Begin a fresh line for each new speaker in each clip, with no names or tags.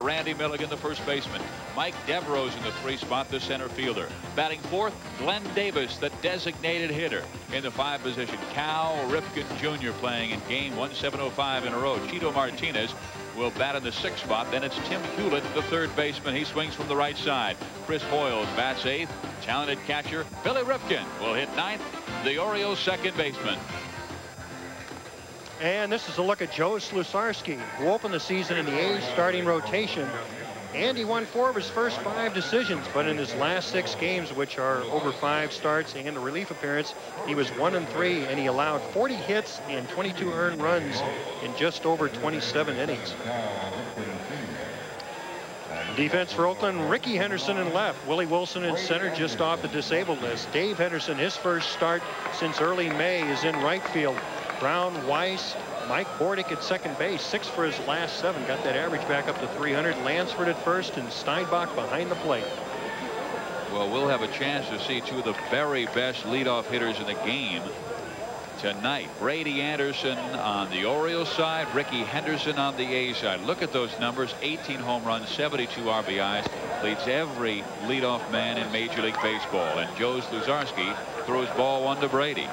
Randy Milligan, the first baseman. Mike Devereaux's in the 3 spot, the center fielder. Batting fourth, Glenn Davis, the designated hitter. In the 5 position, Cal Ripken Jr. playing in game 1705 in a row. Chito Martinez will bat in the 6th spot. Then it's Tim Hewlett, the third baseman. He swings from the right side. Chris Hoyles bats 8th. Talented catcher Billy Ripken will hit 9th. The Orioles' second baseman.
And this is a look at Joe Slusarski, who opened the season in the A's starting rotation. And he won 4 of his first 5 decisions, but in his last 6 games, which are over 5 starts and a relief appearance, he was 1-3, and he allowed 40 hits and 22 earned runs in just over 27 innings. Defense for Oakland, Ricky Henderson in left, Willie Wilson in center, just off the disabled list. Dave Henderson, his first start since early May, is in right field. Brown, Weiss, Mike Bordick at second base, 6 for his last 7. Got that average back up to 300. Lansford at first and Steinbach behind the plate.
Well, we'll have a chance to see 2 of the very best leadoff hitters in the game tonight. Brady Anderson on the Orioles side, Ricky Henderson on the A's side. Look at those numbers: 18 home runs, 72 RBIs, leads every leadoff man in Major League Baseball. And Joe Slusarski throws ball 1 to Brady.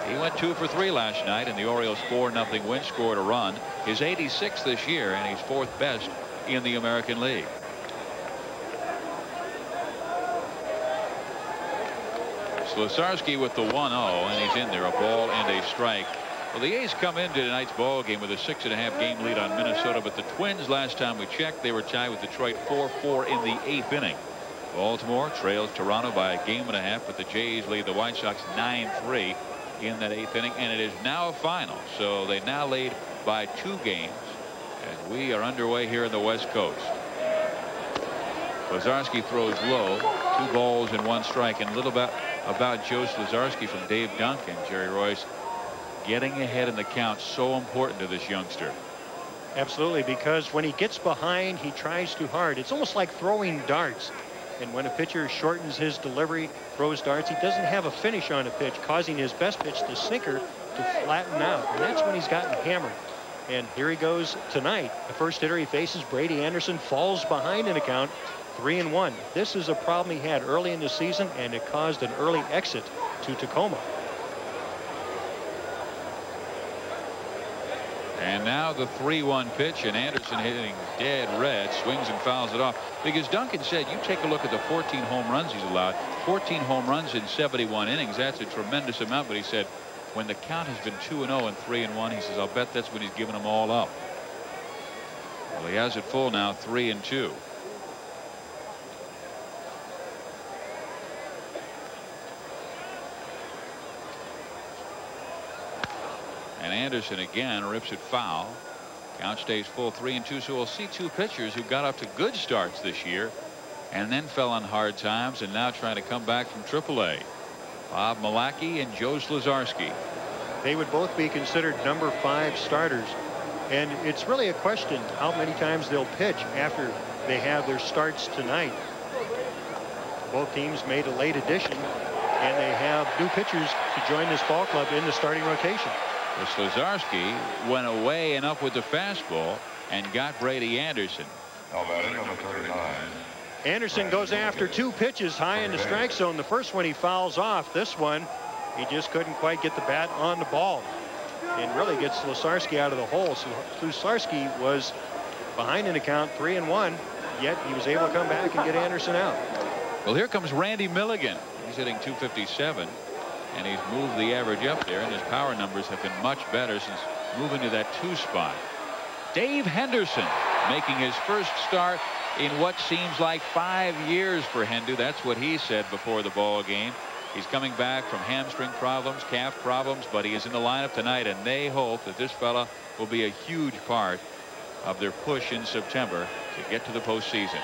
He went 2 for 3 last night in the Orioles' 4-0 win, scored a run. His 86th this year, and he's 4th best in the American League. Slusarski with the 1-0, and he's in there, a ball and a strike. Well, the A's come into tonight's ball game with a 6.5 game lead on Minnesota, but the Twins, last time we checked, they were tied with Detroit 4-4 in the 8th inning. Baltimore trails Toronto by a 1.5 games, but the Jays lead the White Sox 9-3 in that 8th inning, and it is now a final. So they now lead by 2 games as we are underway here in the West Coast. Slusarski throws low, 2 balls and 1 strike. And a little bit about Joe Slusarski from Dave Duncan. Jerry Royce, getting ahead in the count, so important to this youngster.
Absolutely, because when he gets behind, he tries too hard. It's almost like throwing darts. And when a pitcher shortens his delivery, throws darts, he doesn't have a finish on a pitch, causing his best pitch, the sinker, to flatten out. And that's when he's gotten hammered. And here he goes tonight. The first hitter he faces, Brady Anderson, falls behind in a count, 3-1. This is a problem he had early in the season, and it caused an early exit to Tacoma.
And now the 3-1 pitch, and Anderson hitting dead red, swings and fouls it off. Because Duncan said, you take a look at the 14 home runs he's allowed, 14 home runs in 71 innings. That's a tremendous amount. But he said, when the count has been 2-0 and 3-1, he says, I'll bet that's when he's given them all up. Well, he has it full now, 3-2. And Anderson again rips it foul. Count stays full, 3-2. So we'll see 2 pitchers who got up to good starts this year and then fell on hard times and now trying to come back from AAA. Bob Milacki and Joe Slusarski.
They would both be considered number 5 starters. And it's really a question how many times they'll pitch after they have their starts tonight. Both teams made a late addition, and they have new pitchers to join this ball club in the starting rotation.
Well, Slusarski went away and up with the fastball and got Brady Anderson.
Now batting number 39.
Anderson goes after 2 pitches high in the strike zone. The first one he fouls off. This one, he just couldn't quite get the bat on the ball and really gets Slusarski out of the hole. So Slusarski was behind in the count, 3-1, yet he was able to come back and get Anderson out.
Well, here comes Randy Milligan. He's hitting .257. And he's moved the average up there, and his power numbers have been much better since moving to that 2 spot. Dave Henderson making his first start in what seems like 5 years for Hendu. That's what he said before the ball game. He's coming back from hamstring problems, calf problems, but he is in the lineup tonight, and they hope that this fella will be a huge part of their push in September to get to the postseason.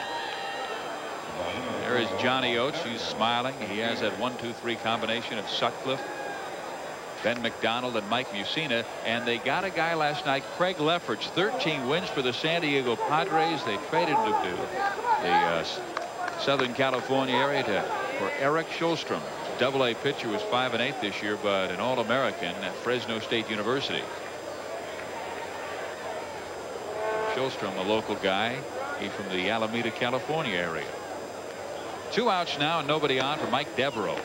There is Johnny Oates. He's smiling. He has that 1-2-3 combination of Sutcliffe, Ben McDonald, and Mike Mussina. And they got a guy last night, Craig Lefferts, 13 wins for the San Diego Padres. They traded him to the Southern California area for Eric Schulstrom. Double-A pitcher, was 5-8 this year, but an All-American at Fresno State University. Schulstrom, a local guy, He's from the Alameda, California area. 2 outs now and nobody on for Mike Devereaux.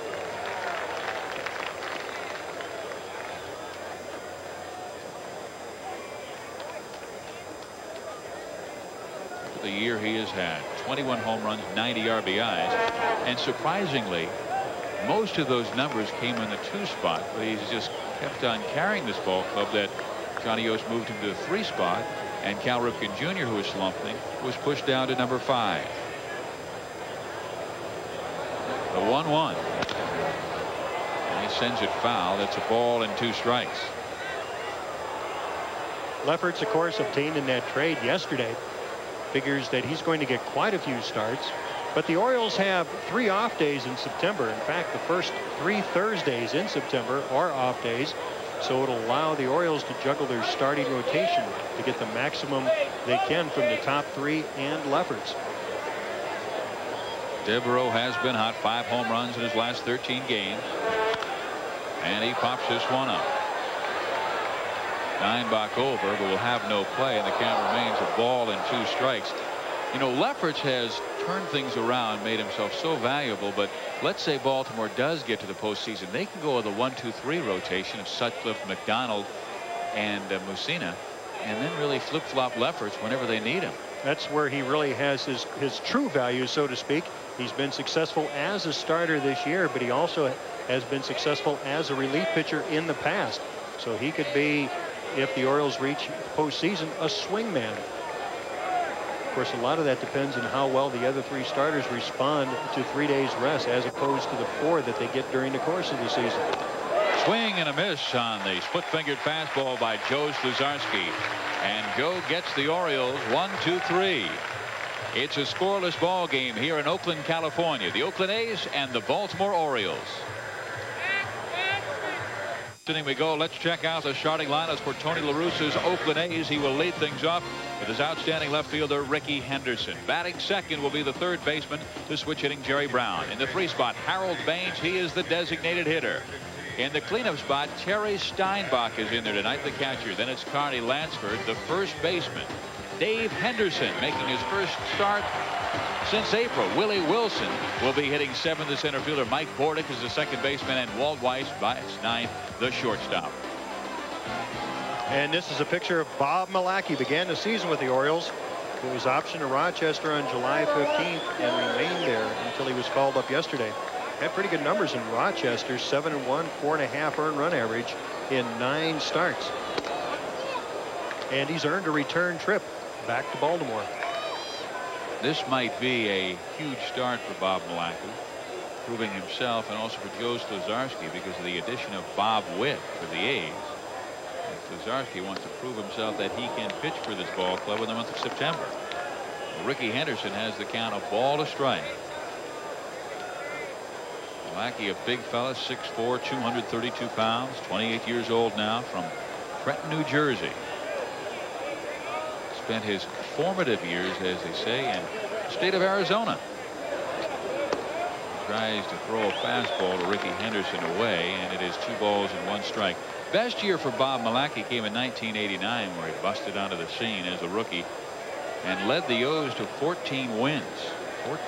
The year he has had 21 home runs, 90 RBIs, and surprisingly most of those numbers came in the 2 spot, but he's just kept on carrying this ball club. That Johnny Yost moved him to the 3 spot, and Cal Ripken Jr., who was slumping, was pushed down to number 5. The 1-1, and he sends it foul. That's a ball and 2 strikes.
Lefferts, of course, obtained in that trade yesterday. Figures that he's going to get quite a few starts. But the Orioles have 3 off days in September. In fact, the first 3 Thursdays in September are off days. So it'll allow the Orioles to juggle their starting rotation to get the maximum they can from the top 3 and Lefferts.
Devereaux has been hot. 5 home runs in his last 13 games. And he pops this one up. Steinbach over, but will have no play, and the count remains a ball and 2 strikes. You know, Lefferts has turned things around, made himself so valuable, but let's say Baltimore does get to the postseason. They can go with a 1-2-3 rotation of Sutcliffe, McDonald, and Mussina, and then really flip-flop Lefferts whenever they need him.
That's where he really has his true value, so to speak. He's been successful as a starter this year, but he also has been successful as a relief pitcher in the past. So he could be, if the Orioles reach postseason, a swingman. Of course, a lot of that depends on how well the other 3 starters respond to 3 days rest as opposed to the 4 that they get during the course of the season.
Swing and a miss on the split-fingered fastball by Joe Slazarski. And Joe gets the Orioles 1-2-3. It's a scoreless ball game here in Oakland, California. The Oakland A's and the Baltimore Orioles. We go. Let's check out the starting lineups for Tony La Russa's Oakland A's. He will lead things off with his outstanding left fielder Ricky Henderson. Batting second will be the 3rd baseman, the switch hitting Jerry Brown. In the 3 spot, Harold Baines. He is the designated hitter. In the cleanup spot, Terry Steinbach is in there tonight, the catcher. Then it's Carney Lansford, the first baseman. Dave Henderson making his first start since April. Willie Wilson will be hitting 7th. The center fielder Mike Bordick is the second baseman, and Walt Weiss bats 9th, the shortstop.
And this is a picture of Bob Milacki. Began the season with the Orioles. He was optioned to Rochester on July 15th and remained there until he was called up yesterday. Had pretty good numbers in Rochester. 7-1, 4.5 earned run average in 9 starts. And he's earned a return trip back to Baltimore.
This might be a huge start for Bob Milacki, proving himself, and also for Joe Slazarski because of the addition of Bob Witt for the A's. And Slazarski wants to prove himself that he can pitch for this ball club in the month of September. Ricky Henderson has the count of ball to strike. Milacki, a big fella, 6'4", 232 pounds, 28 years old now, from Trenton, New Jersey. Spent his formative years, as they say, in the state of Arizona. Tries to throw a fastball to Ricky Henderson away, and it is 2 balls and 1 strike. Best year for Bob Milacki came in 1989, where he busted onto the scene as a rookie and led the O's to 14 wins.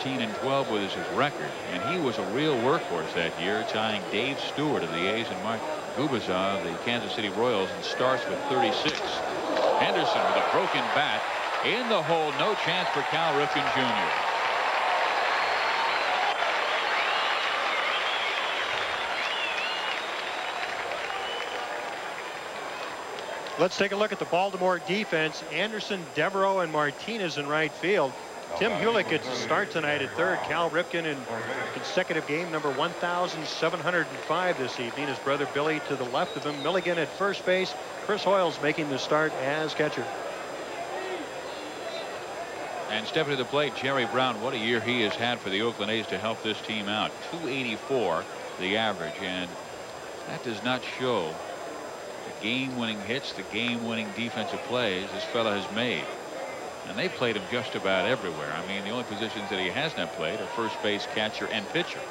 14-12 was his record, and he was a real workhorse that year, tying Dave Stewart of the A's and Mark Gubicza of the Kansas City Royals, and starts with 36. Henderson with a broken bat in the hole. No chance for Cal Ripken Jr.
Let's take a look at the Baltimore defense. Anderson, Devereaux, and Martinez in right field. Tim Hulick gets a start tonight at 3rd. Cal Ripken in consecutive game number 1,705 this evening. His brother Billy to the left of him. Milligan at first base. Chris Hoyles making the start as catcher.
And stepping to the plate, Jerry Brown. What a year he has had for the Oakland A's to help this team out. 284 the average, and that does not show the game-winning hits, the game-winning defensive plays this fella has made. And they played him just about everywhere. I mean, the only positions that he has not played are first base, catcher, and pitcher.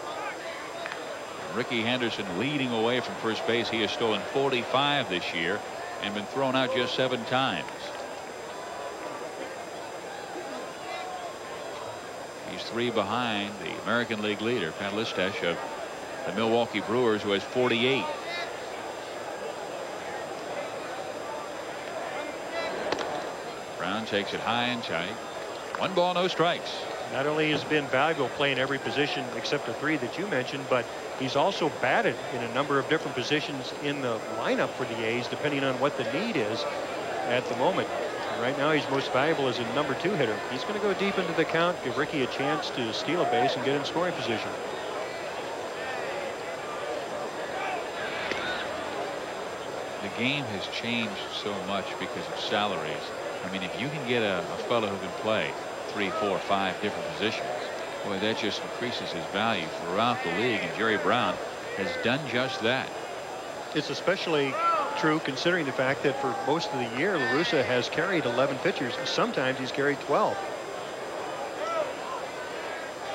Ricky Henderson leading away from first base. He has stolen 45 this year and been thrown out just 7 times. He's 3 behind the American League leader, Pat Listach of the Milwaukee Brewers, who has 48. Brown takes it high and tight. 1 ball, no strikes.
Not only has been valuable playing every position except the 3 that you mentioned, but he's also batted in a number of different positions in the lineup for the A's, depending on what the need is at the moment. Right now, he's most valuable as a number 2 hitter. He's going to go deep into the count, give Ricky a chance to steal a base and get in scoring position.
The game has changed so much because of salaries. I mean, if you can get a fellow who can play 3, 4, 5 different positions, boy, that just increases his value throughout the league. And Jerry Brown has done just that.
It's especially true considering the fact that for most of the year, La Russa has carried 11 pitchers. Sometimes he's carried 12.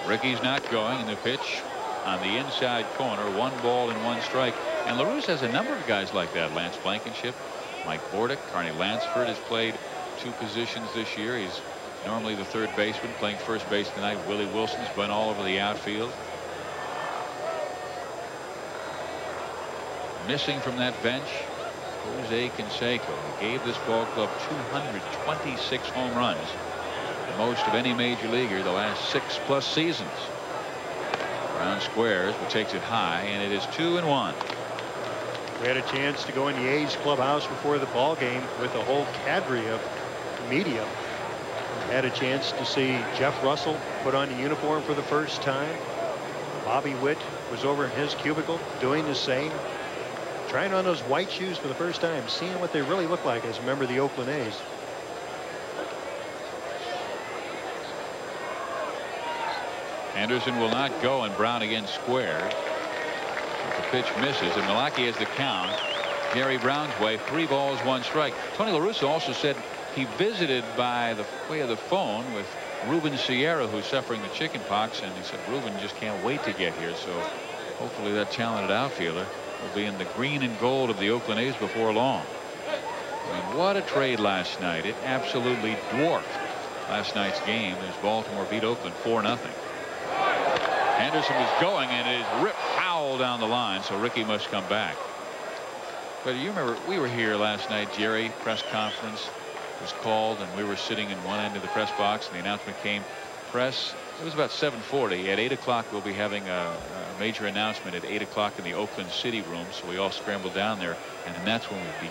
Ricky's not going, and the pitch on the inside corner. 1 ball and 1 strike. And La Russa has a number of guys like that. Lance Blankenship, Mike Bordick, Carney Lansford has played 2 positions this year. He's normally the 3rd baseman, playing first base tonight. Willie Wilson's been all over the outfield. Missing from that bench, Jose Canseco, who gave this ball club 226 home runs, the most of any major leaguer the last 6+ seasons. Brown squares, but takes it high, and it is 2-1.
We had a chance to go in the A's clubhouse before the ball game with a whole cadre of media. Had a chance to see Jeff Russell put on the uniform for the first time. Bobby Witt was over in his cubicle doing the same, trying on those white shoes for the first time, seeing what they really look like as a member of the Oakland A's.
Anderson will not go, and Brown again squared. The pitch misses, and Milwaukee has the count. Jerry Brown's way, 3 balls, 1 strike. Tony La Russa also said he visited by the way of the phone with Ruben Sierra, who's suffering the chicken pox, and he said Ruben just can't wait to get here. So hopefully that talented outfielder will be in the green and gold of the Oakland A's before long. I mean, what a trade last night. It absolutely dwarfed last night's game as Baltimore beat Oakland 4-0. Anderson was going, and it is ripped foul down the line, so Ricky must come back. But you remember, we were here last night, Jerry, press conference was called, and we were sitting in one end of the press box, and the announcement came. Press, it was about 7:40. At 8 o'clock, we'll be having a major announcement at 8 o'clock in the Oakland City room. So we all scrambled down there, and then that's when we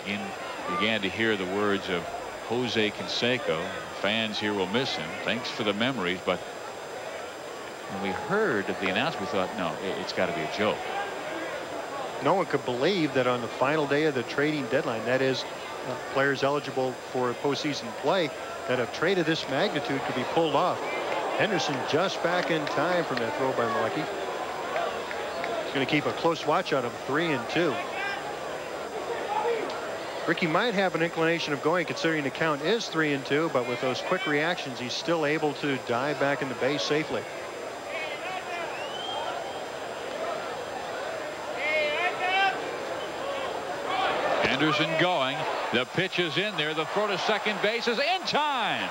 began to hear the words of Jose Canseco. Fans here will miss him. Thanks for the memories. But when we heard of the announcement, we thought, no, it's got to be a joke.
No one could believe that on the final day of the trading deadline, that is, players eligible for postseason play, that a trade of this magnitude could be pulled off. Henderson just back in time from that throw by Milwaukee. He's going to keep a close watch on him. 3-2. Ricky might have an inclination of going, considering the count is 3-2, but with those quick reactions, he's still able to dive back in the base safely.
Anderson going. The pitch is in there. The throw to second base is in time.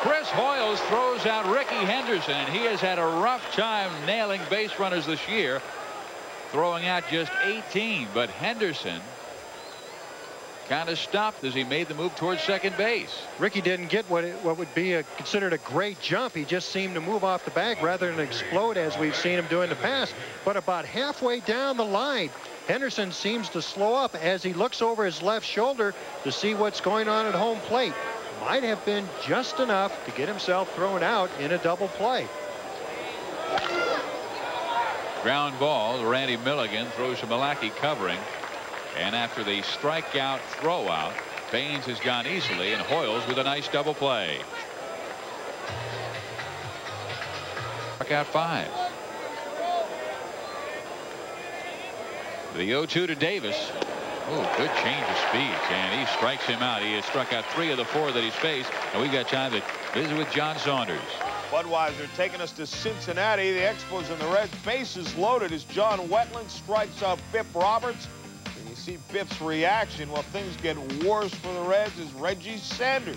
Chris Hoiles throws out Ricky Henderson, and he has had a rough time nailing base runners this year, throwing out just 18. But Henderson kind of stopped as he made the move towards second base.
Ricky didn't get what would be considered a great jump. He just seemed to move off the bag rather than explode as we've seen him do in the past. But about halfway down the line, Henderson seems to slow up as he looks over his left shoulder to see what's going on at home plate. Might have been just enough to get himself thrown out in a double play.
Ground ball. Randy Milligan throws to Milwaukee covering. And after the strikeout throw out, Baines has gone easily, and Hoiles with a nice double play. Struck out 5. The 0-2 to Davis. Oh, good change of speeds, and he strikes him out. He has struck out 3 of the 4 that he's faced, and we've got time to visit with John Saunders.
Budweiser taking us to Cincinnati. The Expos and the Reds, bases loaded as John Wetland strikes out Bip Roberts. And you see Bip's reaction. Well, things get worse for the Reds as Reggie Sanders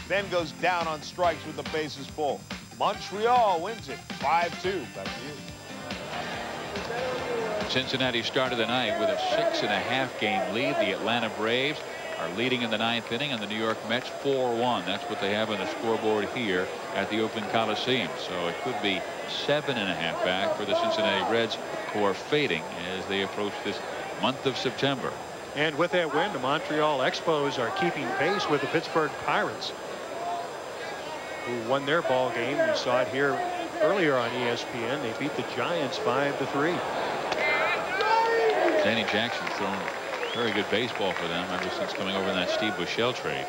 then goes down on strikes with the bases full. Montreal wins it 5-2. Back to you.
Cincinnati started the night with a 6.5 game lead. The Atlanta Braves are leading in the 9th inning, and the New York Mets 4-1. That's what they have on the scoreboard here at the Oakland Coliseum. So it could be 7.5 back for the Cincinnati Reds, who are fading as they approach this month of September.
And with that win, the Montreal Expos are keeping pace with the Pittsburgh Pirates, who won their ball game. We saw it here earlier on ESPN. They beat the Giants 5-3.
Danny Jackson's thrown very good baseball for them ever since coming over in that Steve Buechele trade.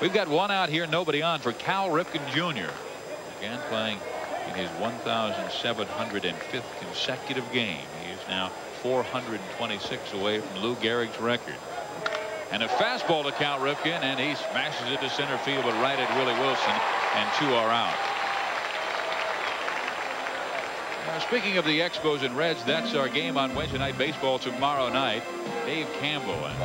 We've got one out here, nobody on for Cal Ripken Jr. Again playing in his 1,705th consecutive game. He is now 426 away from Lou Gehrig's record. And a fastball to Cal Ripken, and he smashes it to center field, but right at Willie Wilson, and 2 are out. Now, speaking of the Expos and Reds, that's our game on Wednesday Night Baseball tomorrow night. Dave Campbell and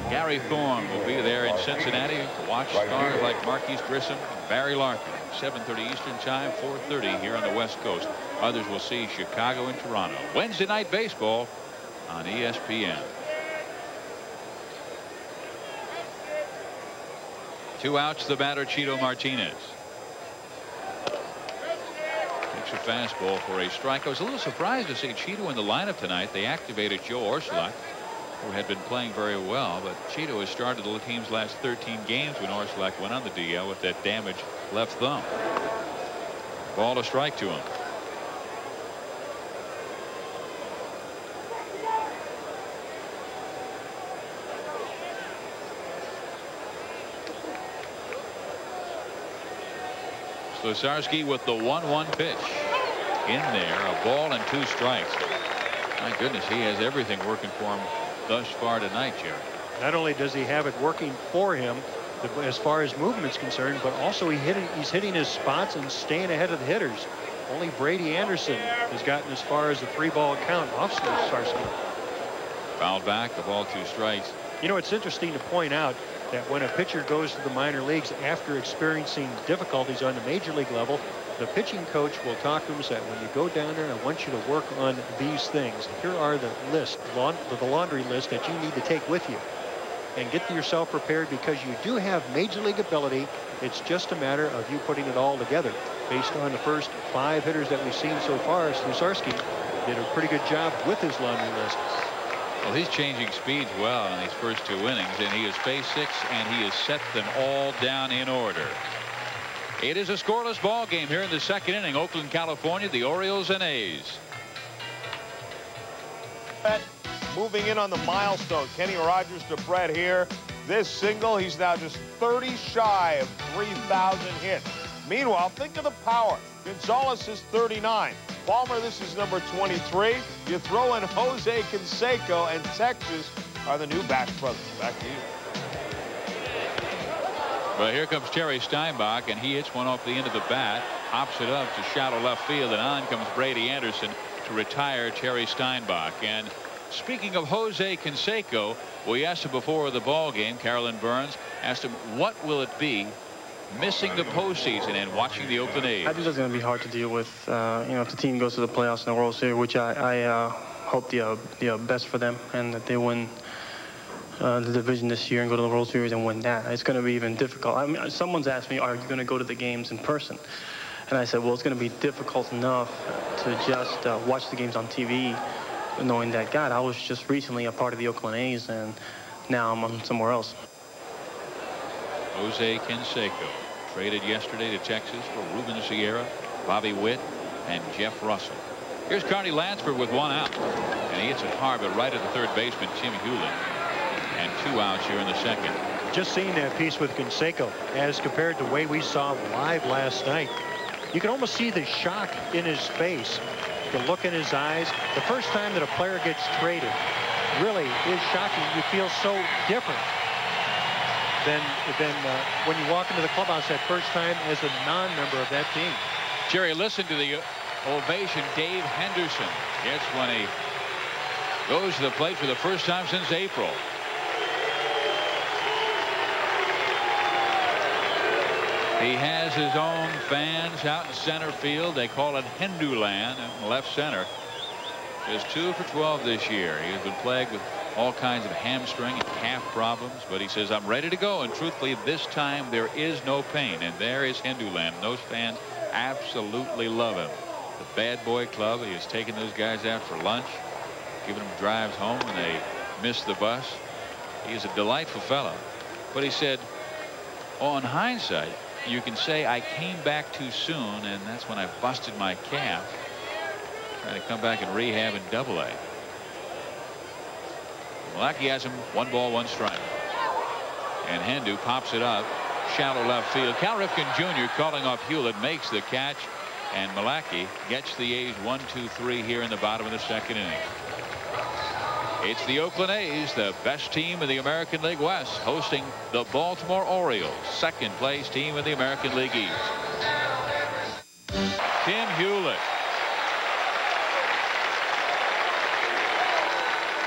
Gary Thorne will be there in Cincinnati to watch stars like Marquise Grissom and Barry Larkin. 7:30 Eastern Time, 4:30 here on the West Coast. Others will see Chicago and Toronto. Wednesday Night Baseball on ESPN. 2 outs, the batter, Chito Martinez. Takes a fastball for a strike. I was a little surprised to see Chito in the lineup tonight. They activated Joe Orsulak, who had been playing very well, but Chito has started the team's last 13 games when Orsulak went on the DL with that damaged left thumb. Ball to strike to him. Slesarski with the 1-1 pitch in there, a ball and 2 strikes. My goodness, he has everything working for him thus far tonight, Jerry.
Not only does he have it working for him as far as movement's concerned, but also he's hitting his spots and staying ahead of the hitters. Only Brady Anderson has gotten as far as a 3-ball count off Slesarski.
Fouled back, the ball, 2 strikes.
You know, it's interesting to point out that when a pitcher goes to the minor leagues after experiencing difficulties on the major league level, the pitching coach will talk to him and say, when you go down there, I want you to work on these things. Here are the laundry list that you need to take with you and get yourself prepared, because you do have major league ability. It's just a matter of you putting it all together. Based on the first 5 hitters that we've seen so far, Slesarski did a pretty good job with his laundry list.
Well, he's changing speeds well in these first 2 innings, and he has faced 6, and he has set them all down in order. It is a scoreless ball game here in the 2nd inning. Oakland, California, the Orioles and A's.
Moving in on the milestone. Kenny Rogers to Brett here. This single, he's now just 30 shy of 3,000 hits. Meanwhile, think of the power. Gonzalez is 39. Palmer, this is number 23. You throw in Jose Canseco, and Texas are the new Bash brothers. Back to you.
Well, here comes Terry Steinbach, and he hits one off the end of the bat, hops it up to shallow left field, and on comes Brady Anderson to retire Terry Steinbach. And speaking of Jose Canseco, we asked him before the ball game, Carolyn Burns asked him, what will it be missing the postseason and watching the Oakland A's?
I think it's going to be hard to deal with, if the team goes to the playoffs in the World Series, which I hope the best for them, and that they win the division this year and go to the World Series and win that. It's going to be even difficult. I mean, someone's asked me, are you going to go to the games in person? And I said, well, it's going to be difficult enough to just watch the games on TV, knowing that, God, I was just recently a part of the Oakland A's, and now I'm on somewhere else.
Jose Canseco traded yesterday to Texas for Ruben Sierra, Bobby Witt, and Jeff Russell. Here's Carney Lansford with 1 out, and he hits it hard, but right at the third baseman, Tim Hewlett, and 2 outs here in the 2nd.
Just seeing that piece with Canseco as compared to the way we saw him live last night, you can almost see the shock in his face, the look in his eyes. The first time that a player gets traded really is shocking. You feel so different than when you walk into the clubhouse that first time as a non-member of that team.
Jerry, listen to the ovation Dave Henderson gets when he goes to the plate for the first time since April. He has his own fans out in center field. They call it Hinduland in left center. Just 2 for 12 this year. He has been plagued with all kinds of hamstring and calf problems, but he says, I'm ready to go. And truthfully, this time there is no pain. And there is Hinduland. Those fans absolutely love him. The Bad Boy Club. He has taken those guys out for lunch, giving them drives home when they miss the bus. He is a delightful fellow. But he said, on hindsight, you can say I came back too soon, and that's when I busted my calf trying to come back and rehab in Double-A. Milwaukee has him 1 ball 1 strike, and Hendu pops it up shallow left field. Cal Ripken Jr. calling off Hewlett makes the catch, and Milwaukee gets the A's 1-2-3 here in the bottom of the 2nd inning. It's the Oakland A's, the best team in the American League West, hosting the Baltimore Orioles, 2nd place team in the American League East. Tim Hewlett.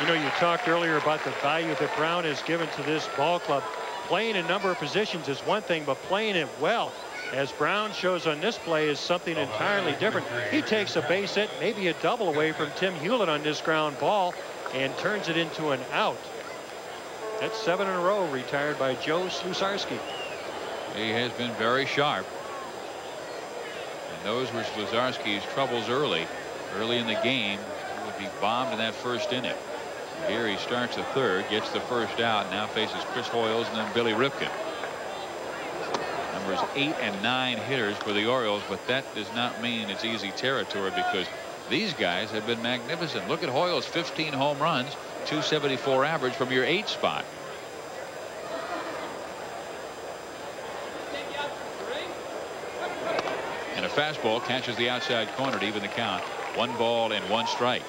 You know, you talked earlier about the value that Brown has given to this ball club. Playing a number of positions is one thing, but playing it well, as Brown shows on this play, is something entirely different. He takes a base hit, maybe a double away from Tim Hewlett on this ground ball, and turns it into an out. That's 7 in a row retired by Joe Sluzarski.
He has been very sharp. And those were Sluzarski's troubles early in the game. He would be bombed in that 1st inning. Here he starts the 3rd, gets the 1st out, now faces Chris Hoiles and then Billy Ripken. Numbers 8 and 9 hitters for the Orioles, but that does not mean it's easy territory, because these guys have been magnificent. Look at Hoiles, 15 home runs, 274 average from your 8 spot. And a fastball catches the outside corner to even the count. 1 ball and 1 strike.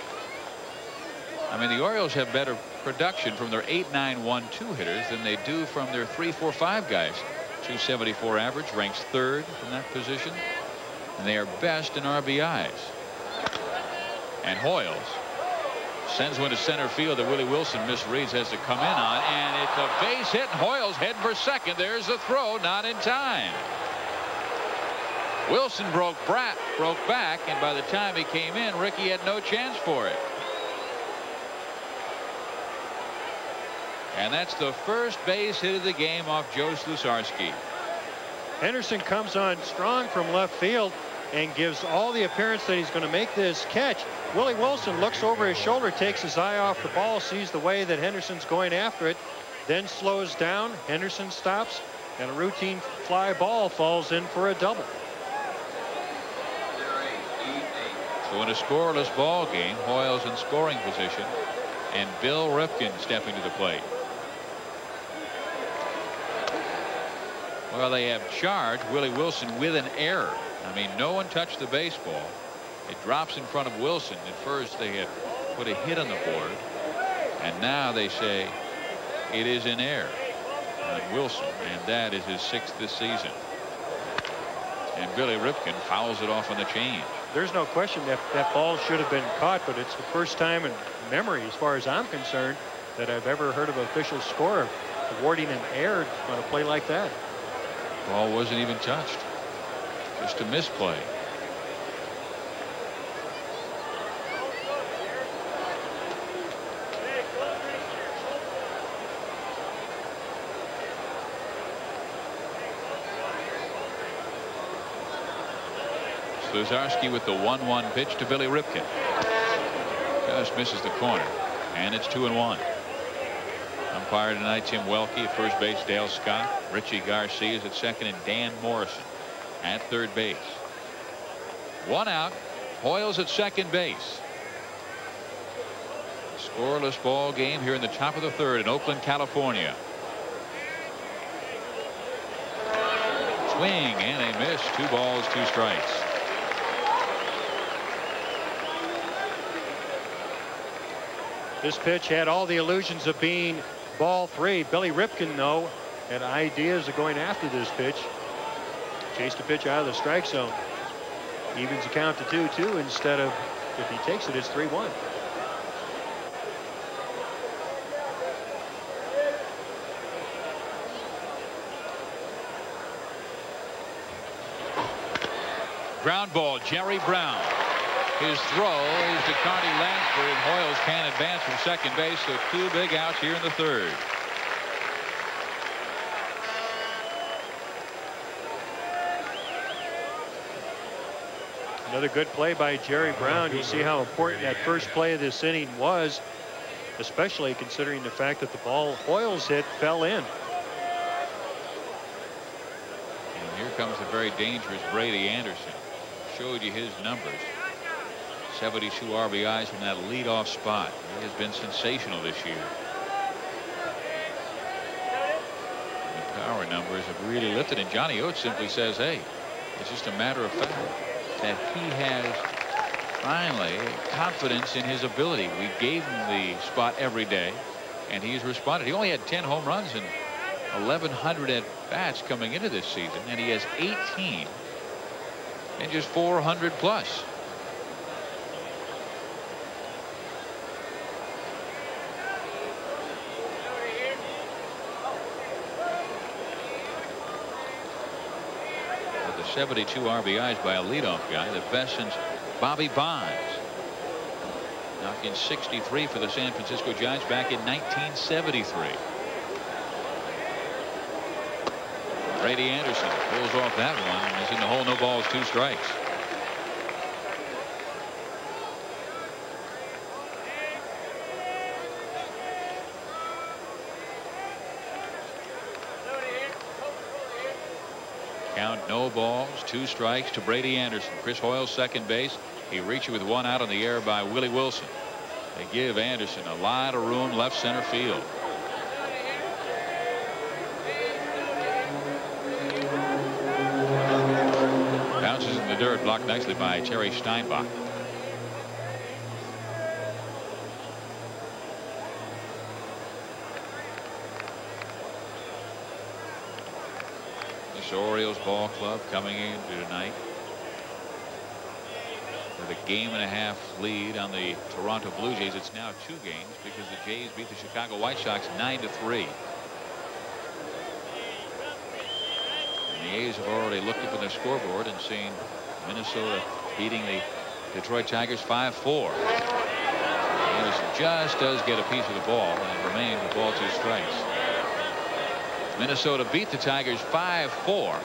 I mean, the Orioles have better production from their 8, 9, 1, 2 hitters than they do from their 3, 4, 5 guys. 274 average, ranks 3rd from that position, and they are best in RBIs. And Hoiles sends one to center field that Willie Wilson misreads, has to come in on, and it's a base hit, and Hoiles heading for 2nd. There's the throw, not in time. Wilson broke back, and by the time he came in, Ricky had no chance for it. And that's the first base hit of the game off Joe Sluzarski.
Henderson comes on strong from left field and gives all the appearance that he's going to make this catch. Willie Wilson looks over his shoulder, takes his eye off the ball, sees the way that Henderson's going after it, then slows down. Henderson stops, and a routine fly ball falls in for a double.
So in a scoreless ball game, Hoiles in scoring position, and Bill Ripken stepping to the plate. Well, they have charged Willie Wilson with an error. I mean, no one touched the baseball. It drops in front of Wilson. At first, they had put a hit on the board, and now they say it is in error on Wilson, and that is his 6th this season. And Billy Ripken fouls it off on the change.
There's no question that that ball should have been caught, but it's the first time in memory, as far as I'm concerned, that I've ever heard of an official score awarding an error on a play like that.
Ball wasn't even touched. Just a misplay. Sluzarski with the 1-1 pitch to Billy Ripken. Just misses the corner, and it's 2-1. Umpire tonight, Tim Welke. At first base, Dale Scott. Richie Garcia is at 2nd, and Dan Morrison at 3rd base. 1 out. Hoiles at 2nd base. Scoreless ball game here in the top of the 3rd in Oakland, California. Swing and a miss. 2 balls, 2 strikes.
This pitch had all the illusions of being ball 3. Billy Ripken, though, had ideas of going after this pitch. Chased the pitch out of the strike zone. Evens the count to 2-2 instead of, if he takes it, it's 3-1.
ground ball. Jerry Brown. His throw is to Carney Lansford, and Hoyles can't advance from second base, so 2 big outs here in the third.
Another good play by Jerry Brown. You see how important that first play of this inning was, especially considering the fact that the ball Hoyles hit fell in.
And here comes the very dangerous Brady Anderson. Showed you his numbers. 72 RBIs from that leadoff spot. He has been sensational this year. The power numbers have really lifted, and Johnny Oates simply says, hey, it's just a matter of fact that he has finally confidence in his ability. We gave him the spot every day, and he's responded. He only had 10 home runs and 1,100 at bats coming into this season, and he has 18 and just 400 plus. With the 72 RBIs by a leadoff guy, the best since Bobby Bonds. Knocking 63 for the San Francisco Giants back in 1973. Brady Anderson pulls off that one and is in the hole. No balls, 2 strikes. Count, no balls, 2 strikes to Brady Anderson. Chris Hoyles second base. He reached with 1 out on the air by Willie Wilson. They give Anderson a lot of room left center field. Bounces in the dirt, blocked nicely by Terry Steinbach. This Orioles ball club coming into tonight with a 1.5 lead on the Toronto Blue Jays. It's now 2 games because the Jays beat the Chicago White Sox 9-3. The A's have already looked up at their scoreboard and seen Minnesota beating the Detroit Tigers 5-4. Anderson just does get a piece of the ball, and it remains with ball 2 strikes. Minnesota beat the Tigers 5-4.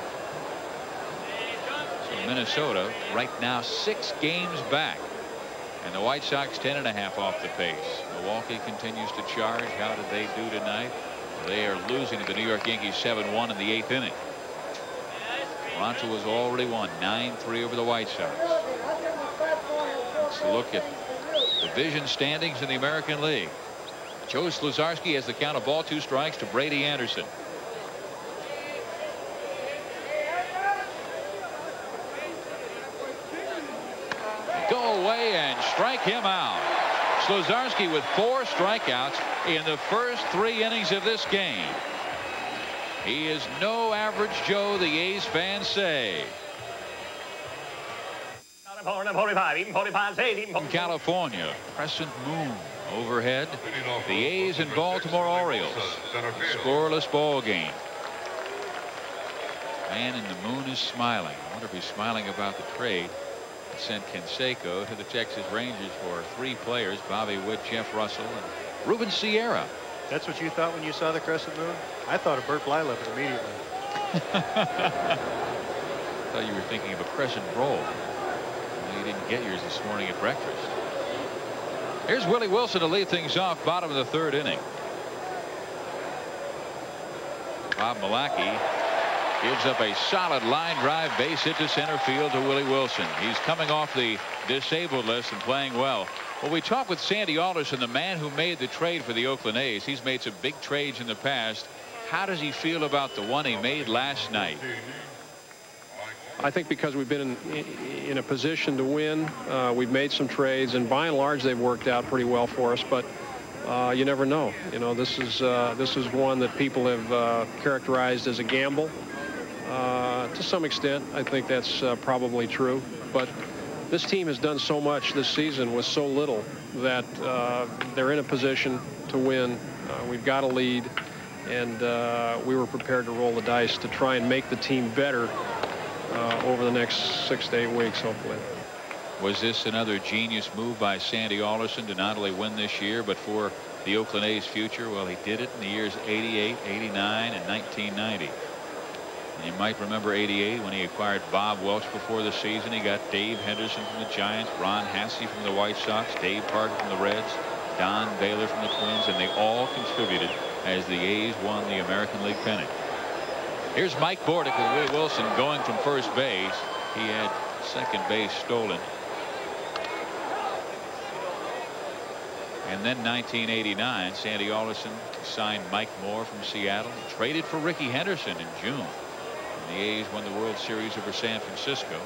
So Minnesota right now 6 games back, and the White Sox 10.5 off the pace. Milwaukee continues to charge. How did they do tonight? They are losing to the New York Yankees 7-1 in the 8th inning. Toronto has already won 9-3 over the White Sox. Let's look at division standings in the American League. Joe Sluzarski has the count of ball 2 strikes to Brady Anderson. Go away and strike him out. Sluzarski with 4 strikeouts in the first 3 innings of this game. He is no average Joe, the A's fans say. In California, crescent moon overhead. The A's and Baltimore Orioles. Scoreless ball game. Man in the moon is smiling. I wonder if he's smiling about the trade that sent Canseco to the Texas Rangers for 3 players: Bobby Witt, Jeff Russell, and Ruben Sierra.
That's what you thought when you saw the crescent moon? I thought of Bert Blyleven immediately.
I thought you were thinking of a crescent roll. Well, you didn't get yours this morning at breakfast. Here's Willie Wilson to lead things off, bottom of the 3rd inning. Bob Milacki gives up a solid line drive base hit to center field to Willie Wilson. He's coming off the disabled list and playing well. Well, we talked with Sandy Alderson, the man who made the trade for the Oakland A's. He's made some big trades in the past. How does he feel about the one he made last night?
I think because we've been in a position to win, we've made some trades, and by and large they've worked out pretty well for us. But you never know. You know, this is one that people have characterized as a gamble. To some extent, I think that's probably true. But this team has done so much this season with so little that they're in a position to win. We've got a lead, and we were prepared to roll the dice to try and make the team better over the next 6 to 8 weeks, hopefully.
Was this another genius move by Sandy Alderson to not only win this year, but for the Oakland A's future? Well, he did it in the years 88, 89, and 1990. And you might remember 88 when he acquired Bob Welch before the season. He got Dave Henderson from the Giants, Ron Hassey from the White Sox, Dave Parker from the Reds, Don Baylor from the Twins, and they all contributed as the A's won the American League pennant. Here's Mike Bordick with Willie Wilson going from first base. He had second base stolen. And then 1989, Sandy Alderson signed Mike Moore from Seattle, traded for Rickey Henderson in June. And the A's won the World Series over San Francisco.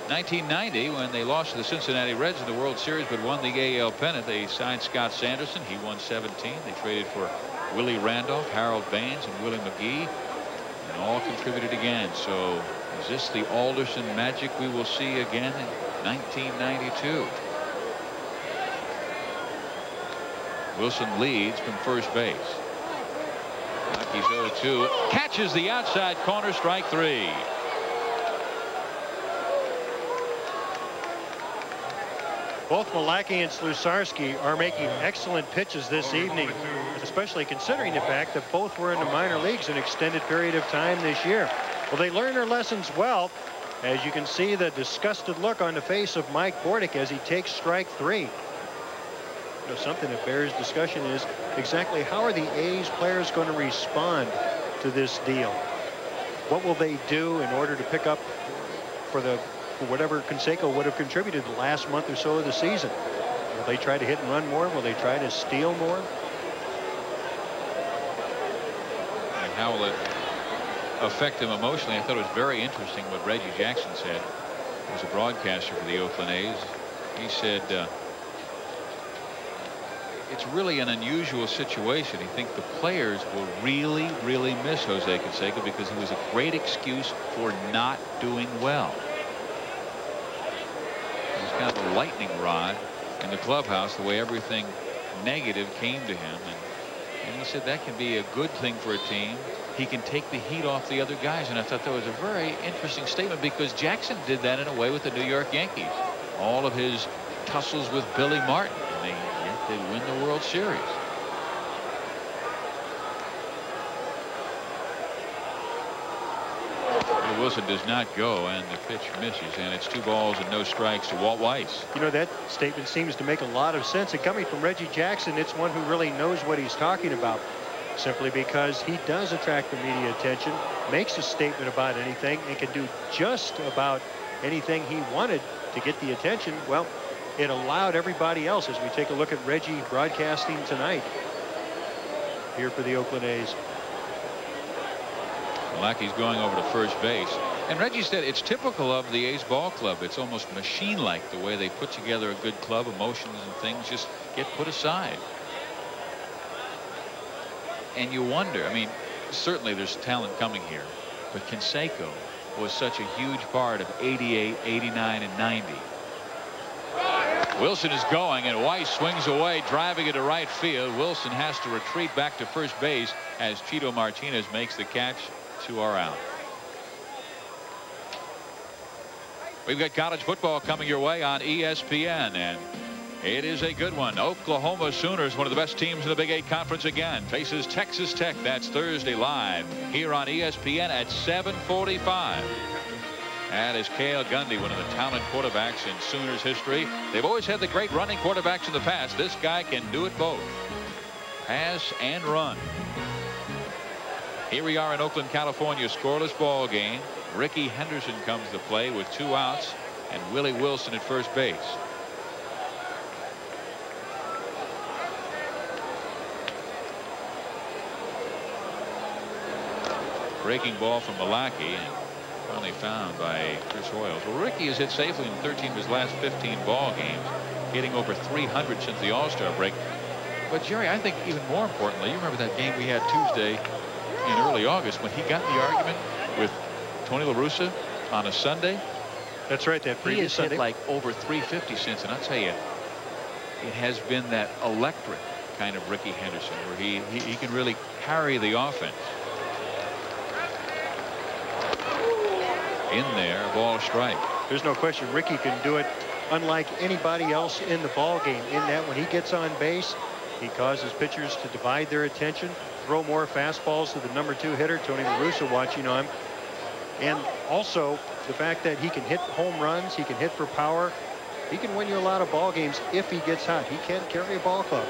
1990, when they lost to the Cincinnati Reds in the World Series but won the AL pennant, they signed Scott Sanderson. He won 17. They traded for Willie Randolph, Harold Baines, and Willie McGee, and all contributed again. So is this the Alderson magic we will see again in 1992? Wilson leads from first base. Rockies 0-2. Catches the outside corner, strike 3.
Both Milwaukee and Slutsarski are making excellent pitches this evening, especially considering the fact that both were in the minor leagues an extended period of time this year. Well, they learned their lessons well. As you can see, the disgusted look on the face of Mike Bordick as he takes strike 3. Something that bears discussion is exactly how are the A's players going to respond to this deal? What will they do in order to pick up for whatever Canseco would have contributed the last month or so of the season? Will they try to hit and run more? Will they try to steal more?
And how will it affect them emotionally? I thought it was very interesting what Reggie Jackson said. He was a broadcaster for the Oakland A's. He said it's really an unusual situation. He thinks the players will really, really miss Jose Canseco because he was a great excuse for not doing well. He was kind of a lightning rod in the clubhouse, the way everything negative came to him. And he said that can be a good thing for a team. He can take the heat off the other guys. And I thought that was a very interesting statement because Jackson did that in a way with the New York Yankees. All of his tussles with Billy Martin. They win the World Series. Wilson does not go, and the pitch misses, and it's 2 balls and no strikes to Walt Weiss.
You know, that statement seems to make a lot of sense, and coming from Reggie Jackson, it's one who really knows what he's talking about, simply because he does attract the media attention, makes a statement about anything, and can do just about anything he wanted to get the attention. Well, it allowed everybody else, as we take a look at Reggie broadcasting tonight here for the Oakland A's.
Milwaukee's going over to first base. And Reggie said it's typical of the A's ball club. It's almost machine-like the way they put together a good club. Emotions and things just get put aside. And you wonder, I mean, certainly there's talent coming here, but Canseco was such a huge part of 88, 89, and 90. Wilson is going, and Weiss swings away, driving it to right field. Wilson has to retreat back to first base as Chito Martinez makes the catch. 2 are out. We've got college football coming your way on ESPN, and it is a good one. Oklahoma Sooners, one of the best teams in the Big 8 Conference again, faces Texas Tech. That's Thursday live here on ESPN at 7:45. That is Cale Gundy, one of the talented quarterbacks in Sooners history. They've always had the great running quarterbacks in the past. This guy can do it both. Pass and run. Here we are in Oakland, California, scoreless ball game. Rickey Henderson comes to play with 2 outs and Willie Wilson at first base. Breaking ball from Milwaukee and finally found by Chris Hoyles. Well, Rickey has hit safely in 13 of his last 15 ball games, hitting over 300 since the All-Star break. But Jerry, I think even more importantly, you remember that game we had Tuesday in early August when he got in the argument with Tony La Russa on a Sunday.
That's right, that previous Sunday.
He has hit like over 350 since, and I'll tell you, it has been that electric kind of Rickey Henderson where he can really carry the offense. In there, ball strike.
There's no question Ricky can do it unlike anybody else in the ball game, in that when he gets on base, he causes pitchers to divide their attention, throw more fastballs to the number 2 hitter, Tony La Russa, watching on. And also the fact that he can hit home runs, he can hit for power. He can win you a lot of ball games if he gets hot. He can carry a ball club.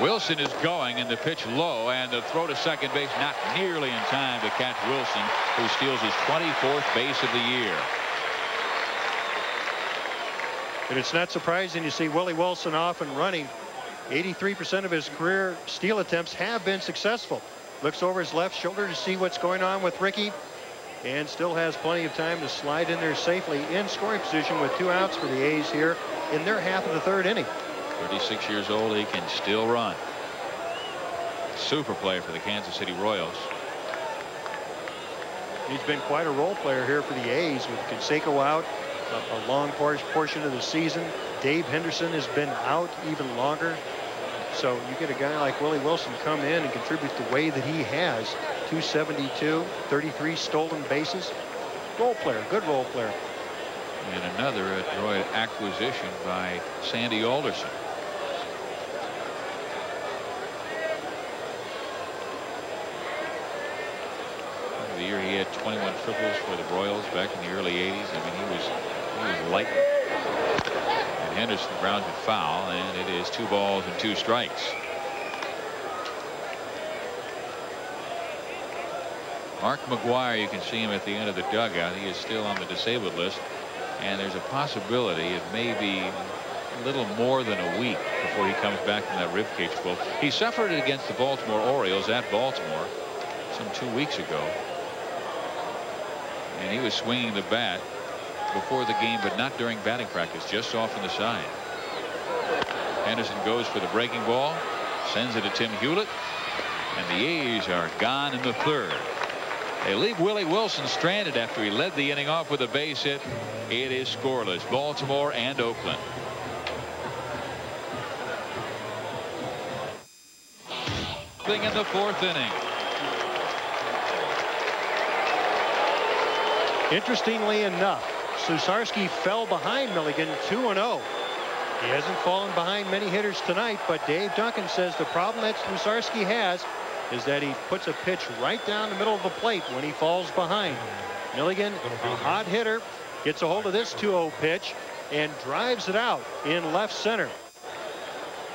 Wilson is going, and the pitch low, and the throw to second base not nearly in time to catch Wilson, who steals his 24th base of the year.
And it's not surprising you see Willie Wilson off and running. 83% of his career steal attempts have been successful. Looks over his left shoulder to see what's going on with Ricky, and still has plenty of time to slide in there safely in scoring position with 2 outs for the A's here in their half of the 3rd inning.
36 years old, he can still run. Super play for the Kansas City Royals.
He's been quite a role player here for the A's, with Canseco out a long portion of the season. Dave Henderson has been out even longer. So you get a guy like Willie Wilson come in and contribute the way that he has. 272, 33 stolen bases. Role player, good role player.
And another adroit acquisition by Sandy Alderson. The year he had 21 triples for the Royals back in the early 80s. I mean, he was lightning. And Henderson grounds it foul, and it is 2 balls and 2 strikes. Mark McGwire, you can see him at the end of the dugout. He is still on the disabled list, and there's a possibility it may be a little more than a week before he comes back from that ribcage pull. He suffered it against the Baltimore Orioles at Baltimore some 2 weeks ago, and he was swinging the bat before the game, but not during batting practice, just off on the side. Henderson goes for the breaking ball, sends it to Tim Hewlett, and the A's are gone in the 3rd. They leave Willie Wilson stranded after he led the inning off with a base hit. It is scoreless, Baltimore and Oakland. Thing in the 4th inning.
Interestingly enough, Susarski fell behind Milligan 2-0. He hasn't fallen behind many hitters tonight, but Dave Duncan says the problem that Susarski has is that he puts a pitch right down the middle of the plate when he falls behind. Milligan, a hot hitter, gets a hold of this 2-0 pitch and drives it out in left center.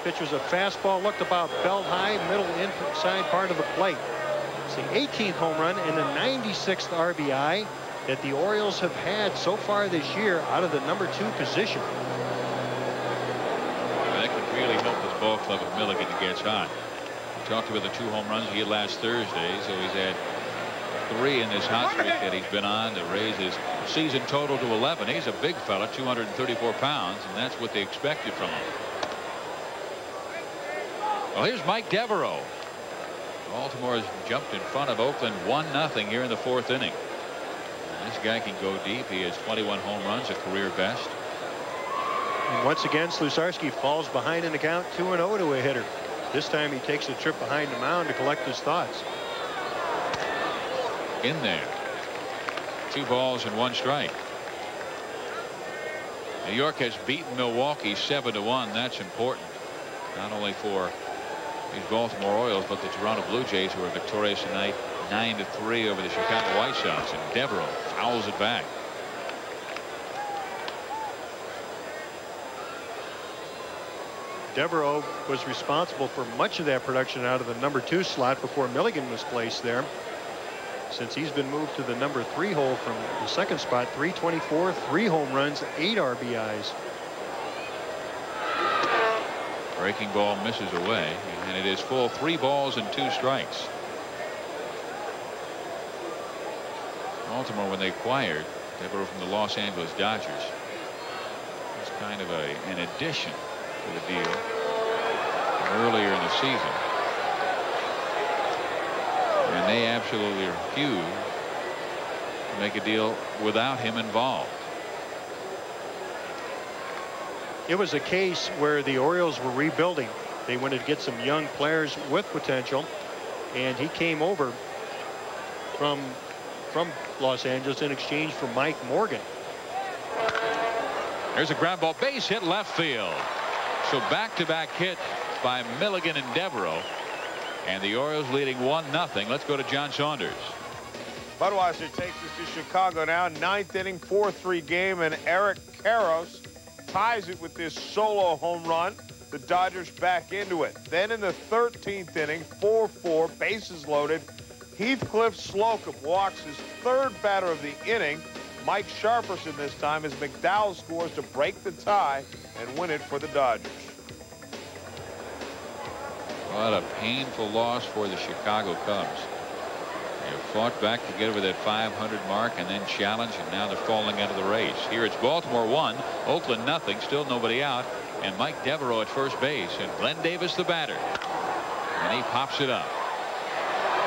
Pitch was a fastball, looked about belt high, middle inside part of the plate. It's the 18th home run and the 96th RBI that the Orioles have had so far this year out of the number 2 position.
That could really help this ball club if Milligan gets hot. We talked about the 2 home runs he had last Thursday, so he's had 3 in this hot streak that he's been on to raise his season total to 11. He's a big fella, 234 pounds, and that's what they expected from him. Well, here's Mike Devereaux. Baltimore has jumped in front of Oakland 1-0 here in the 4th inning. This guy can go deep. He has 21 home runs, a career best.
And once again, Susarski falls behind in the count 2-0 to a hitter. This time he takes a trip behind the mound to collect his thoughts.
In there. 2 balls and 1 strike. New York has beaten Milwaukee 7-1. That's important, not only for these Baltimore Orioles, but the Toronto Blue Jays, who are victorious tonight 9-3 over the Chicago White Sox. And Devereaux fouls it back.
Devereaux was responsible for much of that production out of the number 2 slot before Milligan was placed there. Since he's been moved to the number 3 hole from the 2nd spot, 324, 3 home runs, 8 RBIs.
Breaking ball misses away, and it is full 3 balls and 2 strikes. Baltimore, when they acquired Devereaux from the Los Angeles Dodgers, it's kind of an addition to the deal earlier in the season, and they absolutely refused to make a deal without him involved.
It was a case where the Orioles were rebuilding. They wanted to get some young players with potential, and he came over from Los Angeles in exchange for Mike Morgan.
There's a ground ball, base hit left field. So back-to-back hit by Milligan and Devereaux. And the Orioles leading 1-0. Let's go to John Saunders.
Budweiser takes us to Chicago now. 9th inning, 4-3 game, and Eric Karros ties it with this solo home run. The Dodgers back into it. Then in the 13th inning, 4-4, bases loaded. Heathcliff Slocum walks his third batter of the inning. Mike Sharperson this time as McDowell scores to break the tie and win it for the Dodgers.
What a painful loss for the Chicago Cubs. They have fought back to get over that 500 mark and then challenge, and now they're falling out of the race. Here it's Baltimore 1, Oakland nothing, still nobody out, and Mike Devereaux at first base, and Glenn Davis the batter. And he pops it up.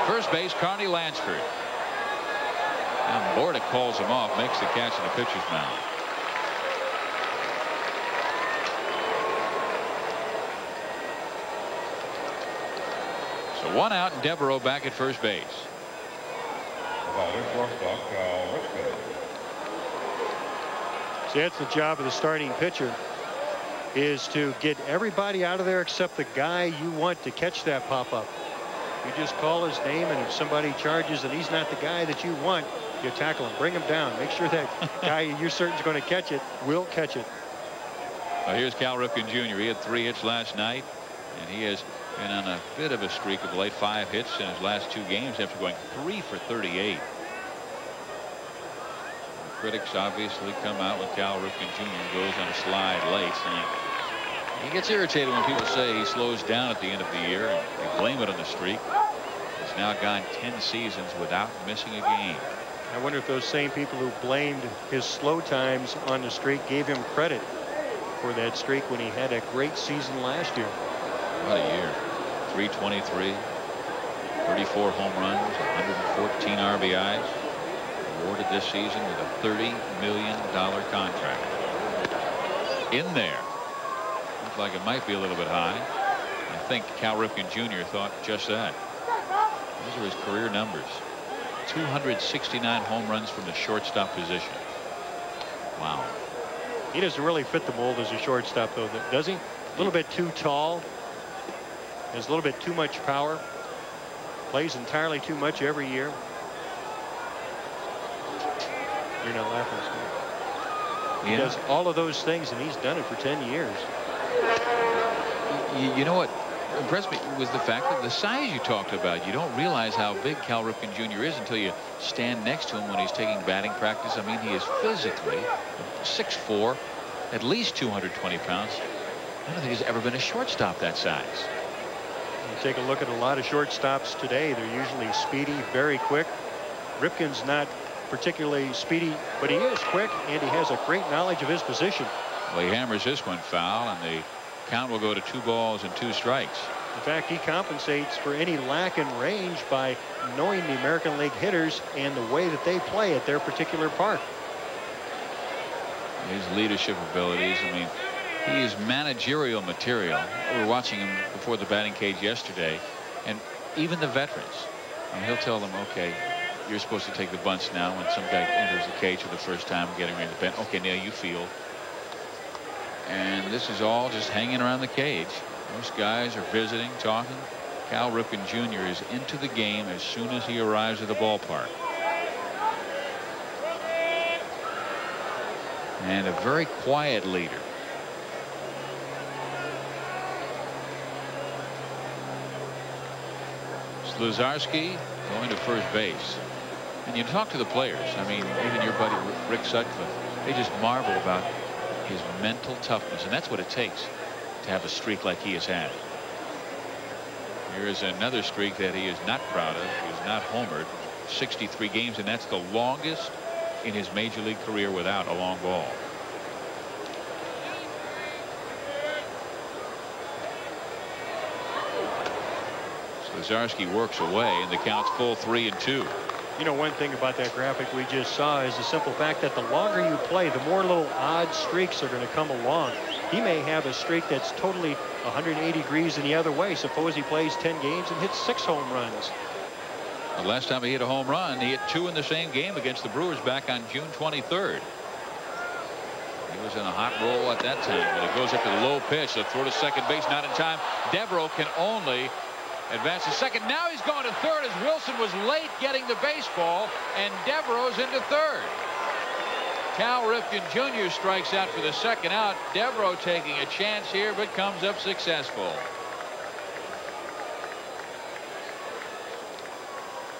First base, Carney Lansford. And Borda calls him off, makes the catch in the pitcher's mound. So 1 out and Devereaux back at first base.
See, that's the job of the starting pitcher, is to get everybody out of there except the guy you want to catch that pop-up. You just call his name, and if somebody charges and he's not the guy that you want, you tackle him, bring him down, make sure that guy you're certain is going to catch it will catch it.
Well, here's Cal Ripken Jr. He had 3 hits last night, and he has been on a bit of a streak of late. 5 hits in his last 2 games after going 3 for 38. The critics obviously come out when Cal Ripken Jr. goes on a slide late, and he gets irritated when people say he slows down at the end of the year, and they blame it on the streak. He's now gone 10 seasons without missing a game.
I wonder if those same people who blamed his slow times on the streak gave him credit for that streak when he had a great season last year.
What a year. 323, 34 home runs, 114 RBIs. Awarded this season with a $30 million contract. In there. Looks like it might be a little bit high. I think Cal Ripken Jr. thought just that. Those are his career numbers. 269 home runs from the shortstop position. Wow.
He doesn't really fit the mold as a shortstop, though, does he? A little bit too tall. Has a little bit too much power. Plays entirely too much every year. You're not laughing, Scott. He does all of those things, and he's done it for 10 years.
You know what impressed me was the fact that the size you talked about. You don't realize how big Cal Ripken Jr. is until you stand next to him when he's taking batting practice. I mean, he is physically 6'4", at least 220 pounds. I don't think he's ever been a shortstop that size.
You take a look at a lot of shortstops today. They're usually speedy, very quick. Ripken's not particularly speedy, but he is quick, and he has a great knowledge of his position.
Well, he hammers this one foul, and the count will go to 2 balls and 2 strikes.
In fact, he compensates for any lack in range by knowing the American League hitters and the way that they play at their particular park.
His leadership abilities, I mean, he is managerial material. We were watching him before the batting cage yesterday, and even the veterans, and he'll tell them, okay, you're supposed to take the bunts now when some guy enters the cage for the first time getting ready to pen. Okay, now you field. And this is all just hanging around the cage. Most guys are visiting, talking. Cal Ripken Jr. is into the game as soon as he arrives at the ballpark. And a very quiet leader. Sluzarski going to first base. And you talk to the players. I mean, even your buddy Rick Sutcliffe, they just marvel about his mental toughness, and that's what it takes to have a streak like he has had. Here is another streak that he is not proud of. He is not homered. 63 games, and that's the longest in his major league career without a long ball. Sluzarski works away, and the count's full 3-2.
You know, one thing about that graphic we just saw is the simple fact that the longer you play, the more little odd streaks are going to come along. He may have a streak that's totally 180 degrees in the other way. Suppose he plays 10 games and hits 6 home runs.
The last time he hit a home run, he hit 2 in the same game against the Brewers back on June 23rd. He was in a hot roll at that time, but it goes up to the low pitch. The throw to second base, not in time. Devereaux can only advance to second. Now he's going to third as Wilson was late getting the baseball, and Devereaux's into third. Cal Ripken Jr. strikes out for the second out. Devereaux taking a chance here, but comes up successful.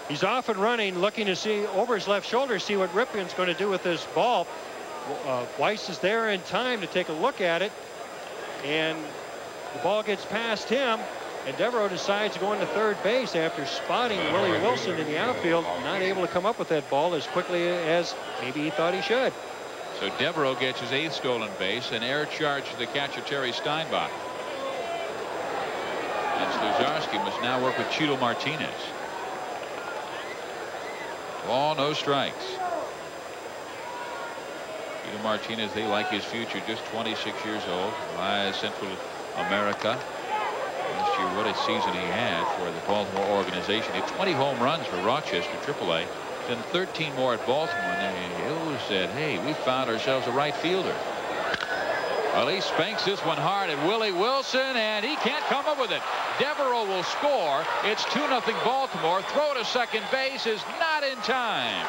He's off and running, looking to see over his left shoulder, see what Ripken's going to do with this ball. Weiss is there in time to take a look at it, and the ball gets past him, and Devereaux decides to go into third base after spotting Willie Wilson in the outfield, not able to come up with that ball as quickly as maybe he thought he should.
So Devereaux gets his 8th stolen base, and air charge to the catcher Terry Steinbach. And Sluzarski must now work with Chito Martinez. Ball, no strikes. Chito Martinez, they like his future, just 26 years old, by Central America. Last year, what a season he had for the Baltimore organization. He had 20 home runs for Rochester AAA, then 13 more at Baltimore, and they always said, hey, we found ourselves a right fielder. Well, he spanks this one hard at Willie Wilson, and he can't come up with it. Devereaux will score. It's 2-0 Baltimore. Throw to second base is not in time.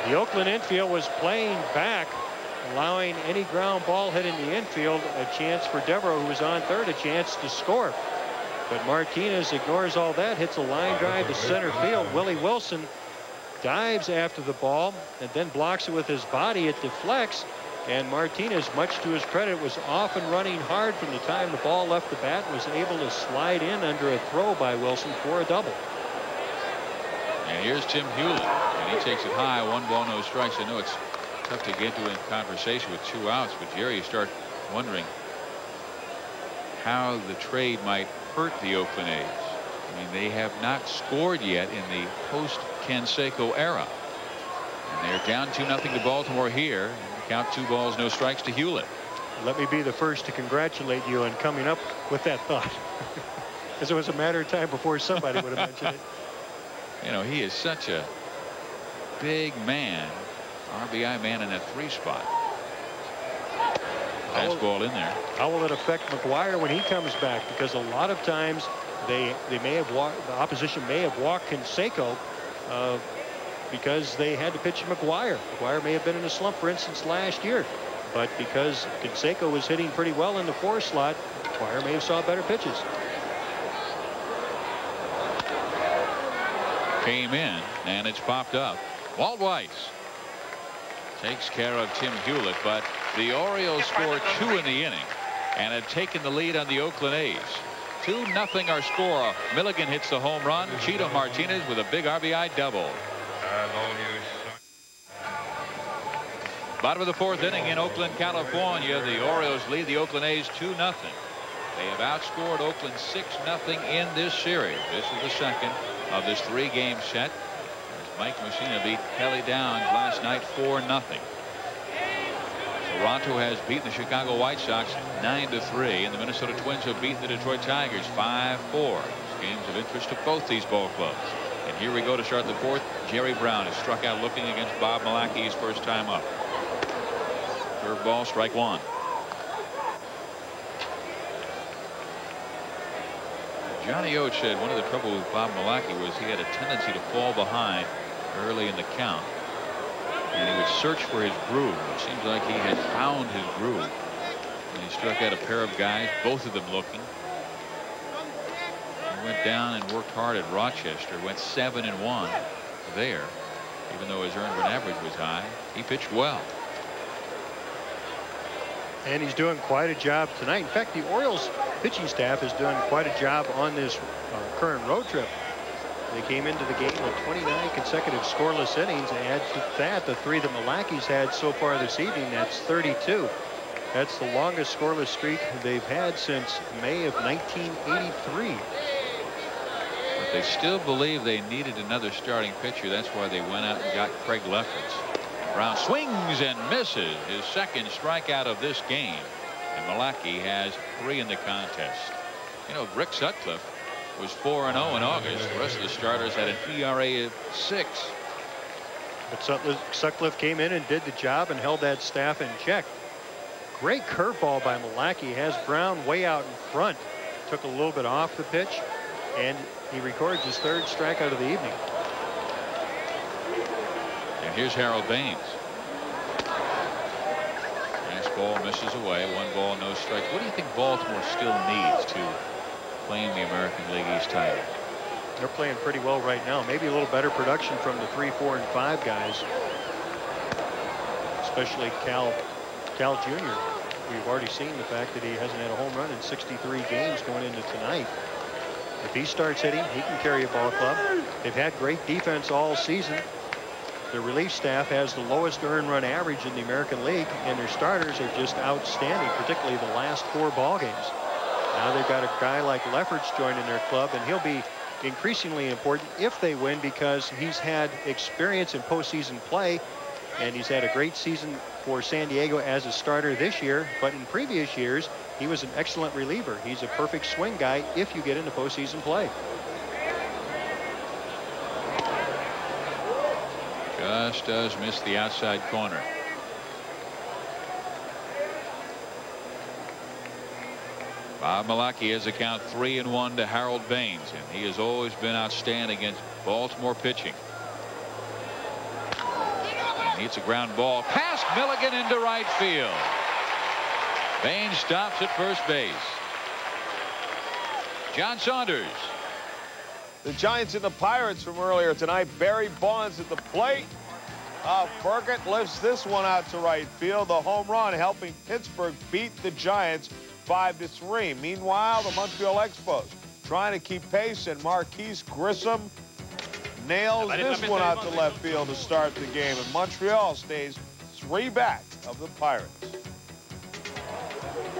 The Oakland infield was playing back, allowing any ground ball hit in the infield a chance for Devereaux, who was on third, a chance to score. But Martinez ignores all that, hits a line drive to center field. Willie Wilson dives after the ball and then blocks it with his body. It deflects, and Martinez, much to his credit, was off and running hard from the time the ball left the bat and was able to slide in under a throw by Wilson for a double.
And here's Tim Hewlett, and he takes it high. 1 ball, no strikes. I know it's tough to get to in conversation with 2 outs, but Jerry, you start wondering how the trade might hurt the Oakland A's. I mean, they have not scored yet in the post-Canseco era. And they're down 2-0 to Baltimore here. And count 2 balls, no strikes to Hewlett.
Let me be the first to congratulate you on coming up with that thought. Because it was a matter of time before somebody would have mentioned it.
You know, he is such a big man, RBI man in that 3 spot. Fastball in there.
How will it affect McGuire when he comes back? Because a lot of times they may have walked, the opposition may have walked Canseco because they had to pitch McGuire. McGuire may have been in a slump, for instance, last year. But because Canseco was hitting pretty well in the 4 slot, McGuire may have saw better pitches.
Came in, and it's popped up. Walt Weiss takes care of Tim Hewlett, but the Orioles score 2 in the inning and have taken the lead on the Oakland A's. 2-0 our score. Milligan hits the home run. Chito Martinez with a big RBI double. Bottom of the 4th inning in Oakland, California. The Orioles lead the Oakland A's 2-0. They have outscored Oakland 6-0 in this series. This is the second of this 3-game set. As Mike Mussina beat Kelly Downs last night 4-0. Toronto has beaten the Chicago White Sox 9-3, and the Minnesota Twins have beaten the Detroit Tigers 5-4. Games of interest to both these ball clubs. And here we go to start the 4th. Jerry Brown has struck out looking against Bob Milacki his first time up. Curveball, strike 1. Johnny Oates said one of the trouble with Bob Milacki was he had a tendency to fall behind early in the count, and he would search for his groove. It seems like he had found his groove, and he struck out a pair of guys, both of them looking. He went down and worked hard at Rochester, went 7-1 there, even though his earned run average was high. He pitched well.
And he's doing quite a job tonight. In fact, the Orioles pitching staff is doing quite a job on this current road trip. They came into the game with 29 consecutive scoreless innings, and add to that the 3 that Milwaukee's had so far this evening. That's 32. That's the longest scoreless streak they've had since May of 1983.
But they still believe they needed another starting pitcher. That's why they went out and got Craig Lefferts. Brown swings and misses his second strikeout of this game. And Milwaukee has 3 in the contest. You know, Rick Sutcliffe was 4-0 in August. The rest of the starters had an ERA of 6.
But Sutcliffe came in and did the job and held that staff in check. Great curveball by Milwaukee. Has Brown way out in front. Took a little bit off the pitch, and he records his 3rd strikeout of the evening.
And here's Harold Baines. Nice ball, misses away. 1 ball, no strikes. What do you think Baltimore still needs to claim the American League East title?
They're playing pretty well right now. Maybe a little better production from the 3, 4, and 5 guys, especially Cal Jr. We've already seen the fact that he hasn't had a home run in 63 games going into tonight. If he starts hitting, he can carry a ball club. They've had great defense all season. The relief staff has the lowest earned run average in the American League, and their starters are just outstanding, particularly the last 4 ball games. Now they've got a guy like Lefferts joining their club, and he'll be increasingly important if they win, because he's had experience in postseason play, and he's had a great season for San Diego as a starter this year. But in previous years, he was an excellent reliever. He's a perfect swing guy if you get into postseason play.
Just does miss the outside corner. Bob Milwaukee has a count 3-1 to Harold Baines, and he has always been outstanding against Baltimore pitching. And hits a ground ball past Milligan into right field. Baines stops at first base. John Saunders.
The Giants and the Pirates from earlier tonight. Barry Bonds at the plate. Burkett lifts this one out to right field. The home run helping Pittsburgh beat the Giants 5-3. Meanwhile, the Montreal Expos trying to keep pace, and Marquise Grissom nails this one out to left field to start the game, and Montreal stays 3 back of the Pirates.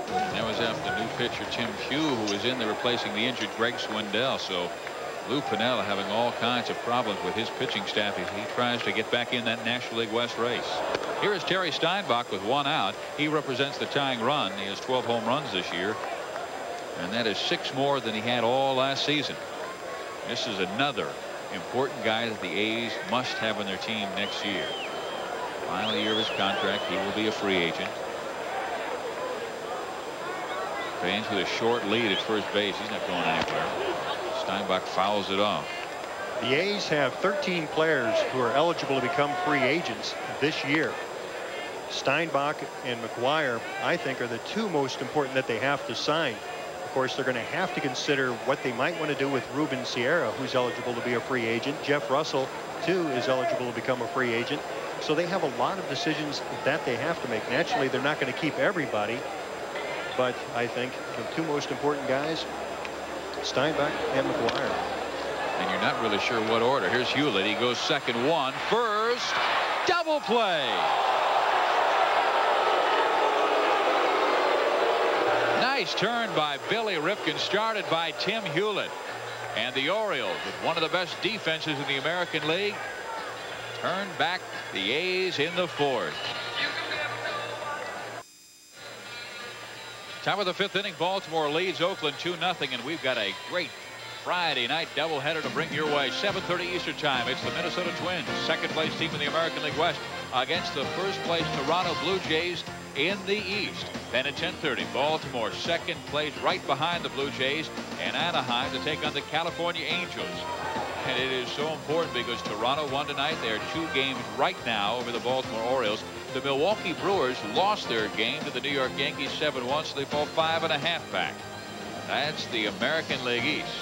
That was after new pitcher Tim Pugh, who was in there replacing the injured Greg Swindell. So Lou Piniella having all kinds of problems with his pitching staff as he tries to get back in that National League West race. Here is Terry Steinbach with 1 out. He represents the tying run. He has 12 home runs this year, and that is 6 more than he had all last season. This is another important guy that the A's must have on their team next year. Final year of his contract. He will be a free agent. Baines with a short lead at first base. He's not going anywhere. Steinbach fouls it off.
The A's have 13 players who are eligible to become free agents this year. Steinbach and McGuire, I think, are the 2 most important that they have to sign. Of course, they're going to have to consider what they might want to do with Ruben Sierra, who's eligible to be a free agent. Jeff Russell, too, is eligible to become a free agent. So they have a lot of decisions that they have to make. Naturally, they're not going to keep everybody, but I think the 2 most important guys, Steinbach and McGuire.
And you're not really sure what order. Here's Hewlett. He goes second, 1, first, double play. Nice turn by Billy Ripken, started by Tim Hewlett. And the Orioles, with one of the best defenses in the American League, turn back the A's in the 4th. Top of the 5th inning, Baltimore leads Oakland 2-0, and we've got a great Friday night doubleheader to bring your way. 7:30 Eastern Time. It's the Minnesota Twins, second place team in the American League West, against the first place Toronto Blue Jays in the East. Then at 10:30, Baltimore second place right behind the Blue Jays, and Anaheim to take on the California Angels. And it is so important because Toronto won tonight. They are 2 games right now over the Baltimore Orioles. The Milwaukee Brewers lost their game to the New York Yankees 7-1, so they fall 5.5 back. That's the American League East.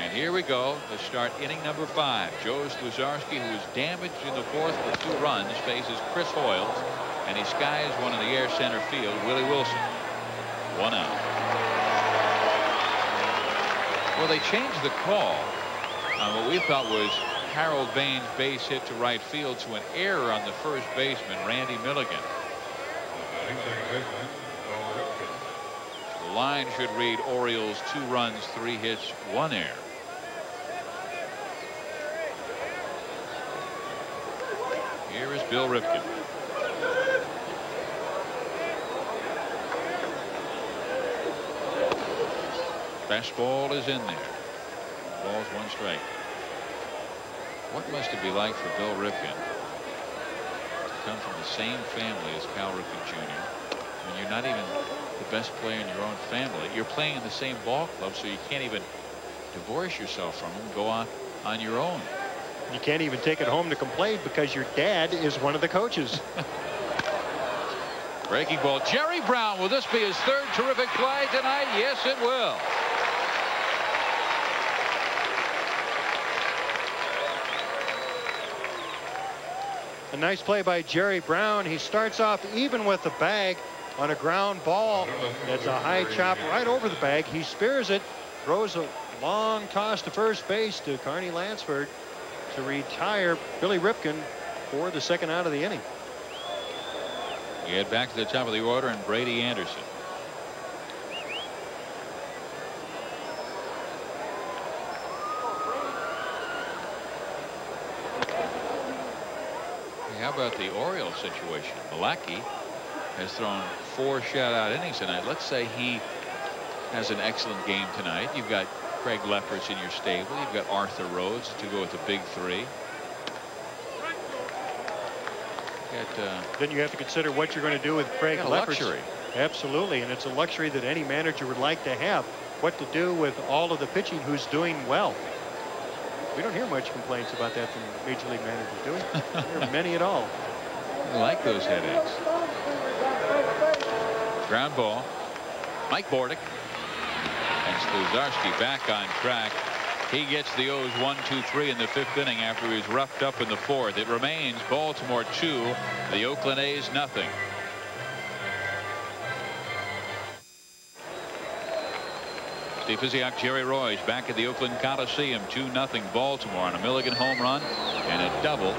And here we go to start inning number 5. Joe Sluzarski, who was damaged in the 4th with 2 runs, faces Chris Hoyles, and he skies one in the air center field, Willie Wilson. 1 out. Well, they changed the call on what we thought was Harold Baines' base hit to right field to an error on the first baseman, Randy Milligan. The line should read Orioles 2 runs, 3 hits, 1 error. Here is Bill Ripken. Fastball is in there. Ball's 1 strike. What must it be like for Bill Ripken to come from the same family as Cal Ripken Jr. when you're not even the best player in your own family? You're playing in the same ball club, so you can't even divorce yourself from him, go on your own.
You can't even take it home to complain because your dad is one of the coaches.
Breaking ball. Jerry Brown. Will this be his 3rd terrific play tonight? Yes, it will.
A nice play by Jerry Brown. He starts off even with the bag on a ground ball. That's a high chop right over the bag. He spears it, throws a long toss to first base to Carney Lansford to retire Billy Ripken for the 2nd out of the inning.
We head back to the top of the order, and Brady Anderson. How about the Orioles situation? Malacky has thrown 4 shutout innings tonight. Let's say he has an excellent game tonight. You've got Craig Lefferts in your stable. You've got Arthur Rhodes to go with the big 3.
Then you have to consider what you're going to do with Craig Lefferts.
Luxury.
Absolutely, and it's a luxury that any manager would like to have. What to do with all of the pitching who's doing well. We don't hear much complaints about that from Major League managers, do we? Don't hear many at all.
I like those headaches. Ground ball. Mike Bordick. And Sluzarski back on track. He gets the O's 1-2-3 in the 5th inning after he was roughed up in the 4th. It remains Baltimore 2, the Oakland A's nothing. Steve Physiak, Jerry Royce back at the Oakland Coliseum. 2-0 Baltimore on a Milligan home run and a double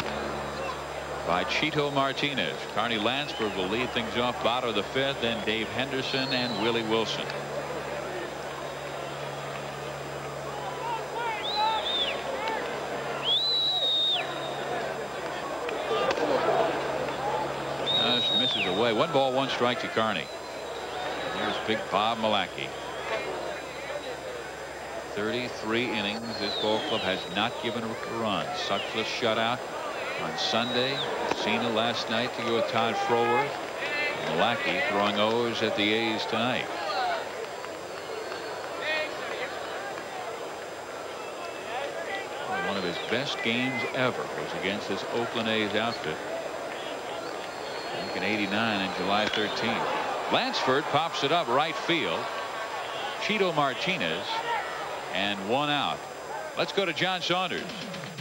by Chito Martinez. Carney Lansford will lead things off bottom of the 5th, then Dave Henderson and Willie Wilson. Misses away. 1 ball, 1 strike to Carney. Here's big Bob Malacky. 33 innings. This ball club has not given a run. Sutcliffe shutout on Sunday. Cena last night to go with Todd Froworth. Malacky throwing O's at the A's tonight. Well, one of his best games ever was against this Oakland A's outfit. Back in '89 and July 13th. Lansford pops it up right field. Chito Martinez. And 1 out. Let's go to John Saunders.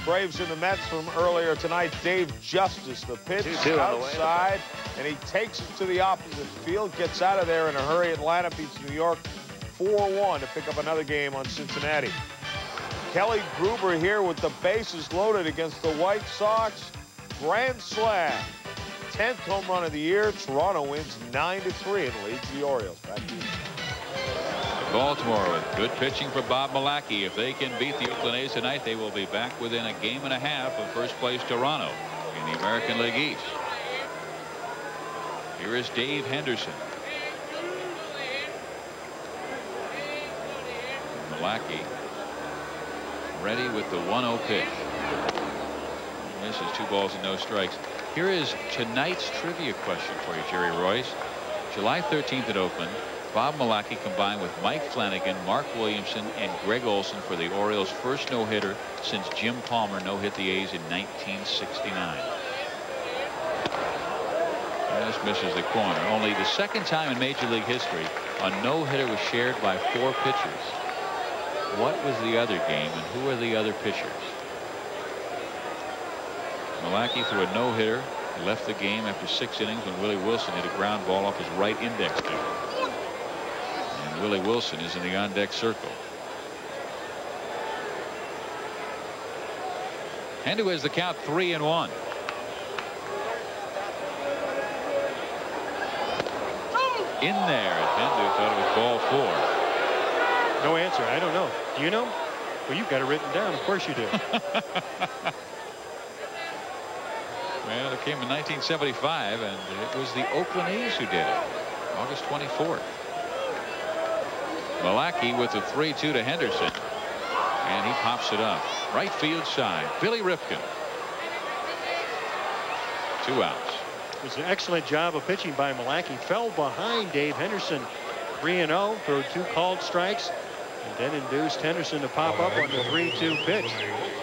Braves in the Mets from earlier tonight. Dave Justice, the pitch outside, and he takes it to the opposite field, gets out of there in a hurry. Atlanta beats New York 4-1 to pick up another game on Cincinnati. Kelly Gruber here with the bases loaded against the White Sox. Grand slam. 10th home run of the year. Toronto wins 9-3 and leads the Orioles. Back to you.
Baltimore with good pitching for Bob Malacky. If they can beat the Oakland A's tonight, they will be back within a game and a half of first place Toronto in the American League East. Here is Dave Henderson. Malacky ready with the 1-0 pitch. This is 2 balls and no strikes. Here is tonight's trivia question for you, Jerry Royce. July 13th at Oakland. Bob Malacky combined with Mike Flanagan, Mark Williamson, and Greg Olson for the Orioles' first no-hitter since Jim Palmer no-hit the A's in 1969. This misses the corner. Only the 2nd time in Major League history a no-hitter was shared by 4 pitchers. What was the other game, and who are the other pitchers? Malacky threw a no-hitter. He left the game after 6 innings when Willie Wilson hit a ground ball off his right index finger. Willie Wilson is in the on-deck circle. And who has the count 3-1. In there. Hendu thought it was ball 4.
No answer. I don't know. Do you know? Well, you've got it written down. Of course you do.
Well, it came in 1975, and it was the Oakland A's who did it. August 24th. Malachi with the 3-2 to Henderson, and he pops it up. Right field side. Billy Ripken. 2 outs.
It was an excellent job of pitching by Malachi. Fell behind Dave Henderson 3-0, throw 2 called strikes, and then induced Henderson to pop up on the 3-2 pitch.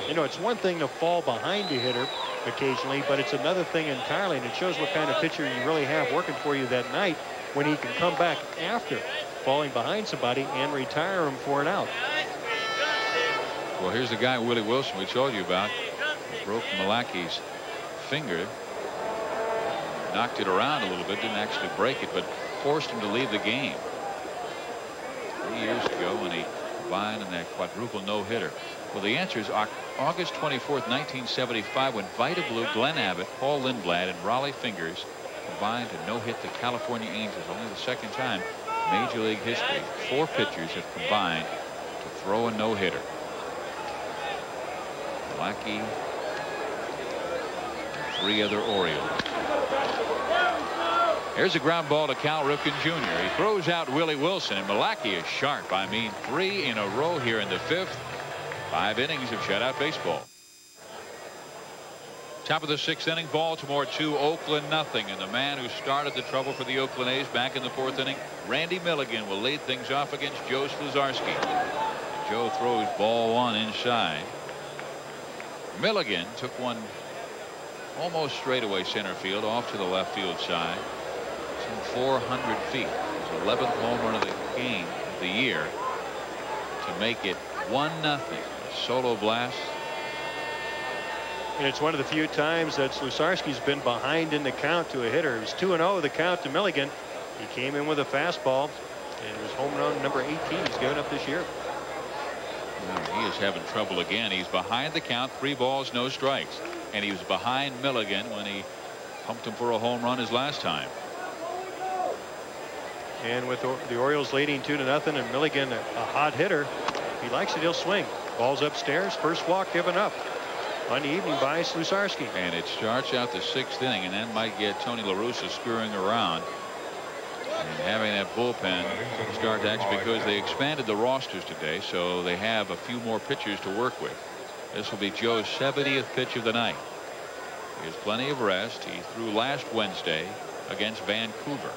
You know, it's one thing to fall behind a hitter occasionally, but it's another thing entirely, and it shows what kind of pitcher you really have working for you that night when he can come back after falling behind somebody and retire him for an out.
Well, here's the guy, Willie Wilson, we told you about. Broke Malachi's finger. Knocked it around a little bit, didn't actually break it, but forced him to leave the game 3 years ago when he combined in that quadruple no-hitter. Well, the answer is August 24th, 1975, when Vida Blue, Glenn Abbott, Paul Lindblad, and Raleigh Fingers combined to no-hit the California Angels. Only the second time in Major League history 4 pitchers have combined to throw a no-hitter. Malachi, 3 other Orioles. Here's a ground ball to Cal Ripken Jr. He throws out Willie Wilson, and Malachi is sharp. I mean, 3 in a row here in the 5th. 5 innings of shutout baseball. Top of the 6th inning, Baltimore 2, Oakland nothing. And the man who started the trouble for the Oakland A's back in the 4th inning, Randy Milligan, will lead things off against Joe Sluzarski. Joe throws ball 1 inside. Milligan took one almost straightaway center field off to the left field side. Some 400 feet. His 11th home run of the game of the year to make it 1-0. A solo blast.
And it's one of the few times that Sluzarski's been behind in the count to a hitter. It was 2-0 the count to Milligan. He came in with a fastball, and it was home run number 18 he's given up this year.
He is having trouble again. He's behind the count, 3 balls, no strikes. And he was behind Milligan when he pumped him for a home run his last time.
And with the Orioles leading 2-0 and Milligan a hot hitter, if he likes it, he'll swing. Ball's upstairs, first walk given up on the evening by Sluzarski.
And it starts out the 6th inning, and that might get Tony La Russa scurrying around and having that bullpen start to act, because they expanded the rosters today, so they have a few more pitchers to work with. This will be Joe's 70th pitch of the night. He has plenty of rest. He threw last Wednesday against Vancouver.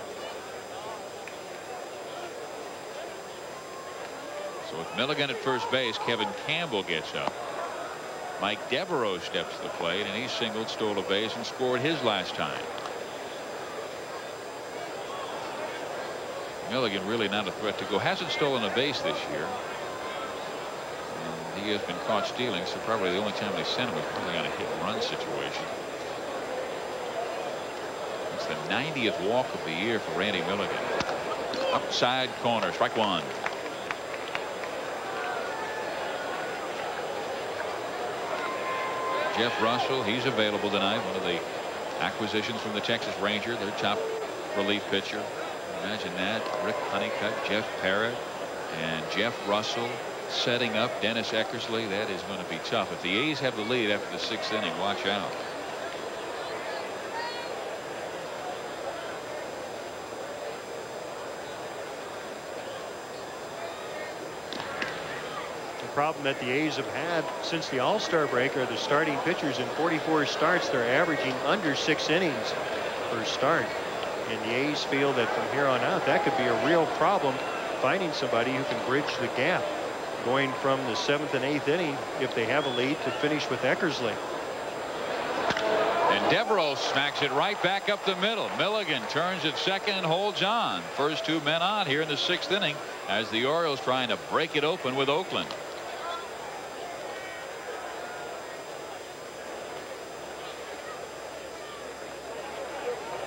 So with Milligan at first base, Kevin Campbell gets up. Mike Devereaux steps to the plate, and he singled, stole a base, and scored his last time. Milligan really not a threat to go. Hasn't stolen a base this year. And he has been caught stealing, so probably the only time they sent him was probably on a hit-and-run situation. It's the 90th walk of the year for Randy Milligan. Outside corner, strike 1. Jeff Russell, he's available tonight. One of the acquisitions from the Texas Ranger, their top relief pitcher. Imagine that. Rick Honeycutt, Jeff Parrott, and Jeff Russell setting up Dennis Eckersley. That is going to be tough. If the A's have the lead after the 6th inning, watch out.
The problem that the A's have had since the All-Star break are the starting pitchers. In 44 starts, they're averaging under 6 innings per start. And the A's feel that from here on out, that could be a real problem, finding somebody who can bridge the gap, going from the 7th and 8th inning, if they have a lead, to finish with Eckersley.
And Devereaux smacks it right back up the middle. Milligan turns at second and holds on. First 2 men on here in the 6th inning as the Orioles trying to break it open with Oakland.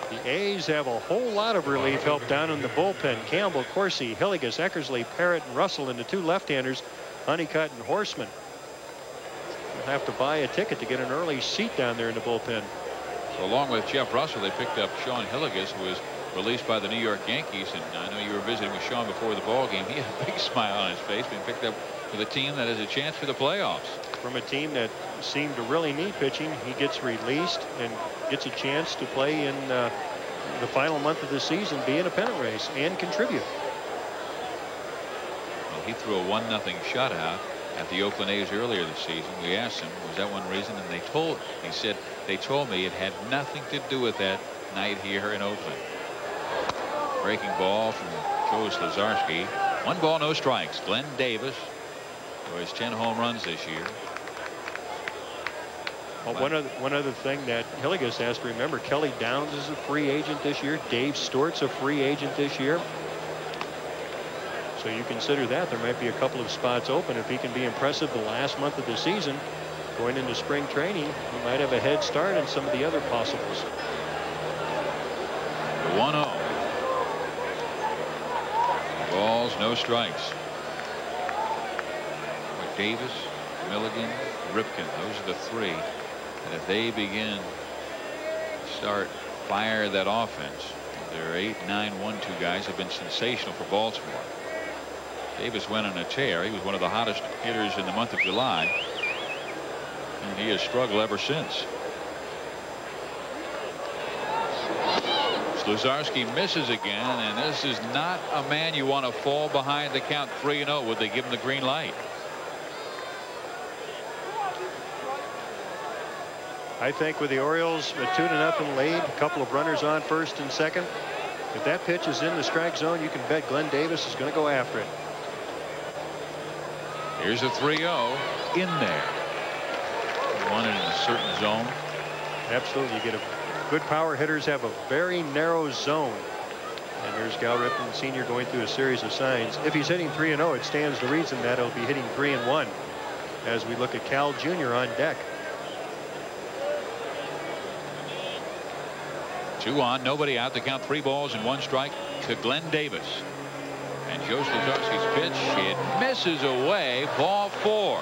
The A's have a whole lot of relief help down in the bullpen. Campbell, Corsi, Hillegas, Eckersley, Parrott, and Russell, and the 2 left-handers, Honeycutt and Horseman. You'll have to buy a ticket to get an early seat down there in the bullpen.
So along with Jeff Russell, they picked up Sean Hillegas, who was released by the New York Yankees. And I know you were visiting with Sean before the ball game. He had a big smile on his face, being picked up with a team that has a chance for the playoffs.
from a team that seemed to really need pitching. He gets released and gets a chance to play in the final month of the season, be in a pennant race, and contribute.
Well, he threw a 1-0 shutout at the Oakland A's earlier this season. We asked him, was that one reason? And he said, they told me it had nothing to do with that night here in Oakland. Breaking ball from Joe Slazarski. 1 ball, no strikes. Glenn Davis, who has 10 home runs this year.
Well, one other thing that Hillegas has to remember, Kelly Downs is a free agent this year. Dave Stewart's a free agent this year. So you consider that there might be a couple of spots open. If he can be impressive the last month of the season, going into spring training, he might have a head start on some of the other possibles.
1-0. Balls, no strikes. Davis, Milligan, Ripken, those are the 3. And if they begin to start fire that offense, their 8-9-1-2 guys have been sensational for Baltimore. Davis went on a tear. He was one of the hottest hitters in the month of July, and he has struggled ever since. Slazarski misses again, and this is not a man you want to fall behind the count 3-0. Would they give him the green light?
I think with the Orioles a 2-0 lead, a couple of runners on first and second, if that pitch is in the strike zone, you can bet Glenn Davis is going to go after it.
Here's a 3-0 in there. You want it in a certain zone.
Absolutely. You get a good power hitters have a very narrow zone. And there's Cal Ripken Sr. going through a series of signs. If he's hitting 3-0, it stands to reason that he'll be hitting 3-1 as we look at Cal Jr. on deck.
2 on, nobody out. To count 3 balls and 1 strike to Glenn Davis. And Joe Slazarski's pitch, it misses away. Ball 4.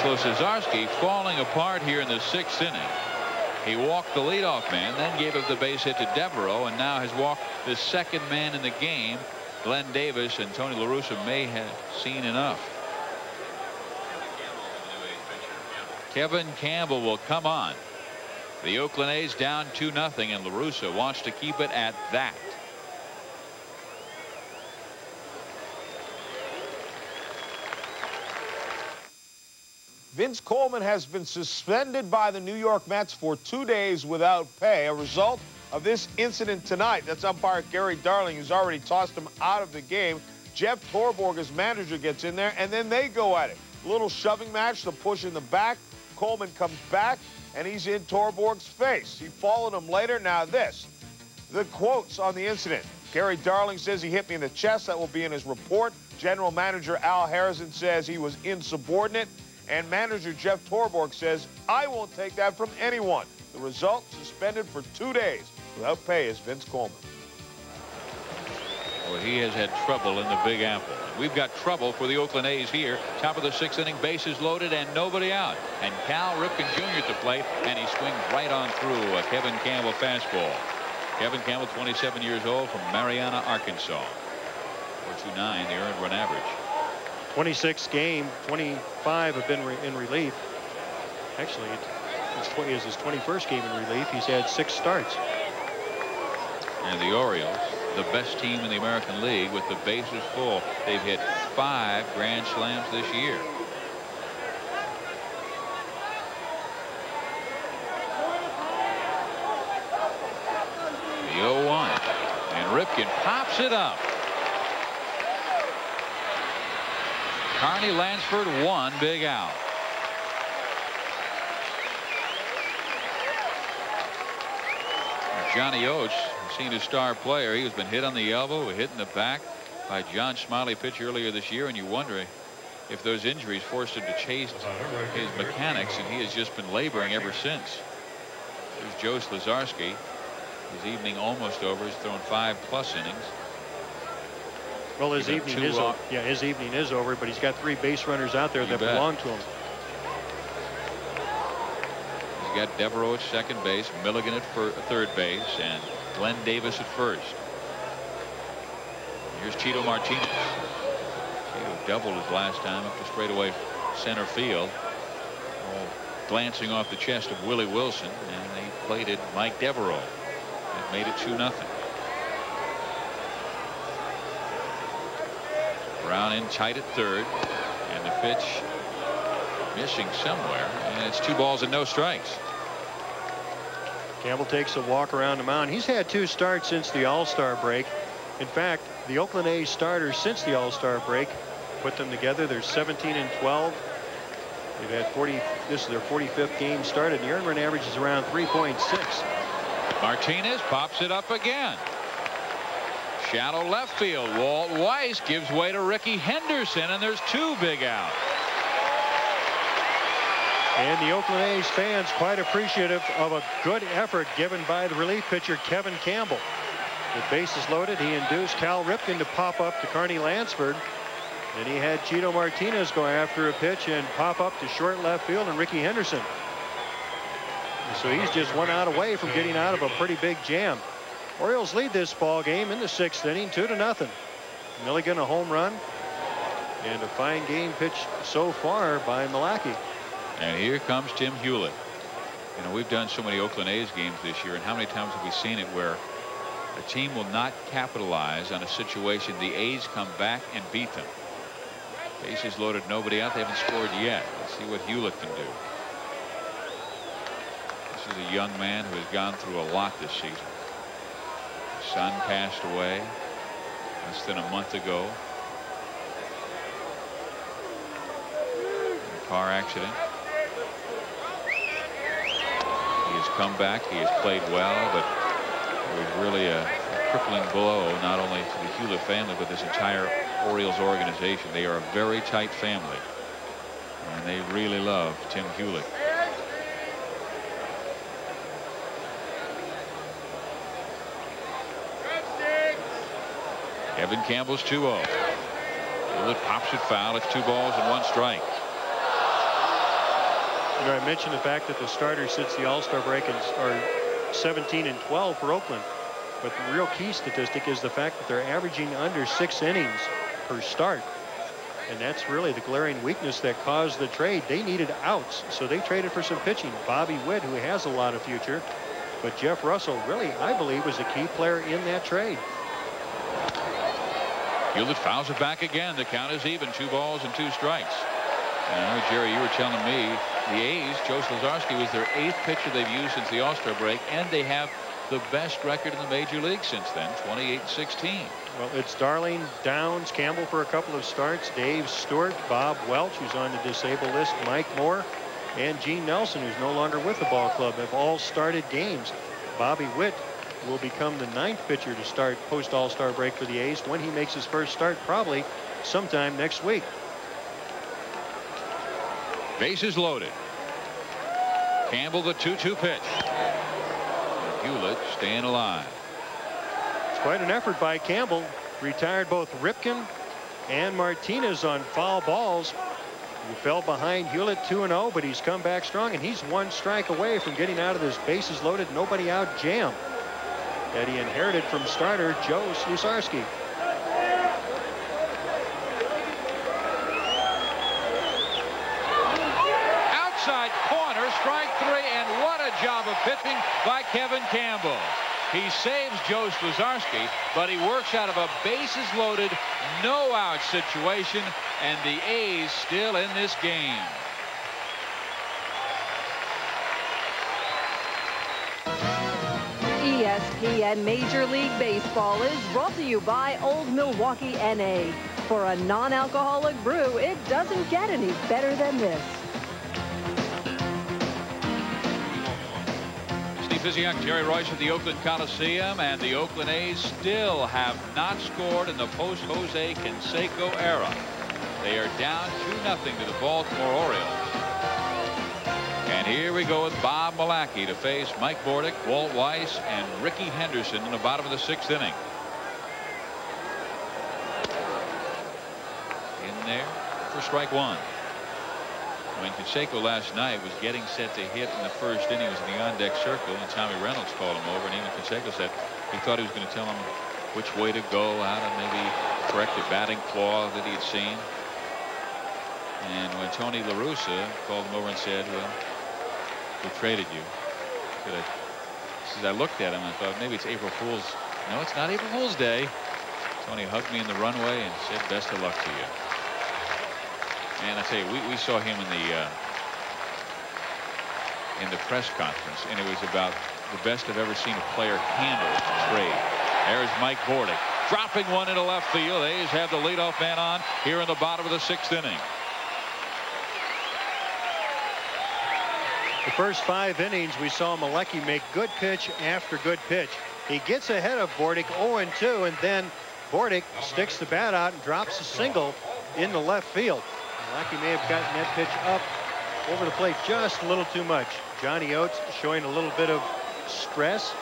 Slazarski falling apart here in the 6th inning. He walked the leadoff man, then gave up the base hit to Devereaux, and now has walked the second man in the game. Glenn Davis and Tony La Russa may have seen enough. Kevin Campbell will come on. The Oakland A's down 2-0, and La Russa wants to keep it at that.
Vince Coleman has been suspended by the New York Mets for 2 days without pay, a result of this incident tonight. That's umpire Gary Darling, who's already tossed him out of the game. Jeff Torborg, his manager, gets in there, and then they go at it. A little shoving match, the push in the back. Coleman comes back, and he's in Torborg's face. He followed him later. Now this, the quotes on the incident. Gary Darling says he hit me in the chest. That will be in his report. General manager Al Harrison says he was insubordinate. And manager Jeff Torborg says, I won't take that from anyone. The result, suspended for 2 days without pay, is Vince Coleman.
Well, he has had trouble in the Big Apple. We've got trouble for the Oakland A's here. Top of the 6th inning, bases loaded and nobody out. And Cal Ripken Jr. at the plate, and he swings right on through a Kevin Campbell fastball. Kevin Campbell, 27 years old, from Marianna, Arkansas. 4.29, the earned run average.
26 game, 25 have been in relief. Actually, it's his 21st game in relief. He's had 6 starts.
And the Orioles, the best team in the American League with the bases full. They've hit 5 grand slams this year. The 0-1, and Ripken pops it up. Carney Lansford, 1 big out. Johnny Oates, seen his star player. He has been hit on the elbow, hit in the back by John Smiley, pitch earlier this year, and you wonder if those injuries forced him to chase his mechanics, and he has just been laboring ever since. There's Joe Slazarski. His evening almost over. He's thrown 5+ innings.
Well, his evening is over. Yeah, his evening is over, but he's got 3 base runners out there that belong to him.
He's got Devereaux at second base, Milligan at third base, and Glenn Davis at first. Here's Chito Martinez. Chito doubled his last time up to straightaway center field. glancing off the chest of Willie Wilson, and they plated Mike Devereaux. It made it 2-0. Brown in tight at third, and the pitch missing somewhere, and it's 2 balls and no strikes.
Campbell takes a walk around the mound. He's had 2 starts since the All-Star break. In fact, the Oakland A's starters since the All-Star break, put them together, they're 17-12. They've had 40. This is their 45th game started. The earned run average is around 3.6.
Martinez pops it up again. Shallow left field. Walt Weiss gives way to Ricky Henderson, and there's 2 big outs.
And the Oakland A's fans quite appreciative of a good effort given by the relief pitcher Kevin Campbell. With bases loaded, he induced Cal Ripken to pop up to Carney Lansford. Then he had Chito Martinez go after a pitch and pop up to short left field, and Ricky Henderson. So he's just 1 out away from getting out of a pretty big jam. Orioles lead this ball game in the 6th inning, 2-0. Milligan a home run, and a fine game pitched so far by Milwaukee.
And here comes Tim Hewlett. You know, we've done so many Oakland A's games this year, and how many times have we seen it where a team will not capitalize on a situation, the A's come back and beat them. Bases loaded, nobody out. They haven't scored yet. Let's see what Hewlett can do. This is a young man who has gone through a lot this season. His son passed away less than a month ago in a car accident. He has come back. He has played well, but it was really a crippling blow, not only to the Hewlett family, but this entire Orioles organization. They are a very tight family, and they really love Tim Hewlett. Evan Campbell's 2-0. Hewlett pops it foul. It's 2 balls and 1 strike.
You know, I mentioned the fact that the starters since the All-Star break are 17-12 for Oakland. But the real key statistic is the fact that they're averaging under 6 innings per start. And that's really the glaring weakness that caused the trade. They needed outs, so they traded for some pitching. Bobby Witt, who has a lot of future. But Jeff Russell really, I believe, was a key player in that trade.
Hewlett fouls it back again. The count is even. 2 balls and 2 strikes. And I know, Jerry, you were telling me the A's, Joe Slazarski, was their 8th pitcher they've used since the All-Star break, and they have the best record in the major league since then, 28-16.
Well, it's Darling, Downs, Campbell for a couple of starts, Dave Stewart, Bob Welch, who's on the disabled list, Mike Moore, and Gene Nelson, who's no longer with the ball club, have all started games. Bobby Witt will become the 9th pitcher to start post All-Star break for the A's when he makes his first start, probably sometime next week.
Bases loaded. Campbell, the 2-2 pitch. Hewlett staying alive.
It's quite an effort by Campbell. Retired both Ripken and Martinez on foul balls. He fell behind Hewlett 2-0, but he's come back strong, and he's 1 strike away from getting out of this bases loaded, nobody out jam that he inherited from starter Joe Sluzarski.
Outside corner, strike 3, and what a job of pitching by Kevin Campbell. He saves Joe Sluzarski, but he works out of a bases loaded, no out situation, and the A's still in this game.
ESPN Major League Baseball is brought to you by Old Milwaukee NA. For a non-alcoholic brew, it doesn't get any better than this.
Steve Physiak, Jerry Royce at the Oakland Coliseum, and the Oakland A's still have not scored in the post-Jose Canseco era. They are down 2-0 to the Baltimore Orioles. And here we go with Bob Milwaukee to face Mike Bordick, Walt Weiss, and Ricky Henderson in the bottom of the 6th inning. In there for strike 1. When Canseco last night was getting set to hit in the first inning, he was in the on-deck circle, and Tommy Reynolds called him over, and even Canseco said he thought he was going to tell him which way to go, how to maybe correct a batting flaw that he had seen. And when Tony La Russa called him over and said, well, we traded you. As I looked at him, I thought maybe it's April Fool's. No, it's not April Fool's Day. Tony hugged me in the runway and said, best of luck to you. And I tell you, we saw him in the press conference, and it was about the best I've ever seen a player handle a trade. There's Mike Bordick dropping one into left field. A's have the leadoff man on here in the bottom of the 6th inning.
The first 5 innings, we saw Malecki make good pitch after good pitch. He gets ahead of Bordick 0-2, and then Bordick sticks the bat out and drops a single in the left field. Malecki may have gotten that pitch up over the plate just a little too much. Johnny Oates showing a little bit of stress.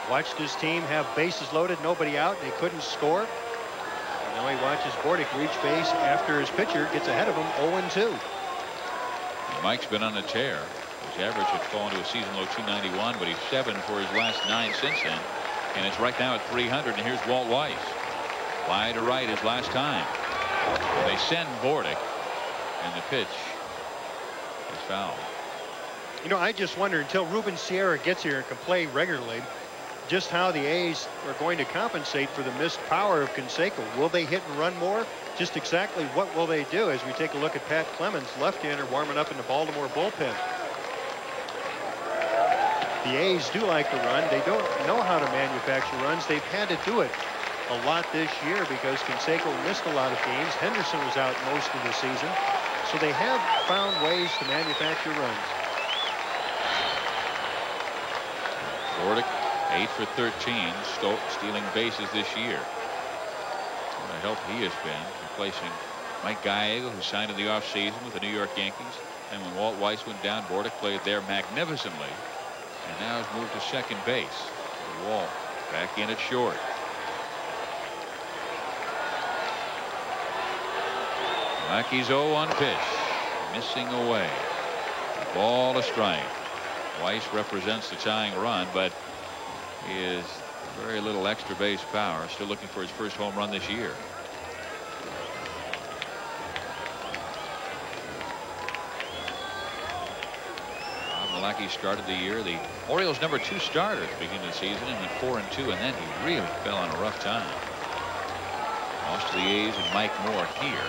Watched his team have bases loaded, nobody out, and he couldn't score. And now he watches Bordick reach base after his pitcher gets ahead of him 0-2.
Mike's been on a tear. His average had fallen to a season low 291, but he's 7 for his last 9 since then. And it's right now at 300. And here's Walt Weiss. Fly to right his last time. They send Bordick, and the pitch is foul.
You know, I just wonder, until Ruben Sierra gets here and can play regularly, just how the A's are going to compensate for the missed power of Canseco. Will they hit and run more? Just exactly what will they do as we take a look at Pat Clemens, left-hander, warming up in the Baltimore bullpen. The A's do like to run. They don't know how to manufacture runs. They've had to do it a lot this year because Canseco missed a lot of games. Henderson was out most of the season. So they have found ways to manufacture runs.
Bordick 8 for 13, stealing bases this year. What a help he has been, replacing Mike Gallego, who signed in the offseason with the New York Yankees. And when Walt Weiss went down, Bordick played there magnificently. And now has moved to second base. Walt back in at short. Mackey's 0-1 pitch. Missing away. Ball a strike. Weiss represents the tying run, but he is very little extra base power. Still looking for his first home run this year. Malecki started the year the Orioles' #2 starter at the beginning of the season and went 4-2, and then he really fell on a rough time. Lost to the A's and Mike Moore here.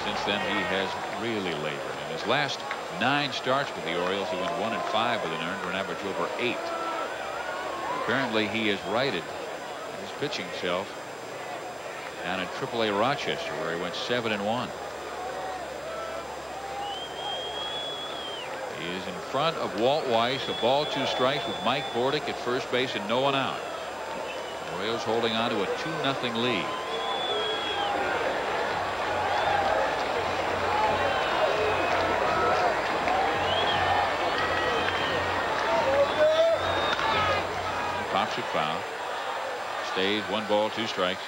Since then he has really labored. In his last 9 starts with the Orioles, he went 1-5 with an earned run average over 8. Apparently he has righted his pitching shelf down in AAA Rochester, where he went 7-1. He is in front of Walt Weiss, a ball 2 strikes with Mike Bordick at first base and no one out. Orioles holding on to a 2-0 lead. Pops it foul. Stays 1 ball 2 strikes.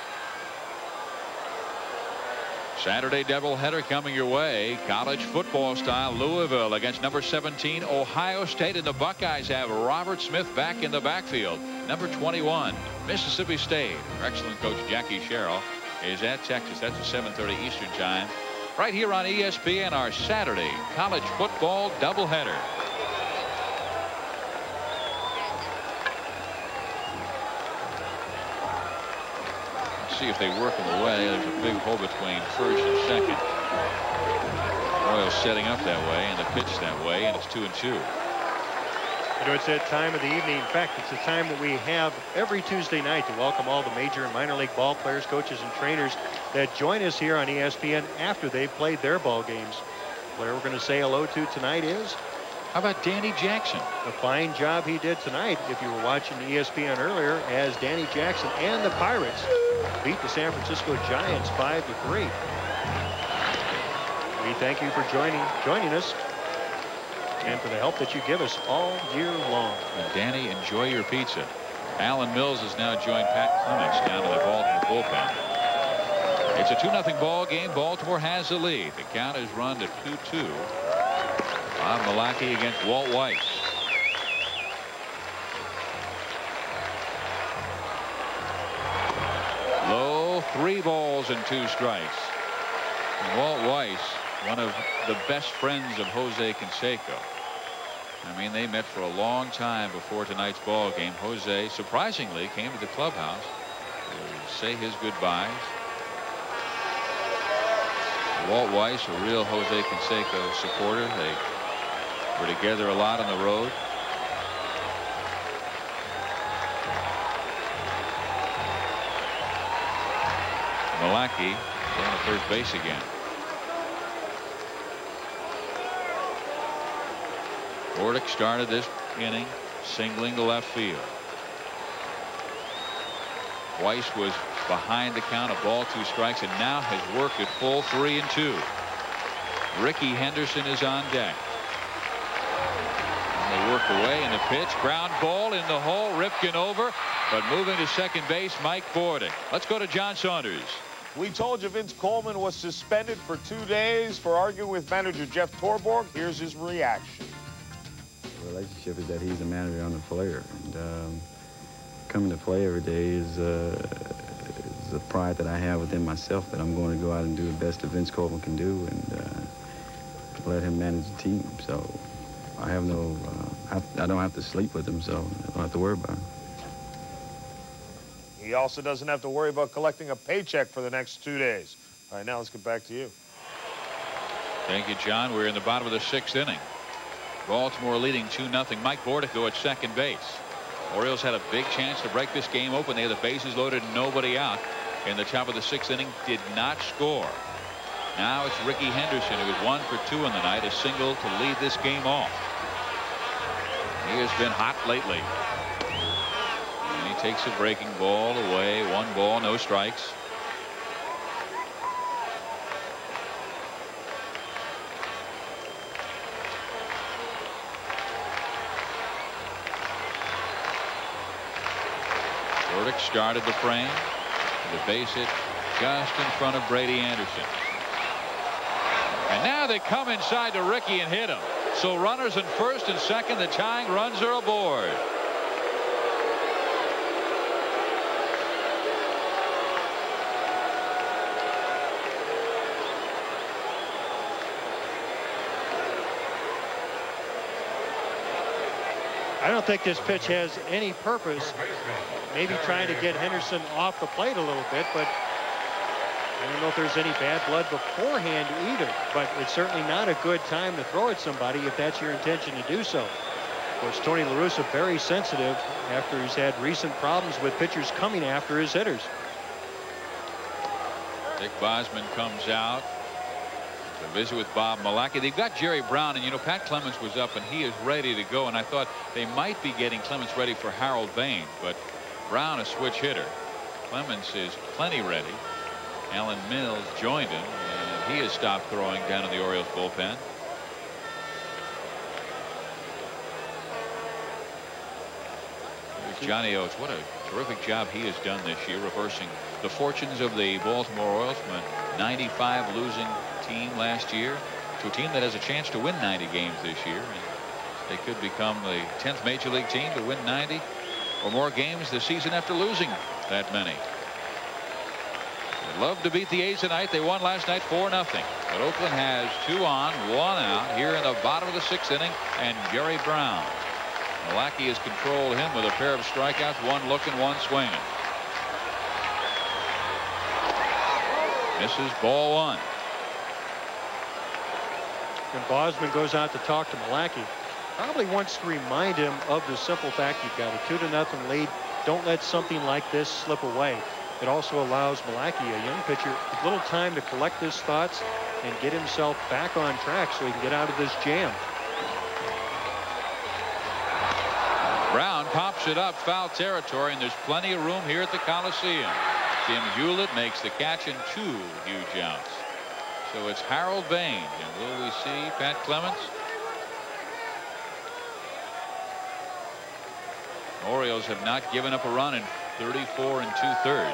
Saturday doubleheader coming your way. College football style. Louisville against number 17 Ohio State, and the Buckeyes have Robert Smith back in the backfield. Number 21 Mississippi State. Our excellent coach Jackie Sherrill is at Texas. That's at 7:30 Eastern time. Right here on ESPN, our Saturday college football doubleheader. See if they work them away. There's a big hole between first and second. Royals setting up that way and the pitch that way, and it's 2-2.
You know, it's that time of the evening. In fact, it's the time that we have every Tuesday night to welcome all the major and minor league ball players, coaches, and trainers that join us here on ESPN after they've played their ball games. The player we're going to say hello to tonight is...
How about Danny Jackson?
A fine job he did tonight, if you were watching ESPN earlier, as Danny Jackson and the Pirates beat the San Francisco Giants 5-3. We thank you for joining us and for the help that you give us all year long.
And Danny, enjoy your pizza. Alan Mills has now joined Pat Clemens down in the Baltimore bullpen. It's a 2-0 ball game. Baltimore has the lead. The count is run to 2-2. Bob Malecki against Walt Weiss. Low, 3 balls and 2 strikes. Walt Weiss, one of the best friends of Jose Canseco. I mean, they met for a long time before tonight's ball game. Jose, surprisingly, came to the clubhouse to say his goodbyes. Walt Weiss, a real Jose Canseco supporter. They were together a lot on the road. Malachi going to first base again. Bordick started this inning singling to left field. Weiss was behind the count, a ball, 2 strikes, and now has worked at full 3-2. Ricky Henderson is on deck. And they work away, and the pitch, ground ball in the hole, Ripken over, but moving to second base, Mike Bordick. Let's go to John Saunders.
We told you Vince Coleman was suspended for 2 days for arguing with manager Jeff Torborg. Here's his reaction.
The relationship is that he's a manager on the player, and coming to play every day is a pride that I have within myself, that I'm going to go out and do the best that Vince Coleman can do, and let him manage the team. So I have no, I don't have to sleep with him, so I don't have to worry about him.
He also doesn't have to worry about collecting a paycheck for the next 2 days. All right, now let's get back to you.
Thank you, John. We're in the bottom of the 6th inning. Baltimore leading 2-0. Mike Bordick, though, at second base. Orioles had a big chance to break this game open. They had the bases loaded and nobody out in the top of the 6th inning. Did not score. Now it's Ricky Henderson, who is 1 for 2 in the night, a single to lead this game off. He has been hot lately. And he takes a breaking ball away. 1 ball, no strikes. Bordick started the frame. The base hit just in front of Brady Anderson. And now they come inside to Ricky and hit him. So runners in first and second, the tying runs are aboard.
I don't think this pitch has any purpose. Maybe trying to get Henderson off the plate a little bit, but I don't know if there's any bad blood beforehand either. But it's certainly not a good time to throw at somebody if that's your intention to do so. Of course, Tony La Russa very sensitive after he's had recent problems with pitchers coming after his hitters.
Dick Bosman comes out to visit with Bob Malachi. They've got Jerry Brown, and you know, Pat Clemens was up and he is ready to go, and I thought they might be getting Clemens ready for Harold Bain, but Brown a switch hitter. Clemens is plenty ready. Alan Mills joined him, and he has stopped throwing down in the Orioles bullpen. Here's Johnny Oates. What a terrific job he has done this year, reversing the fortunes of the Baltimore Orioles from a 95 losing team last year to a team that has a chance to win 90 games this year, and they could become the 10th major league team to win 90 or more games this season after losing that many. They'd love to beat the A's tonight. They won last night 4-0. But Oakland has 2 on, 1 out here in the bottom of the 6th inning, and Jerry Brown. Malachi has controlled him with a pair of strikeouts, 1 looking, 1 swinging. Misses, ball 1.
And Bosman goes out to talk to Malachi. Probably wants to remind him of the simple fact you've got a 2-0 lead. Don't let something like this slip away. It also allows Malachi, a young pitcher, a little time to collect his thoughts and get himself back on track so he can get out of this jam.
Brown pops it up, foul territory, and there's plenty of room here at the Coliseum. Tim Hewlett makes the catch and 2 huge outs. So it's Harold Bain, and will we see Pat Clemens? Orioles have not given up a run in 34 2/3.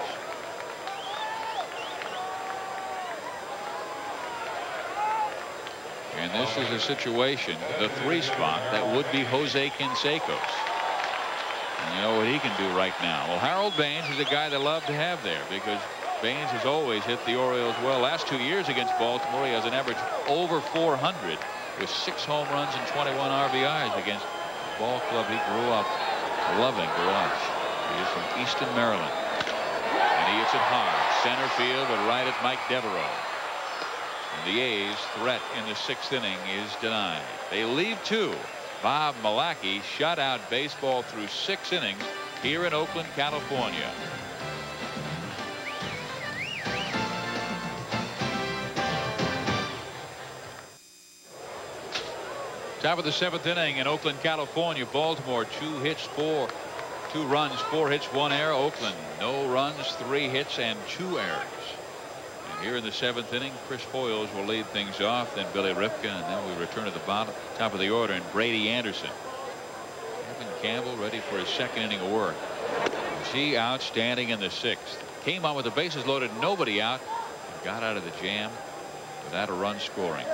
And this is a situation, the 3 spot, that would be Jose Canseco's. And you know what he can do right now. Well, Harold Baines is a guy they love to have there because Baines has always hit the Orioles well. Last 2 years against Baltimore, he has an average over 400 with 6 home runs and 21 RBIs against the ball club he grew up loving to watch. He is from Easton, Maryland. And he hits it hard. Center field, but right at Mike Devereaux. And the A's threat in the 6th inning is denied. They leave 2. Bob Malacky shut out baseball through 6 innings here in Oakland, California. Top of the 7th inning in Oakland, California. Baltimore 2 runs, 4 hits, 1 error. Oakland no runs, 3 hits and 2 errors. And here in the 7th inning, Chris Hoiles will lead things off, then Billy Ripken, and then we return to the top of the order and Brady Anderson. Evan Campbell ready for his 2nd inning of work. He outstanding in the 6th. Came on with the bases loaded, nobody out, and got out of the jam without a run scoring.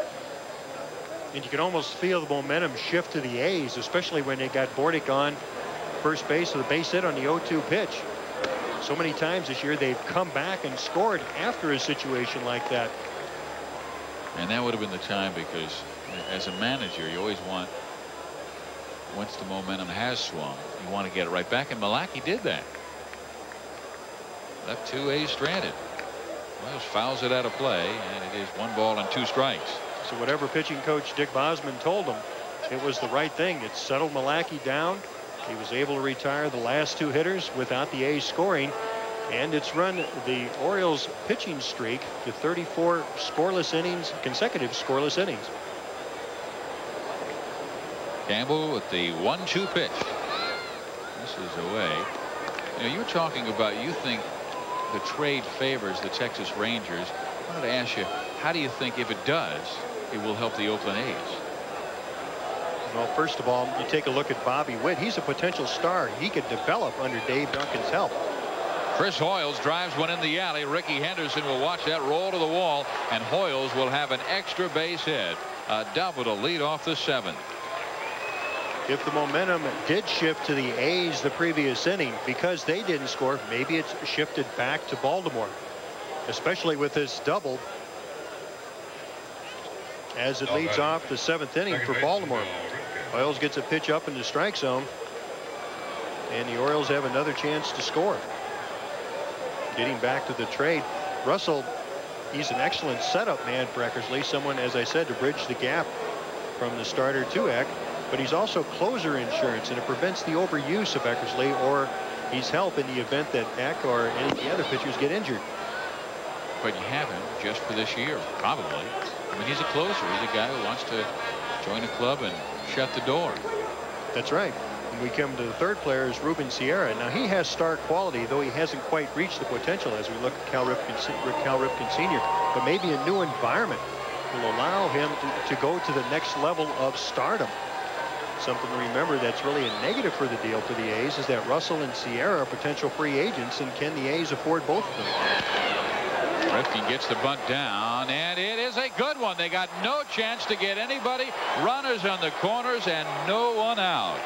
And you can almost feel the momentum shift to the A's, especially when they got Bordick on first base with a base hit on the 0-2 pitch. So many times this year they've come back and scored after a situation like that.
And that would have been the time, because as a manager, you always want, once the momentum has swung, you want to get it right back, and Malacky did that. Left 2 A's stranded. Well, fouls it out of play, and it is 1 ball and 2 strikes.
So whatever pitching coach Dick Bosman told him, it was the right thing. It settled Malacky down. He was able to retire the last 2 hitters without the A's scoring, and it's run the Orioles pitching streak to 34 scoreless innings, consecutive scoreless innings.
Campbell with the 1-2 pitch. This is away. You know, you were talking about, you think the trade favors the Texas Rangers. I wanted to ask you, how do you think, if it does, it will help the Oakland A's?
Well, first of all, you take a look at Bobby Witt. He's a potential star. He could develop under Dave Duncan's help.
Chris Hoiles drives one in the alley. Ricky Henderson will watch that roll to the wall, and Hoiles will have an extra base hit. A double to lead off the 7th.
If the momentum did shift to the A's the previous inning because they didn't score, maybe it's shifted back to Baltimore, especially with this double, as it leads off the 7th inning for Baltimore. Hoiles gets a pitch up in the strike zone, and the Orioles have another chance to score. Getting back to the trade, Russell, he's an excellent setup man for Eckersley, someone, as I said, to bridge the gap from the starter to Eck, but he's also closer insurance, and it prevents the overuse of Eckersley or he's help in the event that Eck or any of the other pitchers get injured.
But you have him just for this year, probably. I mean, he's a closer. He's a guy who wants to join a club and shut the door.
That's right. And we come to the 3rd player is Ruben Sierra. Now, he has star quality, though he hasn't quite reached the potential as we look at Cal Ripken Sr. But maybe a new environment will allow him to go to the next level of stardom. Something to remember that's really a negative for the deal for the A's is that Russell and Sierra are potential free agents, and can the A's afford both of them?
Ripken gets the bunt down, and it is a good one. They got no chance to get anybody. Runners on the corners and no one out.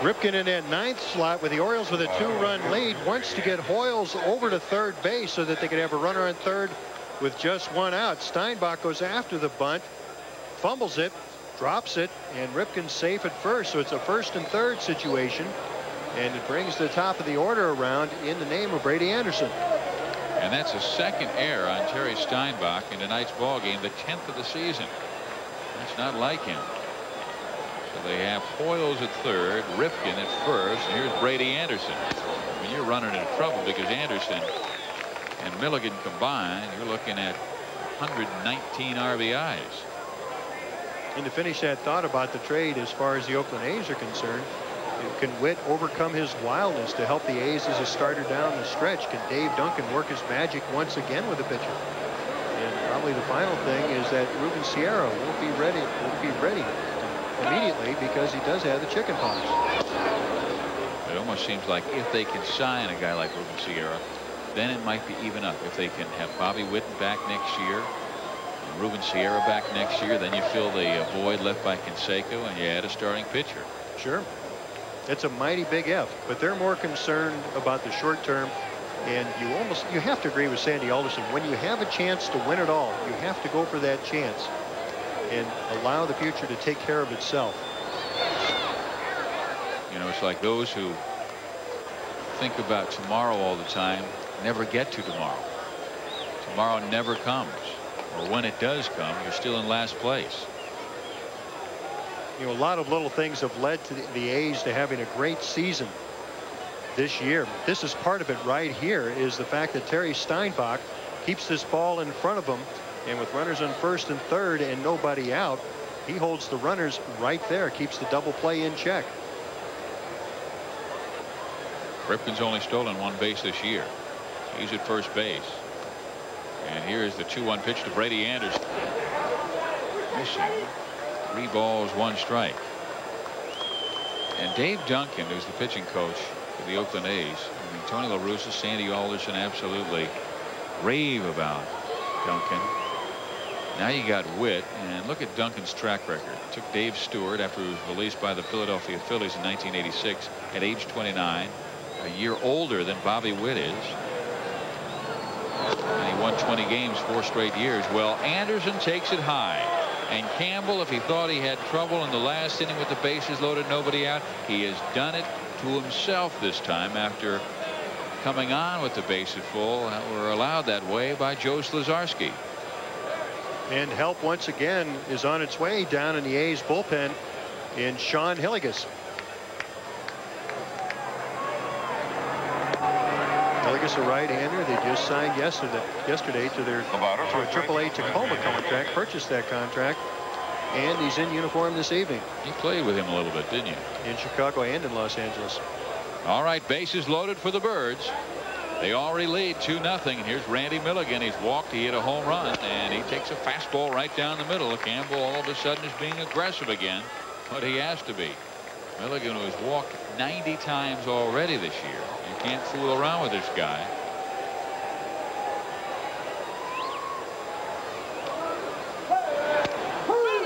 Ripken in that 9th slot with the Orioles with a 2-run lead wants to get Hoiles over to 3rd base so that they could have a runner on 3rd with just 1 out. Steinbach goes after the bunt, fumbles it, drops it, and Ripken's safe at first. So it's a 1st and 3rd situation, and it brings the top of the order around in the name of Brady Anderson.
And that's a 2nd error on Terry Steinbach in tonight's ball game, the 10th of the season. That's not like him. So they have Hoiles at 3rd, Ripken at 1st, and here's Brady Anderson. I mean, you're running into trouble because Anderson and Milligan combined, you're looking at 119 RBIs.
And to finish that thought about the trade, as far as the Oakland A's are concerned, can Witt overcome his wildness to help the A's as a starter down the stretch? Can Dave Duncan work his magic once again with the pitcher? And probably the final thing is that Ruben Sierra won't be ready immediately because he does have the chicken pox.
It almost seems like if they can sign a guy like Ruben Sierra, then it might be even up. If they can have Bobby Witt back next year, Ruben Sierra back next year. Then you fill the void left by Canseco, and you add a starting pitcher.
Sure. It's a mighty big if, but they're more concerned about the short term. And you have to agree with Sandy Alderson. When you have a chance to win it all, you have to go for that chance and allow the future to take care of itself.
You know, it's like those who think about tomorrow all the time never get to tomorrow. Tomorrow never comes, or when it does come, you're still in last place.
You know, a lot of little things have led to the A's to having a great season this year. This is part of it right here, is the fact that Terry Steinbach keeps this ball in front of him, and with runners on first and third and nobody out, he holds the runners right there, keeps the double play in check.
Ripken's only stolen 1 base this year. He's at first base. And here's the 2-1 pitch to Brady Anderson. Missing. 3 balls, 1 strike. And Dave Duncan, who's the pitching coach for the Oakland A's. I mean, Tony La Russa, Sandy Alderson absolutely rave about Duncan. Now you got Witt, and look at Duncan's track record. It took Dave Stewart after he was released by the Philadelphia Phillies in 1986 at age 29, a year older than Bobby Witt is. And he won 20 games 4 straight years. Well, Anderson takes it high. And Campbell, if he thought he had trouble in the last inning with the bases loaded, nobody out, he has done it to himself this time after coming on with the bases full. Were allowed that way by Joe Slazarski.
And help once again is on its way down in the A's bullpen in Sean Hillegas. Hillegas, a right-hander. They just signed yesterday to a AAA Tacoma contract, purchased that contract, and he's in uniform this evening.
You played with him a little bit, didn't you?
In Chicago and in Los Angeles.
All right, bases loaded for the Birds. They already lead 2-0. And here's Randy Milligan. He's walked. He hit a home run, and he takes a fastball right down the middle. Campbell all of a sudden is being aggressive again, but he has to be. Milligan was walked 90 times already this year. You can't fool around with this guy.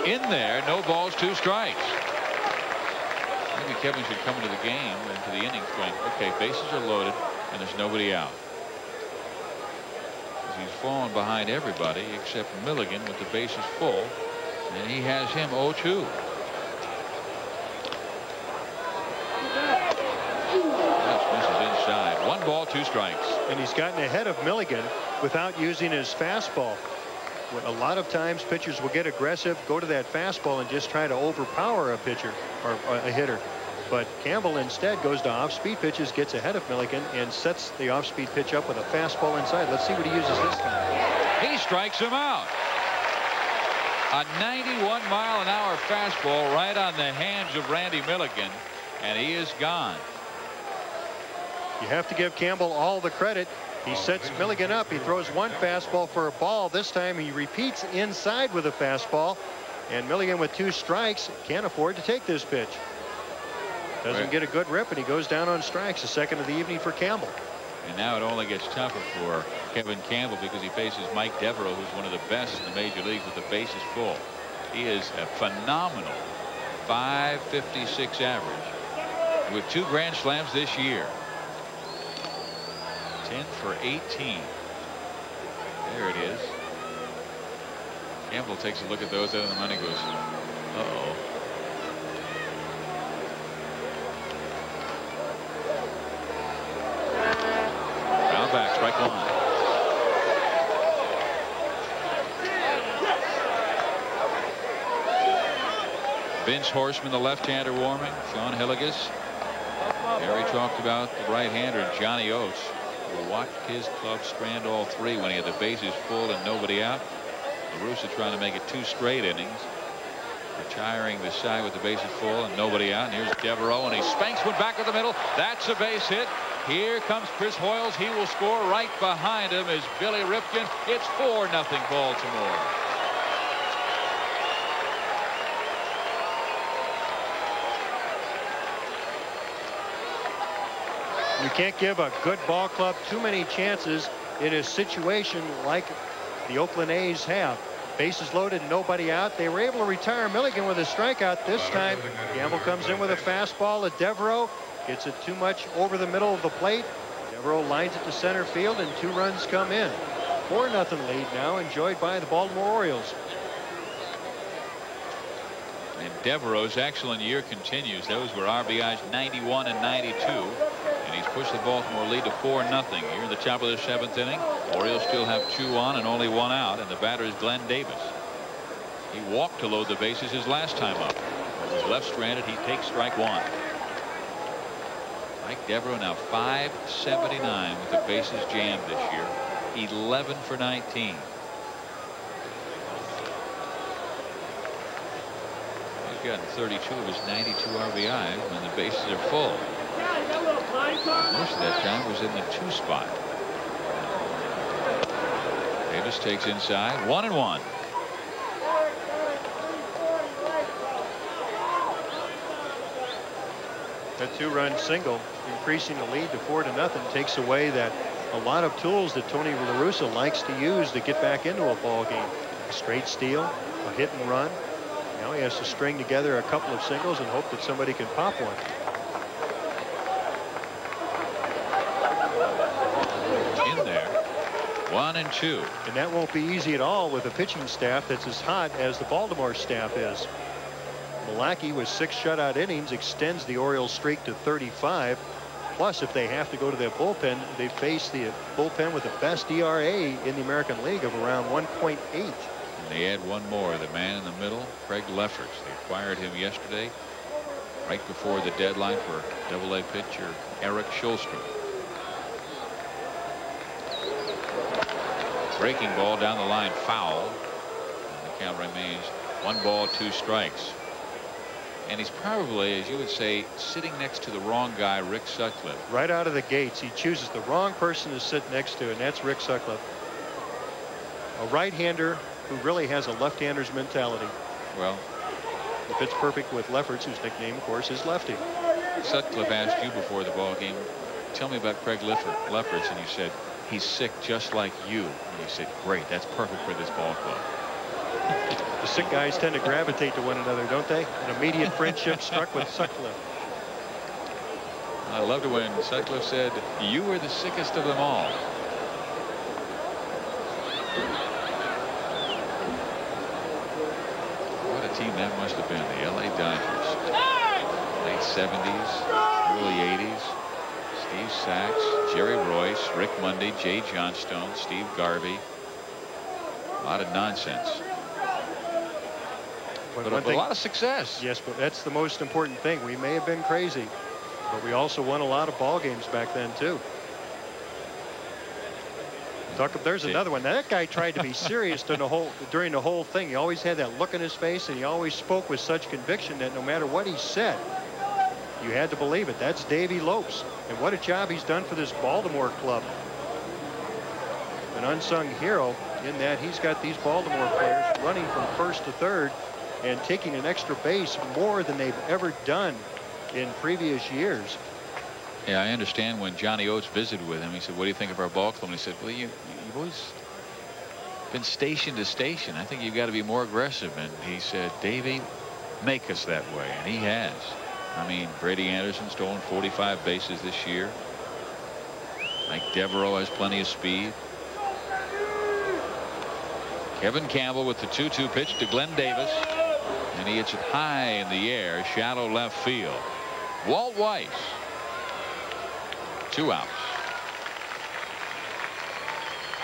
In there, no balls, 2 strikes. Maybe Kevin should come into the game, into the inning going, okay, bases are loaded and there's nobody out. He's fallen behind everybody except Milligan with the bases full, and he has him 0-2. Misses inside. 1 ball, 2 strikes.
And he's gotten ahead of Milligan without using his fastball. A lot of times pitchers will get aggressive, go to that fastball, and just try to overpower a pitcher or a hitter. But Campbell instead goes to off-speed pitches, gets ahead of Milligan, and sets the off-speed pitch up with a fastball inside. Let's see what he uses this time.
He strikes him out. A 91-mile-an-hour fastball right on the hands of Randy Milligan, and he is gone.
You have to give Campbell all the credit. He sets Milligan up. He throws 1 fastball for a ball. This time he repeats inside with a fastball, and Milligan with 2 strikes can't afford to take this pitch. Doesn't get a good rip, and he goes down on strikes. The second of the evening for Campbell.
And now it only gets tougher for Kevin Campbell because he faces Mike Devereaux, who's one of the best in the major leagues with the bases full. He is a phenomenal .556 average with 2 grand slams this year. 10 for 18. There it is. Campbell takes a look at those, and the money goes, uh-oh. Round back, strike 1. Vince Horstman, the left-hander, warming. Sean Hillegas. Harry talked about the right-hander, Johnny Oates, who watched his club strand all 3 when he had the bases full and nobody out. La Russa trying to make it 2 straight innings. Retiring the side with the bases full and nobody out. And here's Devereaux, and he spanks one back to the middle. That's a base hit. Here comes Chris Hoyles. He will score. Right behind him is Billy Ripken. It's 4-0 Baltimore.
You can't give a good ball club too many chances in a situation like the Oakland A's have. Bases loaded, nobody out. They were able to retire Milligan with a strikeout. This time, Gamble comes in with a fastball. Devereaux gets it too much over the middle of the plate. Devereaux lines it to center field, and 2 runs come in. 4-0 lead now enjoyed by the Baltimore Orioles.
And Devereaux's excellent year continues. Those were RBIs 91 and 92. And he's pushed the Baltimore lead to 4-0 here in the top of the 7th inning. Orioles still have 2 on and only 1 out. And the batter is Glenn Davis. He walked to load the bases his last time up. With his left stranded, he takes strike 1. Mike Devereaux now 579 with the bases jammed this year. 11 for 19. He's gotten 32 of his 92 RBIs when the bases are full. Most of that time was in the 2 spot. Davis takes inside. 1-1.
That 2-run single, increasing the lead to 4-0, takes away that a lot of tools that Tony La Russa likes to use to get back into a ball game. A straight steal, a hit and run. Now he has to string together a couple of singles and hope that somebody can pop one.
In there. 1-2.
And that won't be easy at all with a pitching staff that's as hot as the Baltimore staff is. Milwaukee with 6 shutout innings extends the Orioles streak to 35. Plus, if they have to go to their bullpen, they face the bullpen with the best ERA in the American League of around 1.8.
And they add one more, the man in the middle, Craig Lefferts. They acquired him yesterday, right before the deadline for Double-A pitcher Eric Schulstrom. Breaking ball down the line, foul. And the count remains 1 ball, 2 strikes. And he's probably, as you would say, sitting next to the wrong guy, Rick Sutcliffe.
Right out of the gates, he chooses the wrong person to sit next to, and that's Rick Sutcliffe. A right-hander who really has a left-hander's mentality.
Well,
he fits perfect with Lefferts, whose nickname, of course, is Lefty.
Sutcliffe asked you before the ball game, tell me about Craig Lefferts, and you said, he's sick just like you. And you said, great, that's perfect for this ball club.
The sick guys tend to gravitate to one another, don't they? An immediate friendship struck with Sutcliffe.
I loved it when Sutcliffe said, you were the sickest of them all. What a team that must have been, the LA Dodgers. Late 70s, early 80s. Steve Sachs, Jerry Royce, Rick Mundy, Jay Johnstone, Steve Garvey. A lot of nonsense. But a lot of success.
Yes, but that's the most important thing. We may have been crazy, but we also won a lot of ball games back then too. There's another one. That guy tried to be serious during the whole thing. He always had that look in his face, and he always spoke with such conviction that no matter what he said, you had to believe it. That's Davey Lopes, and what a job he's done for this Baltimore club. An unsung hero in that he's got these Baltimore players running from first to third and taking an extra base more than they've ever done in previous years.
Yeah, I understand when Johnny Oates visited with him, he said, what do you think of our ball club? And he said, well, you've always been station to station. I think you've got to be more aggressive. And he said, Davey, make us that way. And he has. I mean, Brady Anderson stolen 45 bases this year. Mike Devereaux has plenty of speed. Kevin Campbell with the 2-2 pitch to Glenn Davis. And he hits it high in the air, shallow left field. Walt Weiss. 2 outs.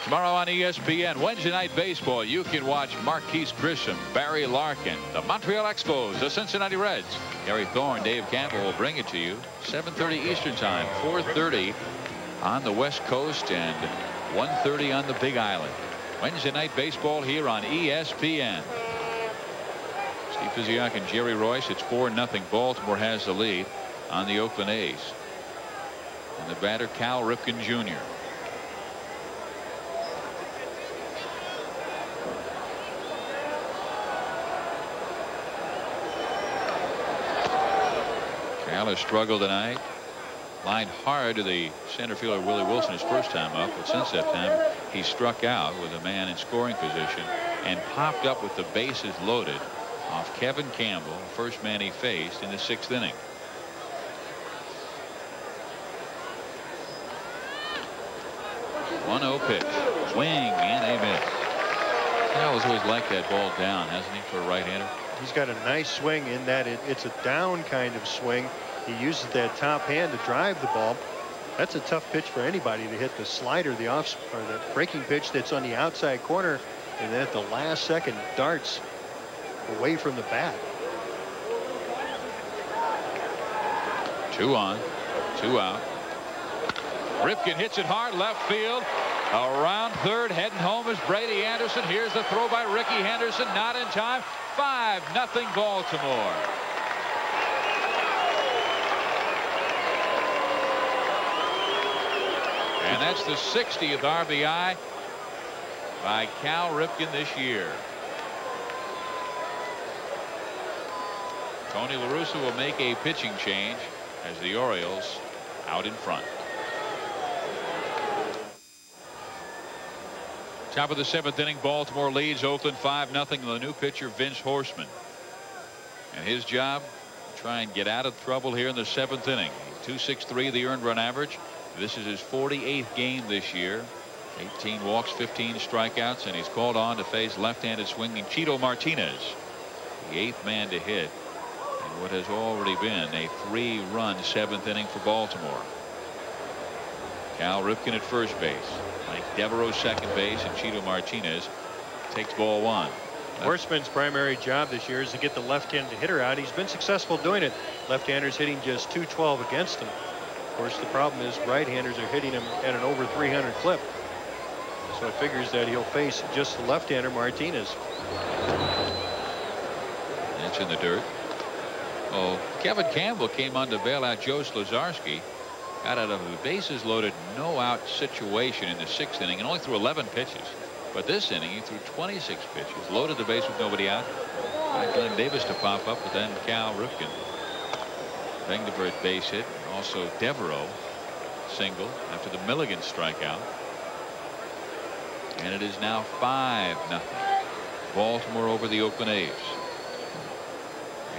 Tomorrow on ESPN, Wednesday Night Baseball, you can watch Marquise Grissom, Barry Larkin, the Montreal Expos, the Cincinnati Reds. Gary Thorne, Dave Campbell will bring it to you. 7:30 Eastern Time, 4:30 on the West Coast, and 1:30 on the Big Island. Wednesday Night Baseball here on ESPN. Steve Physiak and Jerry Royce. It's 4-0. Baltimore has the lead on the Oakland A's. And the batter, Cal Ripken Jr. Cal has struggled tonight. Lined hard to the center fielder Willie Wilson his first time up, but since that time he struck out with a man in scoring position. and popped up with the bases loaded off Kevin Campbell, first man he faced in the 6th inning. One 0 pitch. Swing and a miss. Cal's always liked that ball down, hasn't he, for a right-hander?
He's got a nice swing in that it's a down kind of swing. He uses that top hand to drive the ball. That's a tough pitch for anybody to hit. The slider, the breaking pitch that's on the outside corner, and then at the last second darts away from the bat.
2 on, 2 out. Ripken hits it hard left field. Around third, heading home is Brady Anderson. Here's the throw by Ricky Henderson, not in time. 5-0 Baltimore. And that's the 60th RBI by Cal Ripken this year. Tony La Russa will make a pitching change as the Orioles out in front. Top of the 7th inning, Baltimore leads Oakland 5-0. The new pitcher, Vince Horsman. And his job, try and get out of trouble here in the 7th inning. 2.63 the earned run average. This is his 48th game this year. 18 walks, 15 strikeouts, and he's called on to face left-handed swinging Chito Martinez, the 8th man to hit in what has already been a 3-run 7th inning for Baltimore. Cal Ripken at first base. Mike Devereaux second base, and Chito Martinez takes ball 1.
Horseman's primary job this year is to get the left-handed hitter out. He's been successful doing it. Left-handers hitting just .212 against him. Of course, the problem is right-handers are hitting him at an over 300 clip. So it figures that he'll face just the left-hander Martinez.
That's in the dirt. Oh, Kevin Campbell came on to bail out Joe Slazarski. Got out of a bases loaded no out situation in the 6th inning and only threw 11 pitches. But this inning he threw 26 pitches, loaded the base with nobody out. Got Glenn Davis to pop up, but then Cal Ripken banged the first base hit. Also Devereaux single after the Milligan strikeout. And it is now 5-0 Baltimore over the Oakland A's.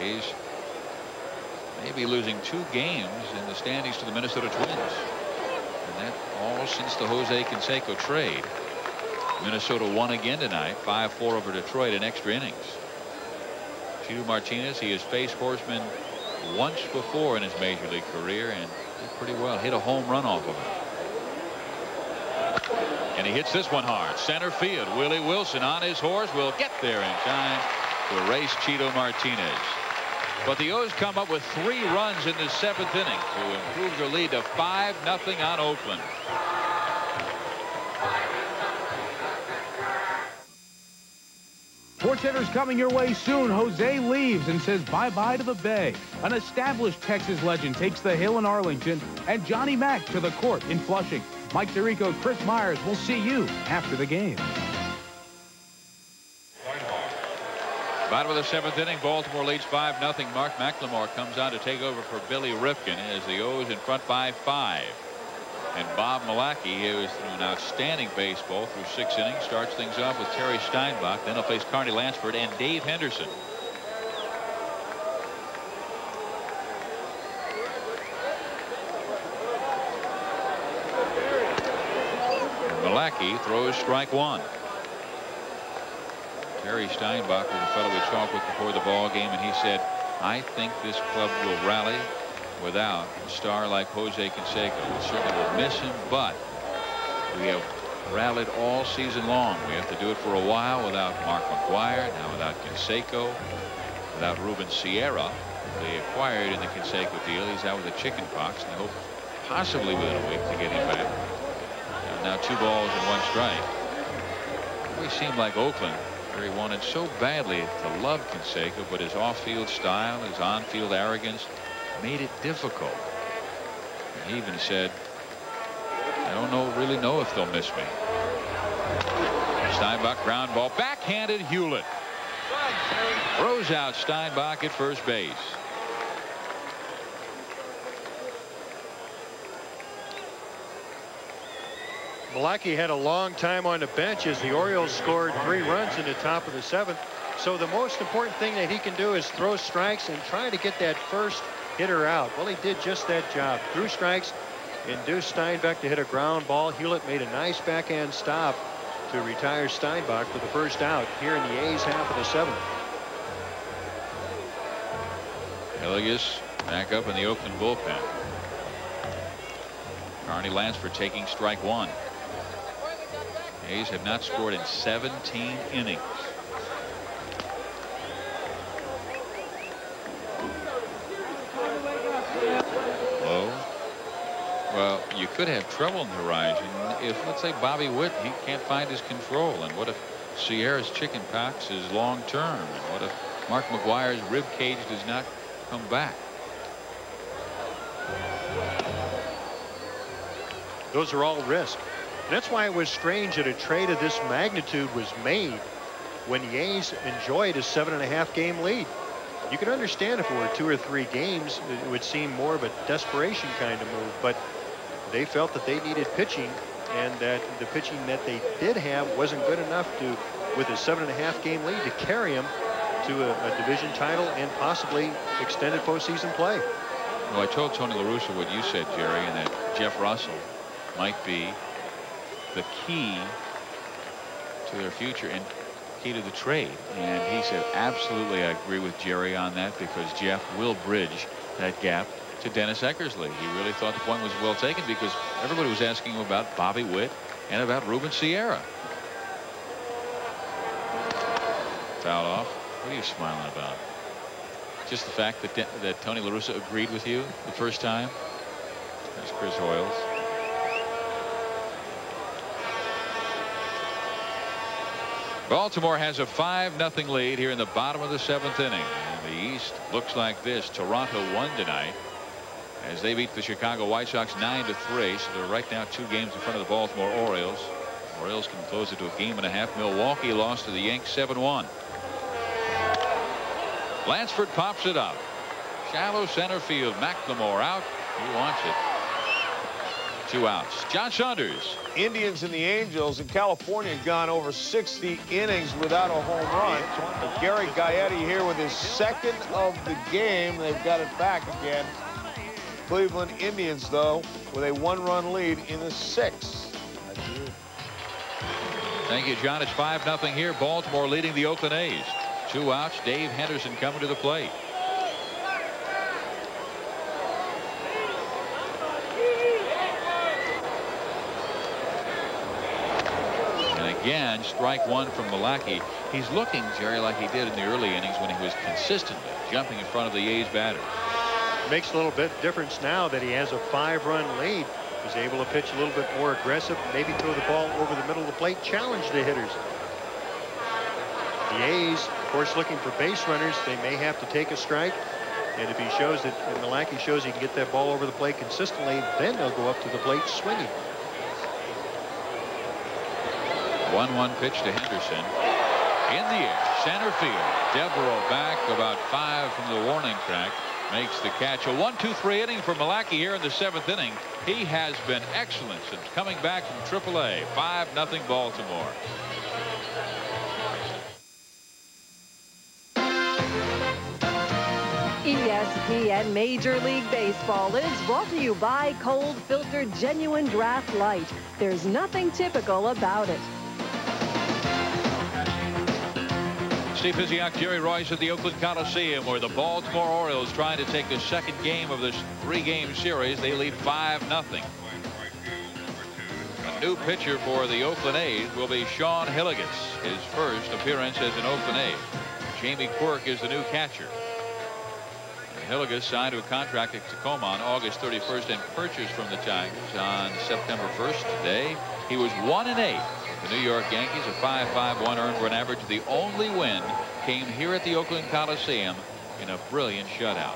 A's maybe losing 2 games in the standings to the Minnesota Twins. And that all since the Jose Canseco trade. Minnesota won again tonight, 5-4 over Detroit in extra innings. Chito Martinez, he has faced Horseman once before in his major league career and did pretty well. Hit a home run off of him. And he hits this one hard. Center field. Willie Wilson on his horse will get there in time to erase Chito Martinez. But the O's come up with 3 runs in the 7th inning to improve their lead to 5-0 on Oakland.
SportsCenter's coming your way soon. Jose leaves and says bye-bye to the Bay. An established Texas legend takes the hill in Arlington, and Johnny Mack to the court in Flushing. Mike Tirico, Chris Myers will see you after the game.
Bottom of the 7th inning, Baltimore leads 5-0. Mark McLemore comes on to take over for Billy Ripken as the O's in front by 5. And Bob Milacki, who has thrown outstanding baseball through 6 innings, starts things off with Terry Steinbach. Then he'll face Carney Lansford and Dave Henderson. Milacki throws strike 1. Terry Steinbach was a fellow we talked with before the ball game, and he said, I think this club will rally without a star like Jose Canseco. We certainly will miss him, but we have rallied all season long. We have to do it for a while without Mark McGwire, now without Canseco, without Ruben Sierra, who they acquired in the Canseco deal. He's out with a chicken pox, and they hope possibly within a week to get him back. And now 2 balls and 1 strike. It always seemed like Oakland, where he wanted so badly to love Canseco, but his off-field style, his on-field arrogance made it difficult. And he even said, I don't really know if they'll miss me. Steinbach ground ball, backhanded Hewlett. Throws out Steinbach at first base.
Milwaukee had a long time on the bench as the Orioles scored 3 runs in the top of the 7th. So the most important thing that he can do is throw strikes and try to get that first hitter out. Well, he did just that job. Threw strikes, induced Steinbeck to hit a ground ball. Hewlett made a nice backhand stop to retire Steinbach for the first out here in the A's half of the 7th.
Hillegas back up in the Oakland bullpen. Carney Lansford taking strike 1. A's have not scored in 17 innings. Low. Well, you could have trouble in the horizon if, let's say, Bobby Witt, he can't find his control. And what if Sierra's chicken pox is long term? And what if Mark McGwire's rib cage does not come back?
Those are all risk. And that's why it was strange that a trade of this magnitude was made when the A's enjoyed a 7.5 game lead. You could understand if it were 2 or 3 games, it would seem more of a desperation kind of move, but they felt that they needed pitching, and that the pitching that they did have wasn't good enough to, with a 7.5 game lead, to carry them to a division title and possibly extended postseason play.
Well, I told Tony La Russa what you said, Jerry, and that Jeff Russell might be the key to their future and key to the trade. And he said, absolutely, I agree with Jerry on that, because Jeff will bridge that gap to Dennis Eckersley. He really thought the point was well taken, because everybody was asking him about Bobby Witt and about Ruben Sierra. Foul off. What are you smiling about? Just the fact that Tony La Russa agreed with you the first time? There's Chris Hoyles. Baltimore has a 5-0 lead here in the bottom of the 7th inning. And the East looks like this. Toronto won tonight as they beat the Chicago White Sox 9-3. So they're right now 2 games in front of the Baltimore Orioles. Orioles can close it to a 1.5 games. Milwaukee lost to the Yanks 7-1. Lansford pops it up. Shallow center field. McLemore out. He wants it. 2 outs. John Saunders.
Indians and the Angels in California have gone over 60 innings without a home run. But Gary Gaetti here with his 2nd of the game. They've got it back again. Cleveland Indians, though, with a 1-run lead in the 6th.
Thank you, John. It's 5-0 here. Baltimore leading the Oakland A's. 2 outs. Dave Henderson coming to the plate. Again, strike 1 from Milwaukee. He's looking, Jerry, like he did in the early innings when he was consistently jumping in front of the A's batters.
Makes a little bit difference now that he has a 5-run lead. He's able to pitch a little bit more aggressive, maybe throw the ball over the middle of the plate, challenge the hitters. The A's, of course, looking for base runners. They may have to take a strike. And if he shows that, if Milwaukee shows he can get that ball over the plate consistently, then they'll go up to the plate swinging.
1-1 pitch to Henderson. In the air, center field. Devereaux back about 5 from the warning track. Makes the catch. A 1-2-3 inning for Milwaukee here in the 7th inning. He has been excellent since coming back from AAA. 5-0 Baltimore.
ESPN Major League Baseball is brought to you by Cold Filter Genuine Draft Light. There's nothing typical about it.
Steve Physiak, Jerry Royce at the Oakland Coliseum, where the Baltimore Orioles trying to take the 2nd game of this 3-game series. They lead 5-0. A new pitcher for the Oakland A's will be Sean Hillegas, his first appearance as an Oakland A. Jamie Quirk is the new catcher. Hillegas signed to a contract at Tacoma on August 31st and purchased from the Tigers on September 1st. Today, he was 1-8. The New York Yankees, a 5.51 earned run average. The only win came here at the Oakland Coliseum in a brilliant shutout.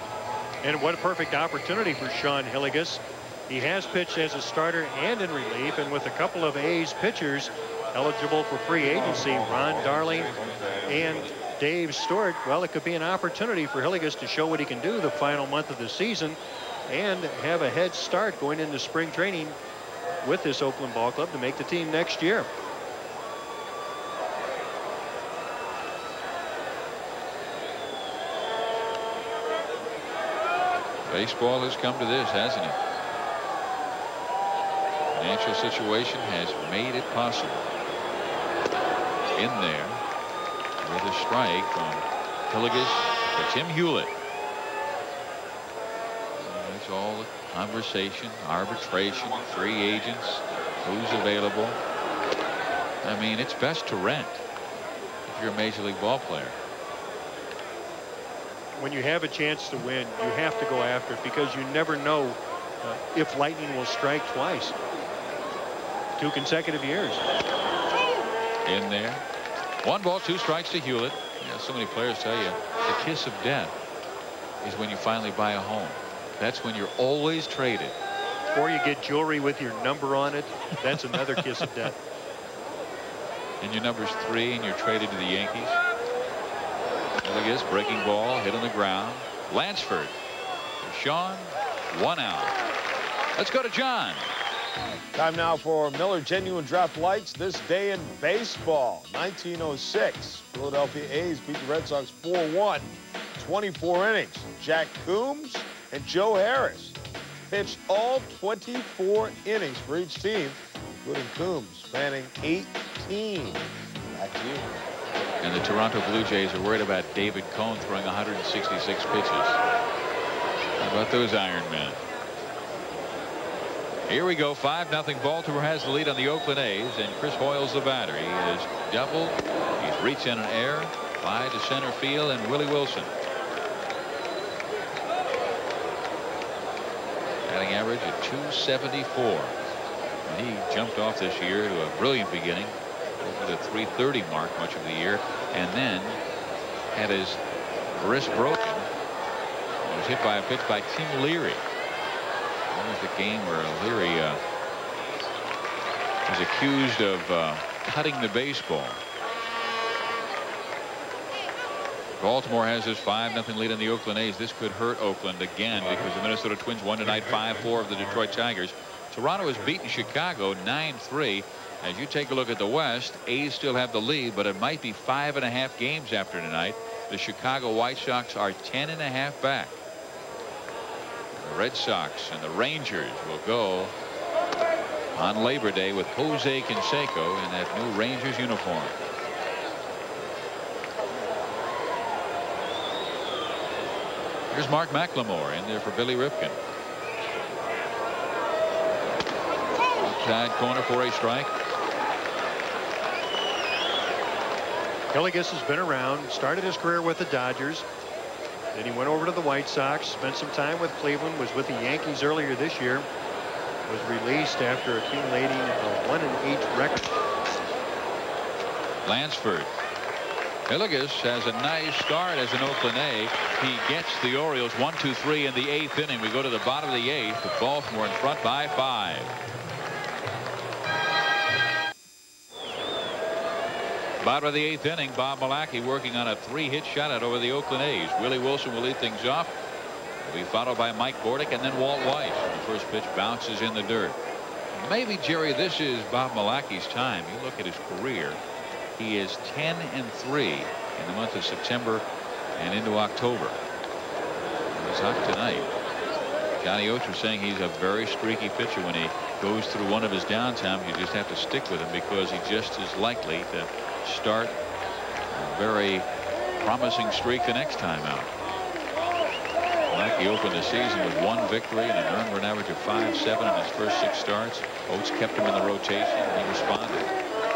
And what a perfect opportunity for Sean Hillegas. He has pitched as a starter and in relief, and with a couple of A's pitchers eligible for free agency, Ron Darling and Dave Stewart. Well, it could be an opportunity for Hillegas to show what he can do the final month of the season and have a head start going into spring training with this Oakland ball club to make the team next year.
Baseball has come to this, hasn't it? Financial situation has made it possible. In there with a strike from Hillegas to Tim Hewlett. It's all the conversation, arbitration, free agents, who's available. I mean, it's best to rent if you're a major league ball player.
When you have a chance to win, you have to go after it, because you never know if lightning will strike twice. 2 consecutive years.
In there. 1 ball, 2 strikes to Hewlett. You know, so many players tell you the kiss of death is when you finally buy a home. That's when you're always traded.
Or you get jewelry with your number on it. That's another kiss of death.
And your number's 3 and you're traded to the Yankees. Hillegas, breaking ball, hit on the ground. Lansford. Sean, 1 out. Let's go to John.
Time now for Miller Genuine Draft Lights. This day in baseball. 1906. Philadelphia A's beat the Red Sox 4-1. 24 innings. Jack Coombs and Joe Harris pitched all 24 innings for each team, including Coombs spanning 18. Back to you.
And the Toronto Blue Jays are worried about David Cone throwing 166 pitches. How about those Iron Men? Here we go. 5-0. Baltimore has the lead on the Oakland A's, and Chris Hoyle's the batter. He has doubled. He's reached in an air by to center field, and Willie Wilson. Batting average at 274. And he jumped off this year to a brilliant beginning. Over the 330 mark much of the year, and then had his wrist broken. He was hit by a pitch by Tim Leary. That was the game where Leary was accused of cutting the baseball. Baltimore has his 5-0 lead on the Oakland A's. This could hurt Oakland again, because the Minnesota Twins won tonight 5-4 of the Detroit Tigers. Toronto has beaten Chicago 9-3. As you take a look at the West, A's still have the lead, but it might be 5.5 games after tonight. The Chicago White Sox are 10.5 back. The Red Sox and the Rangers will go on Labor Day with Jose Canseco in that new Rangers uniform. Here's Mark McLemore in there for Billy Ripken. Outside corner for a strike.
Hillegas has been around, started his career with the Dodgers. Then he went over to the White Sox, spent some time with Cleveland, was with the Yankees earlier this year, was released after accumulating a 1-8 record.
Lansford. Hillegas has a nice start as an Oakland A. He gets the Orioles 1-2-3 in the 8th inning. We go to the bottom of the 8th with Baltimore in front by 5. Bottom of the 8th inning, Bob Malacky working on a 3-hit shutout over the Oakland A's. Willie Wilson will lead things off. Will be followed by Mike Bordick and then Walt Weiss. The first pitch bounces in the dirt. Maybe, Jerry, this is Bob Malacky's time. You look at his career. He is 10-3 in the month of September and into October. He's hot tonight. Johnny Oates was saying he's a very streaky pitcher. When he goes through one of his downtimes, you just have to stick with him, because he just is likely to start a very promising streak the next time out. Malacky opened the season with 1 victory and an earned run average of 5.7 in his first 6 starts. Oates kept him in the rotation, and he responded.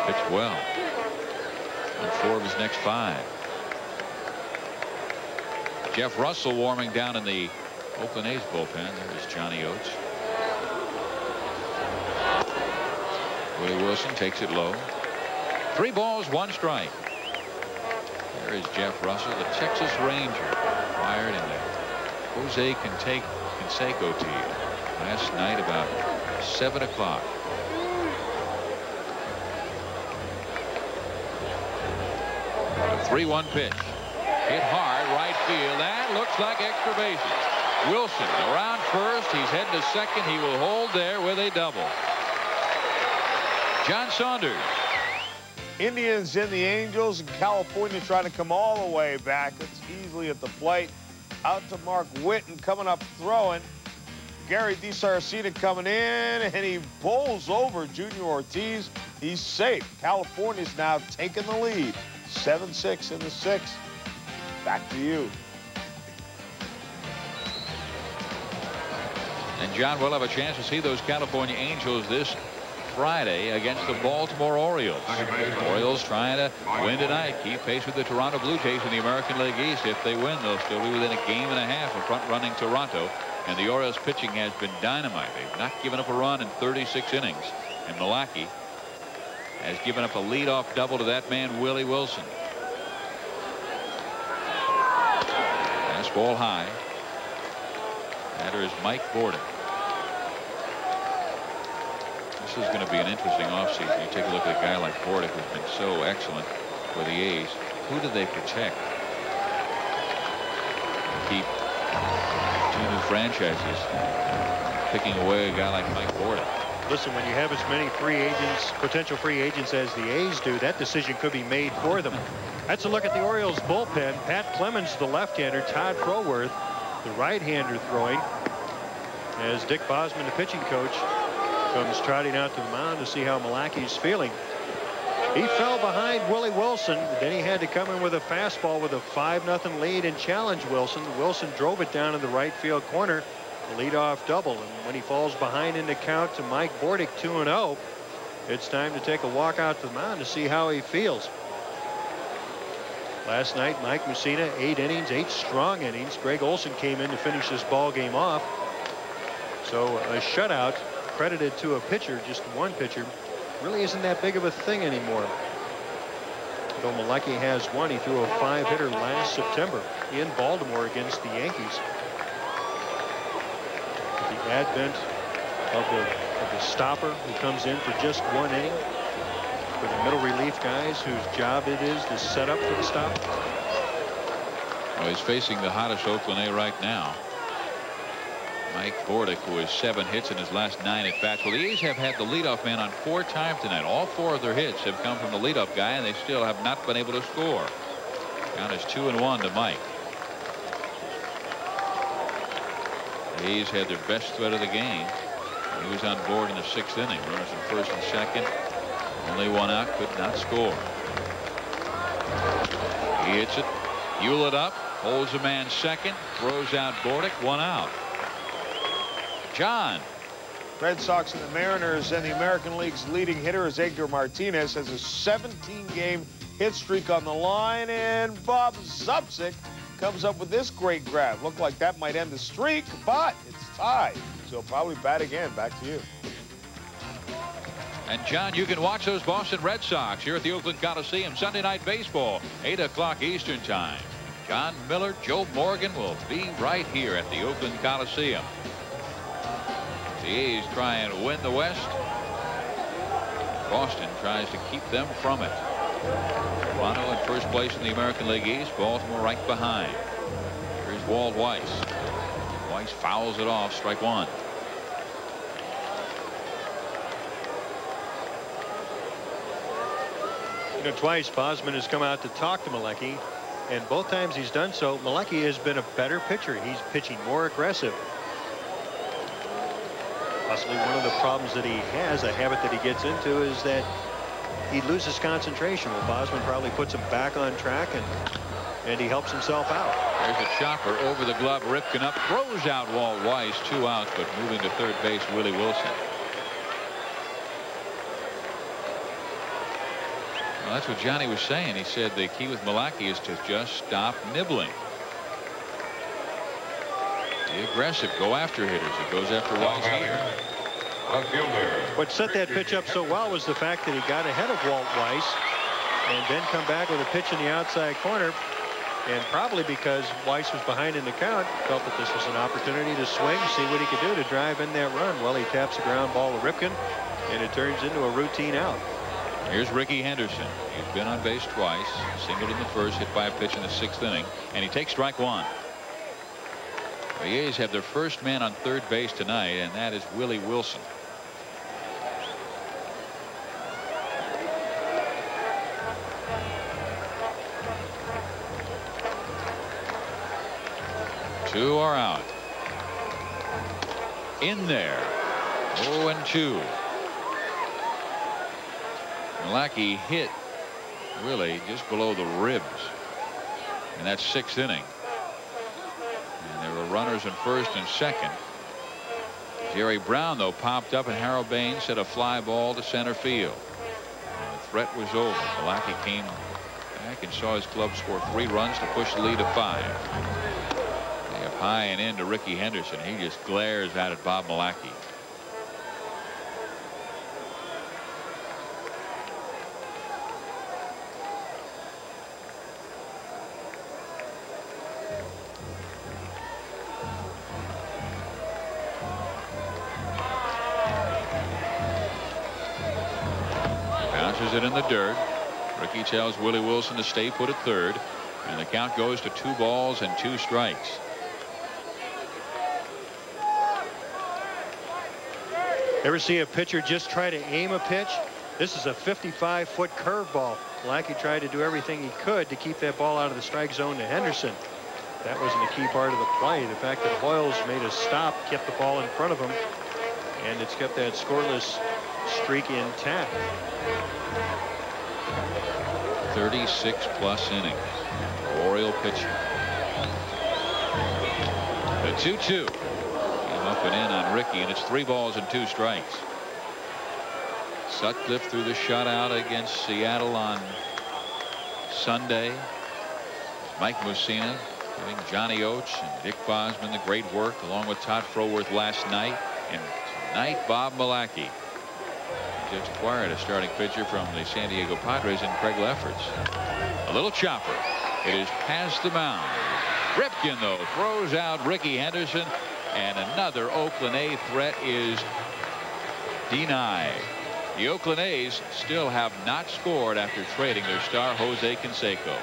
Pitched well on 4 of his next 5. Jeff Russell warming down in the Oakland A's bullpen. There's Johnny Oates. Willie Wilson takes it low. 3 balls, 1 strike. There is Jeff Russell, the Texas Ranger, fired in the Jose Canseco team last night about 7 o'clock. A 3-1 pitch. Hit hard, right field. That looks like extra bases. Wilson around first. He's heading to second. He will hold there with a double. John Saunders.
Indians in the Angels, and California trying to come all the way back. It's easily at the plate. Out to Mark Whiten, coming up throwing. Gary DiSarcina coming in, and he bowls over Junior Ortiz. He's safe. California's now taking the lead. 7-6 in the 6th. Back to you.
And John, we'll have a chance to see those California Angels this Friday against the Baltimore Orioles. Orioles trying to win tonight, keep pace with the Toronto Blue Jays in the American League East. If they win, they'll still be within a game and a half of front-running Toronto. And the Orioles pitching has been dynamite. They've not given up a run in 36 innings. And Milwaukee has given up a leadoff double to that man, Willie Wilson. Fastball high. Batter is Mike Bordick. This is going to be an interesting offseason. You take a look at a guy like Bordick, who's been so excellent for the A's. Who do they protect? Keep two new franchises picking away a guy like Mike Bordick.
Listen, when you have as many free agents, potential free agents as the A's do, that decision could be made for them. That's a look at the Orioles bullpen. Pat Clemens, the left-hander, Todd Froworth, the right-hander, throwing, as Dick Bosman, the pitching coach, comes trotting out to the mound to see how Malaki's feeling. He fell behind Willie Wilson. Then he had to come in with a fastball with a 5-0 lead and challenge Wilson. Wilson drove it down in the right field corner. The leadoff double. And when he falls behind in the count to Mike Bordick, 2-0, it's time to take a walk out to the mound to see how he feels. Last night, Mike Mussina, 8 innings, 8 strong innings. Greg Olson came in to finish this ball game off. So a shutout credited to a pitcher, just one pitcher, really isn't that big of a thing anymore. Though Malecki has one. He threw a 5-hitter last September in Baltimore against the Yankees. The advent of the stopper who comes in for just 1 inning, for the middle relief guys whose job it is to set up for the stop.
Well, he's facing the hottest Oakland A right now, Mike Bordick, who has 7 hits in his last 9 at bats. Well, the A's have had the leadoff man on 4 times tonight. All 4 of their hits have come from the leadoff guy, and they still have not been able to score. Count is 2-1 to Mike. The A's had their best threat of the game. He was on board in the 6th inning. Runners in 1st and 2nd. Only 1 out, could not score. He hits it. Hewlett up, holds a man second, throws out Bordick, 1 out. John.
Red Sox and the Mariners, and the American League's leading hitter is Edgar Martinez, has a 17-game hit streak on the line, and Bob Zubcic comes up with this great grab. Looked like that might end the streak, but it's tied. So he'll probably bat again. Back to you.
And John, you can watch those Boston Red Sox here at the Oakland Coliseum Sunday Night Baseball, 8 o'clock Eastern Time. John Miller, Joe Morgan will be right here at the Oakland Coliseum. The A's try and win the West. Boston tries to keep them from it. Toronto in 1st place in the American League East. Baltimore right behind. Here's Walt Weiss. Weiss fouls it off. Strike 1.
You know, twice Bosman has come out to talk to Malecki, and both times he's done so, Malecki has been a better pitcher. He's pitching more aggressive. Possibly one of the problems that he has, a habit that he gets into, is that he loses concentration. Well, Bosman probably puts him back on track, and he helps himself out.
There's a chopper over the glove. Ripken up, throws out Walt Weiss. 2 outs, but moving to 3rd base, Willie Wilson. Well, that's what Johnny was saying. He said the key with Milwaukee is to just stop nibbling. Be aggressive, go after hitters. It goes after Weiss here.
What set that pitch up so well was the fact that he got ahead of Walt Weiss and then come back with a pitch in the outside corner, and probably because Weiss was behind in the count, felt that this was an opportunity to swing, see what he could do to drive in that run. Well, he taps the ground ball to Ripken, and it turns into a routine out.
Here's Ricky Henderson. He's been on base twice, singled in the 1st, hit by a pitch in the 6th inning, and he takes strike 1. The A's have their first man on 3rd base tonight, and that is Willie Wilson. 2 are out. In there. 0-2. Milwaukee hit really just below the ribs in that 6th inning. And there were runners in first and second. Jerry Brown, though, popped up, and Harold Baines hit a fly ball to center field. And the threat was over. Milwaukee came back and saw his club score 3 runs to push the lead to 5. They have high and in to Rickey Henderson. He just glares out at Bob Milwaukee. It in the dirt. Rickey tells Willie Wilson to stay put at third, and the count goes to 2 balls and 2 strikes.
Ever see a pitcher just try to aim a pitch? This is a 55-foot curveball. Milwaukee tried to do everything he could to keep that ball out of the strike zone to Henderson. That wasn't a key part of the play. The fact that Hoyles made a stop kept the ball in front of him, and it's kept that scoreless streak intact.
36+ innings. Oriole pitching. The 2-2. Came up and in on Rickey, and it's 3 balls and 2 strikes. Sutcliffe threw the shutout against Seattle on Sunday. Mike Mussina giving Johnny Oates and Dick Bosman the great work, along with Todd Froworth last night. And tonight, Bob Milwaukee just acquired a starting pitcher from the San Diego Padres in Craig Lefferts. A little chopper. It is past the mound. Ripken, though, throws out Rickey Henderson, and another Oakland A threat is denied. The Oakland A's still have not scored after trading their star Jose Canseco.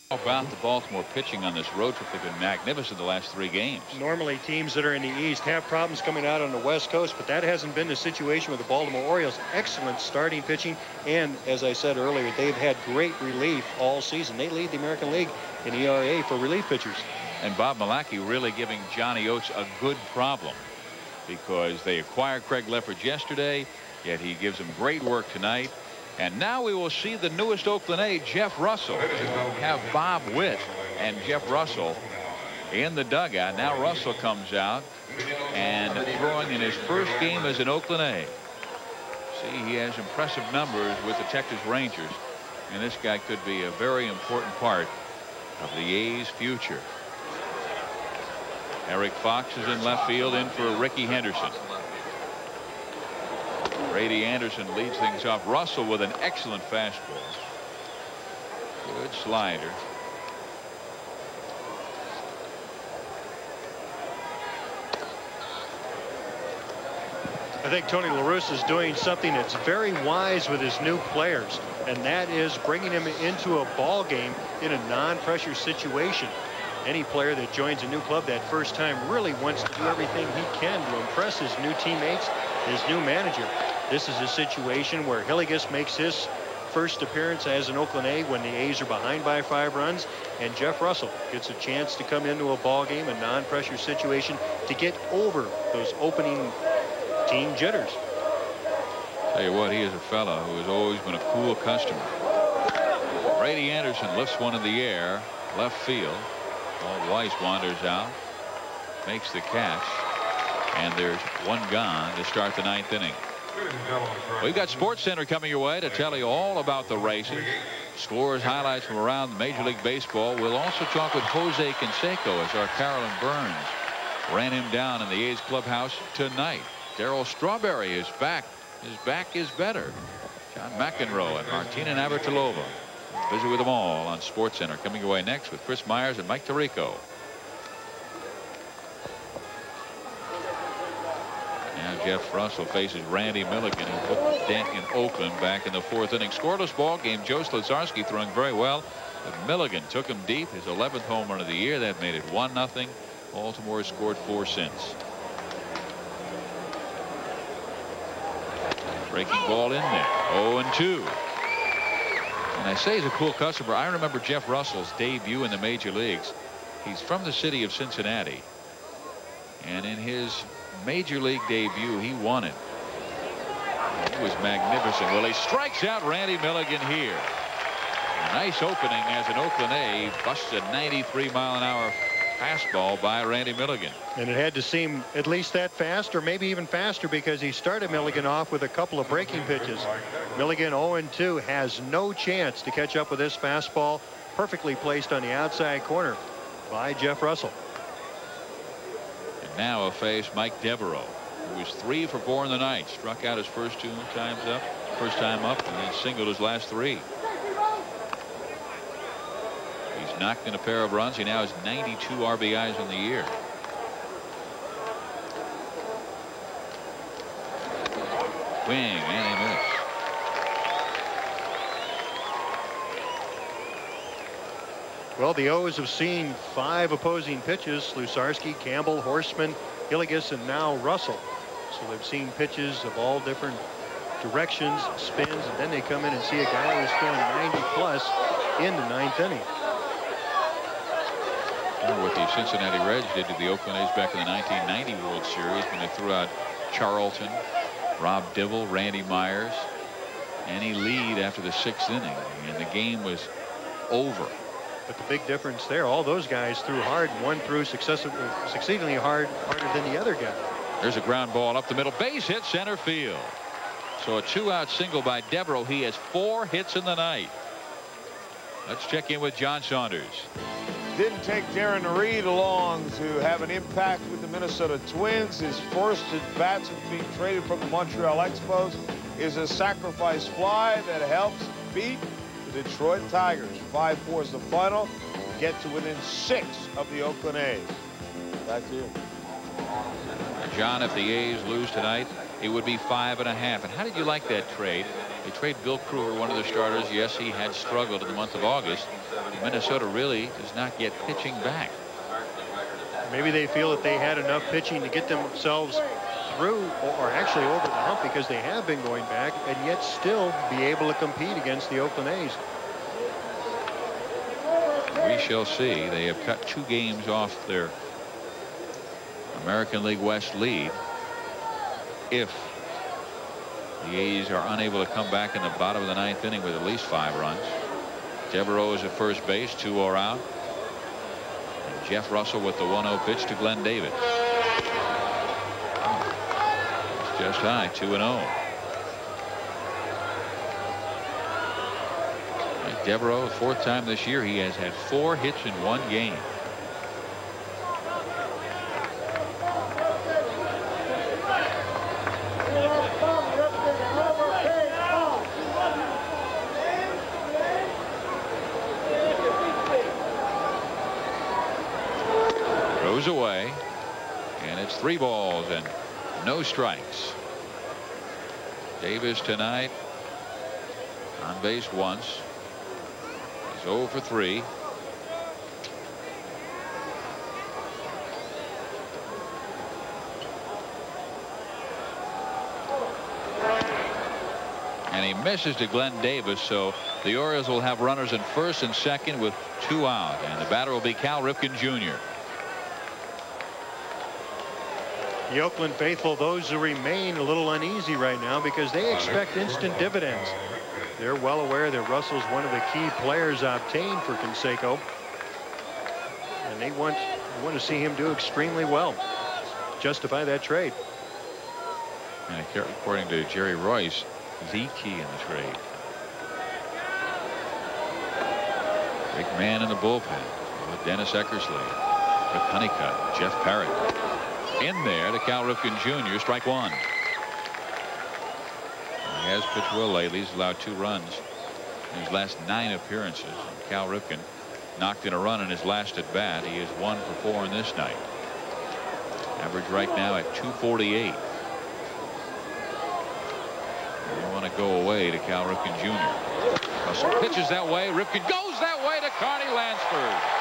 How about the Baltimore pitching on this road trip? They've been magnificent the last 3 games.
Normally teams that are in the East have problems coming out on the West Coast, but that hasn't been the situation with the Baltimore Orioles. Excellent starting pitching, and as I said earlier, they've had great relief all season. They lead the American League in ERA for relief pitchers.
And Bob Milwaukee really giving Johnny Oates a good problem, because they acquired Craig Lefferts yesterday, yet he gives them great work tonight. And now we will see the newest Oakland A, Jeff Russell. We have Bob Witt and Jeff Russell in the dugout. Now Russell comes out and throwing in his first game as an Oakland A. See, he has impressive numbers with the Texas Rangers, and this guy could be a very important part of the A's future. Eric Fox is in left field, in for Rickey Henderson. Brady Anderson leads things off. Russell with an excellent fastball. Good slider.
I think Tony La Russa is doing something that's very wise with his new players, and that is bringing them into a ball game in a non-pressure situation. Any player that joins a new club that first time really wants to do everything he can to impress his new teammates, his new manager. This is a situation where Hillegas makes his first appearance as an Oakland A when the A's are behind by 5 runs, and Jeff Russell gets a chance to come into a ball game, a non-pressure situation, to get over those opening team jitters.
Tell you what, he is a fella who has always been a cool customer. Brady Anderson lifts one in the air, left field. Paul Weiss wanders out, makes the catch, and there's 1 gone to start the 9th inning. We've got Sports Center coming your way to tell you all about the races, scores, highlights from around Major League Baseball. We'll also talk with Jose Canseco as our Carolyn Burns ran him down in the A's clubhouse tonight. Darryl Strawberry is back. His back is better. John McEnroe and Martina Navratilova. Visit with them all on Sports Center. Coming away next with Chris Myers and Mike Tirico. Now Jeff Russell faces Randy Milligan, who put the dent in Oakland back in the 4th inning. Scoreless ball game. Joe Slazarski throwing very well, but Milligan took him deep. His 11th home run of the year. That made it 1-0. Baltimore has scored 4 since. Breaking ball in there. 0-2. And I say he's a cool customer. I remember Jeff Russell's debut in the major leagues. He's from the city of Cincinnati, and in his major league debut, he won it. It was magnificent. Well, he strikes out Randy Milligan here. A nice opening as an Oakland A. Busts a 93-mile-an-hour fastball by Randy Milligan.
And it had to seem at least that fast, or maybe even faster, because he started Milligan off with a couple of breaking pitches. Milligan 0-2 has no chance to catch up with this fastball, perfectly placed on the outside corner by Jeff Russell.
And now will face Mike Devereaux, who was 3 for 4 in the night. Struck out his first time up, and then singled his last 3. He's knocked in a pair of runs. He now has 92 RBIs on the year. Swing, and a miss.
Well, the O's have seen 5 opposing pitches: Slusarski, Campbell, Horseman, Hillegas, and now Russell. So they've seen pitches of all different directions, spins, and then they come in and see a guy who's throwing 90 plus in the 9th inning.
What the Cincinnati Reds did to the Oakland A's back in the 1990 World Series when they threw out Charlton, Rob Dibble, Randy Myers, any lead after the 6th inning, and the game was over.
But the big difference there, all those guys threw hard, and one threw succeedingly harder than the other guy.
There's a ground ball up the middle, base hit center field. So a 2-out single by Devereaux. He has 4 hits in the night. Let's check in with John Saunders.
Didn't take Darren Reed along to have an impact with the Minnesota Twins. His first at bat since being traded from the Montreal Expos is a sacrifice fly that helps beat the Detroit Tigers. 5-4 is the final. Get to within 6 of the Oakland A's. Back to you.
John, if the A's lose tonight, it would be 5.5. And how did you like that trade? They trade Bill Crewer, one of their starters. Yes, he had struggled in the month of August. Minnesota really is not yet pitching back.
Maybe they feel that they had enough pitching to get themselves through, or actually over the hump, because they have been going back, and yet still be able to compete against the Oakland A's.
We shall see. They have cut 2 games off their American League West lead. If the A's are unable to come back in the bottom of the 9th inning with at least 5 runs. Devereaux is at first base, 2 are out. And Jeff Russell with the 1-0 pitch to Glenn Davis. It's just high, 2-0. Devereaux, 4th time this year, he has had 4 hits in 1 game. Away, and it's 3 balls and no strikes. Davis tonight on base once. He's 0 for 3. And he misses to Glenn Davis, so the Orioles will have runners in first and second with 2 out, and the batter will be Cal Ripken Jr.
The Oakland faithful, those who remain a little uneasy right now because they expect instant dividends. They're well aware that Russell's one of the key players obtained for Canseco, and they want to see him do extremely well, justify that trade.
And according to Jerry Royce, the key in the trade. Big man in the bullpen with Dennis Eckersley, with Honeycutt, Jeff Parrott. In there to Cal Ripken Jr. Strike 1. He has pitched well lately. He's allowed 2 runs in his last 9 appearances. And Cal Ripken knocked in a run in his last at bat. He is 1 for 4 in this night. Average right now at 248. You want to go away to Cal Ripken Jr. Russell pitches that way. Ripken goes that way to Carney Lansford.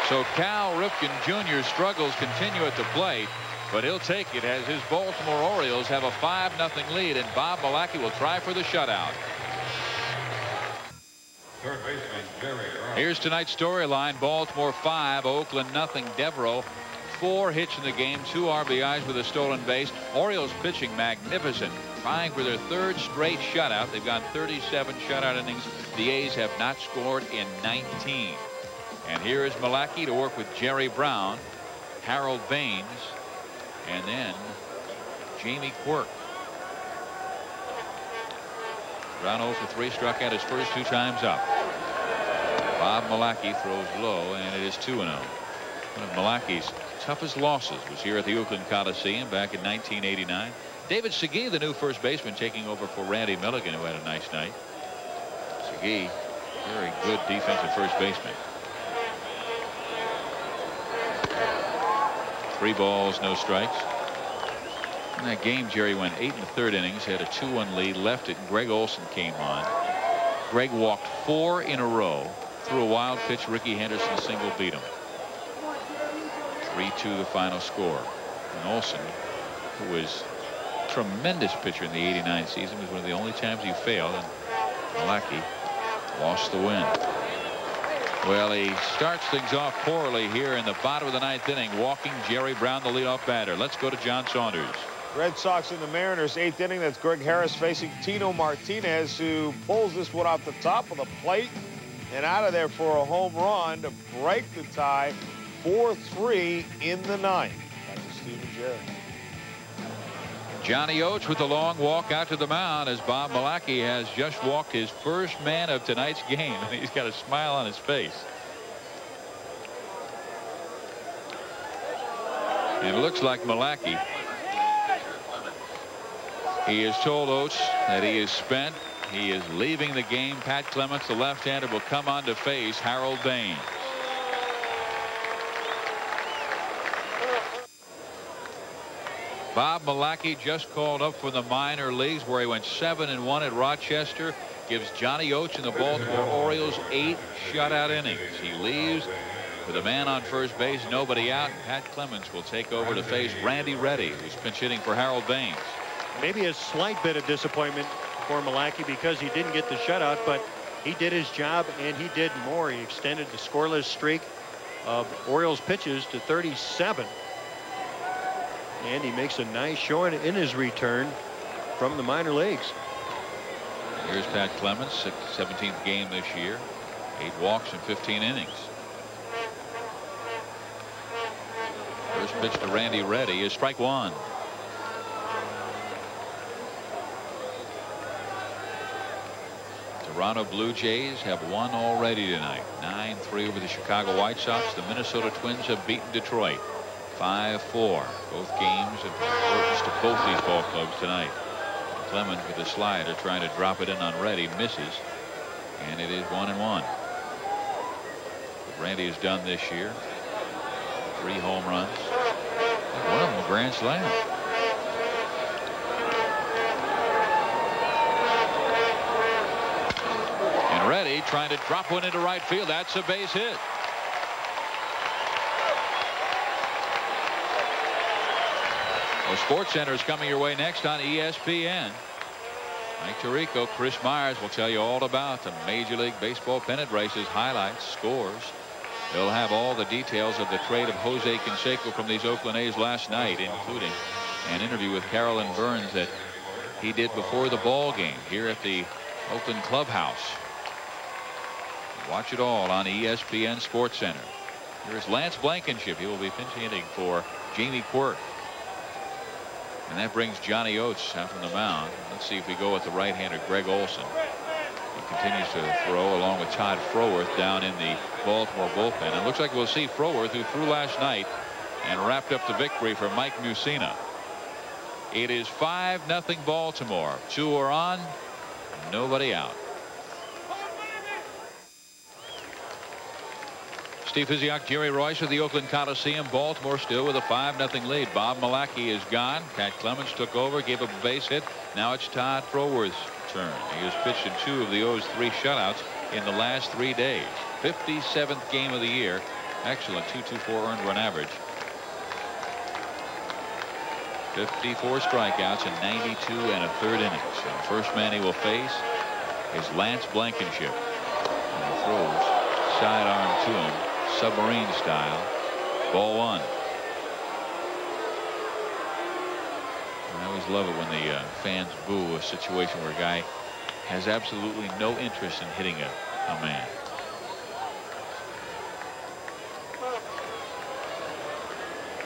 So Cal Ripken Jr. struggles continue at the plate, but he'll take it as his Baltimore Orioles have a 5-0 lead, and Bob Milacki will try for the shutout.
Third baseman, Jerry Brown.
Here's tonight's storyline. Baltimore 5, Oakland nothing. Devereaux 4 hits in the game, 2 RBIs with a stolen base. Orioles pitching magnificent, trying for their 3rd straight shutout. They've gone 37 shutout innings. The A's have not scored in 19. And here is Malachi to work with Jerry Brown, Harold Baines, and then Jamie Quirk. Brown 0 for 3, struck out his first 2 times up. Bob Malachi throws low, and it is 2-0. One of Malachi's toughest losses was here at the Oakland Coliseum back in 1989. David Segui, the new first baseman, taking over for Randy Milligan, who had a nice night. Segui, very good defensive first baseman. 3 balls, no strikes. In that game, Jerry went 8 in the 3rd innings, had a 2-1 lead, left it, and Greg Olson came on. Greg walked 4 in a row, threw a wild pitch. Ricky Henderson single beat him. 3-2 the final score. And Olson, who was a tremendous pitcher in the '89 season, was one of the only times he failed, and Malachi lost the win. Well, he starts things off poorly here in the bottom of the 9th inning, walking Jerry Brown, the leadoff batter. Let's go to John Saunders.
Red Sox and the Mariners, 8th inning. That's Greg Harris facing Tino Martinez, who pulls this one off the top of the plate and out of there for a home run to break the tie. 4-3 in the 9th. Back to Stephen Jerry.
Johnny Oates with a long walk out to the mound as Bob Malachi has just walked his first man of tonight's game, and he's got a smile on his face. And it looks like Malachi, he has told Oates that he is spent. He is leaving the game. Pat Clements, the left-hander, will come on to face Harold Baines. Bob Malachi just called up from the minor leagues, where he went 7-1 at Rochester. Gives Johnny Oates and the Baltimore Orioles 8 shutout innings. He leaves with a man on first base, nobody out. Pat Clements will take over to face Randy Reddy, who's pinch hitting for Harold Baines.
Maybe a slight bit of disappointment for Malachi because he didn't get the shutout, but he did his job and he did more. He extended the scoreless streak of Orioles pitches to 37. And he makes a nice showing in his return from the minor leagues.
Here's Pat Clements, 17th game this year. 8 walks in 15 innings. First pitch to Randy Reddy is strike 1. Toronto Blue Jays have won already tonight. 9-3 over the Chicago White Sox. The Minnesota Twins have beaten Detroit 5-4. Both games of importance to both these ball clubs tonight. Clemens with a slider trying to drop it in on Reddy, misses, and it is 1-1. What Randy has done this year, 3 home runs, one of them a grand slam. And Reddy trying to drop one into right field. That's a base hit. Well, SportsCenter is coming your way next on ESPN. Mike Tirico, Chris Myers will tell you all about the Major League Baseball pennant races, highlights, scores. They'll have all the details of the trade of Jose Canseco from these Oakland A's last night, including an interview with Carolyn Burns that he did before the ball game here at the Oakland clubhouse. Watch it all on ESPN SportsCenter. Here's Lance Blankenship. He will be pinch hitting for Jamie Quirk. And that brings Johnny Oates out from the mound. Let's see if we go with the right-hander Greg Olson. He continues to throw along with Todd Froworth down in the Baltimore bullpen. It looks like we'll see Froworth, who threw last night and wrapped up the victory for Mike Mussina. It is 5-0 Baltimore. 2 are on, nobody out. Steve Physiak, Jerry Royce of the Oakland Coliseum. Baltimore still with a 5-0 lead. Bob Malachi is gone. Pat Clements took over, gave up a base hit. Now it's Todd Froworth's turn. He has pitched in 2 of the O's 3 shutouts in the last 3 days. 57th game of the year. Excellent 2.24 earned run average. 54 strikeouts in 92 1/3 innings. And the first man he will face is Lance Blankenship. throws. Sidearm to him. Submarine style. Ball 1. I always love it when the fans boo a situation where a guy has absolutely no interest in hitting a man.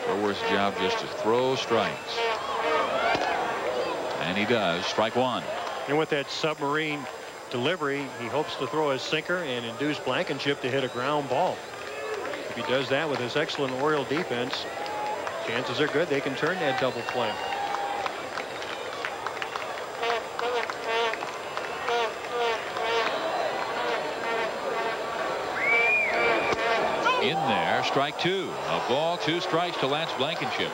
Thrower's job just to throw strikes. And he does. Strike 1.
And with that submarine delivery, he hopes to throw a sinker and induce Blankenship to hit a ground ball. If he does that with his excellent Oriole defense, chances are good they can turn that double play.
In there, strike 2. A ball, 2 strikes to Lance Blankenship.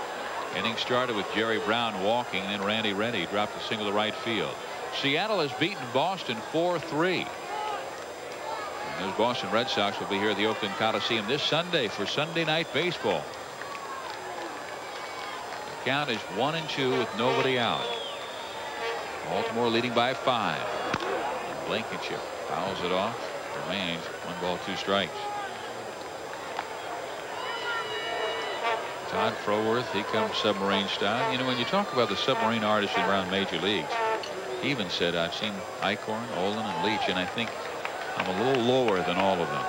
Inning started with Jerry Brown walking, then Randy Rennie dropped a single to right field. Seattle has beaten Boston 4-3. Those Boston Red Sox will be here at the Oakland Coliseum this Sunday for Sunday Night Baseball. The count is 1-2 with nobody out. Baltimore leading by 5. Blankenship fouls it off. Remains 1 ball, 2 strikes. Todd Froworth, he comes submarine style. You know, when you talk about the submarine artists around major leagues, he even said, I've seen Eichhorn, Olin, and Leach, and I think I'm a little lower than all of them.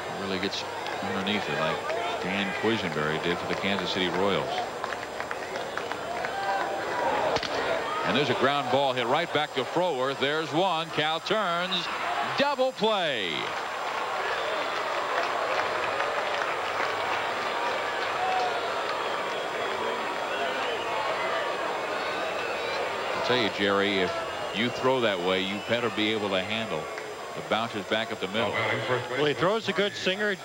It really gets underneath it, like Dan Quisenberry did for the Kansas City Royals. And there's a ground ball hit right back to Froworth. There's one. Cal turns. Double play. I'll tell you, Jerry, if you throw that way, you better be able to handle the bounces back up the middle.
Well, he throws a good sinker.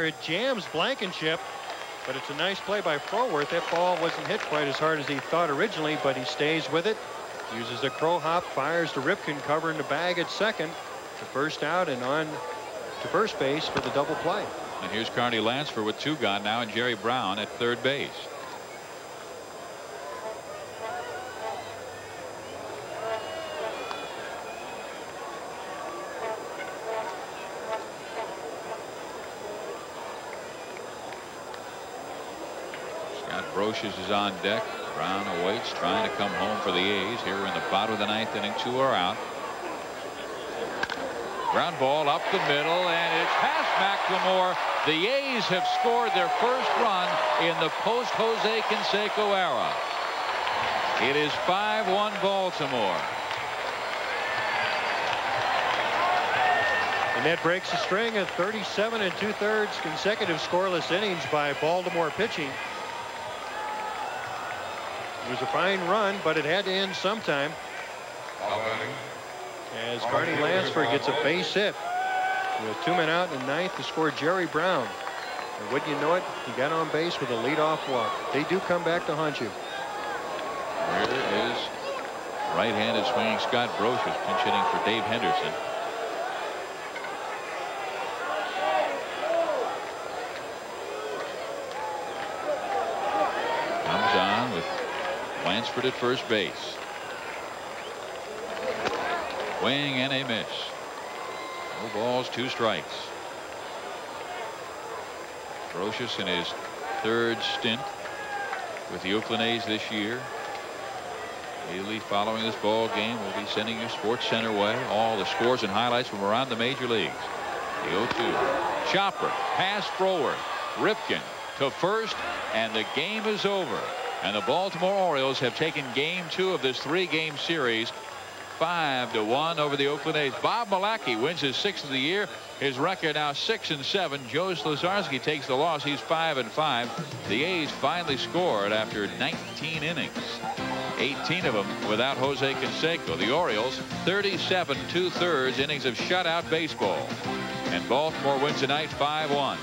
It jams Blankenship, but it's a nice play by Froworth. That ball wasn't hit quite as hard as he thought originally, but he stays with it. Uses a crow hop, fires to Ripken, covering the bag at second. The first out and on to first base for the double play.
And here's Carney Lansford with 2 gone now, and Jerry Brown at third base. Scott Brocious is on deck. Brown awaits, trying to come home for the A's here in the bottom of the 9th inning. 2 are out. Ground ball up the middle, and it's past McLemore. The A's have scored their first run in the post-Jose Canseco era. It is 5-1 Baltimore.
And that breaks a string of 37 2/3 consecutive scoreless innings by Baltimore pitching. It was a fine run, but it had to end sometime. As Carney Lansford gets a base hit with 2 men out in the 9th to score Jerry Brown. And wouldn't you know it, he got on base with a leadoff walk. They do come back to haunt you.
Here is right-handed swinging Scott Brocious, pinch hitting for Dave Henderson. Comes on with Lansford at first base. Swing and a miss. No balls, 2 strikes. Brocious in his 3rd stint with the Oakland A's this year. Immediately following this ball game, we'll be sending you Sports Center way all the scores and highlights from around the major leagues. The 0-2. Chopper past Froworth. Ripken to first, and the game is over. And the Baltimore Orioles have taken game 2 of this 3-game series, 5-1 over the Oakland A's. Bob Milacki wins his 6th of the year. His record now 6-7. Joe Slazarski takes the loss. He's 5-5. The A's finally scored after 19 innings. 18 of them without Jose Canseco. The Orioles 37 2/3 innings of shutout baseball. And Baltimore wins tonight 5-1.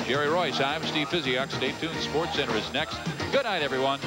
Jerry Royce, I'm Steve Physiak. Stay tuned. Sports Center is next. Good night, everyone.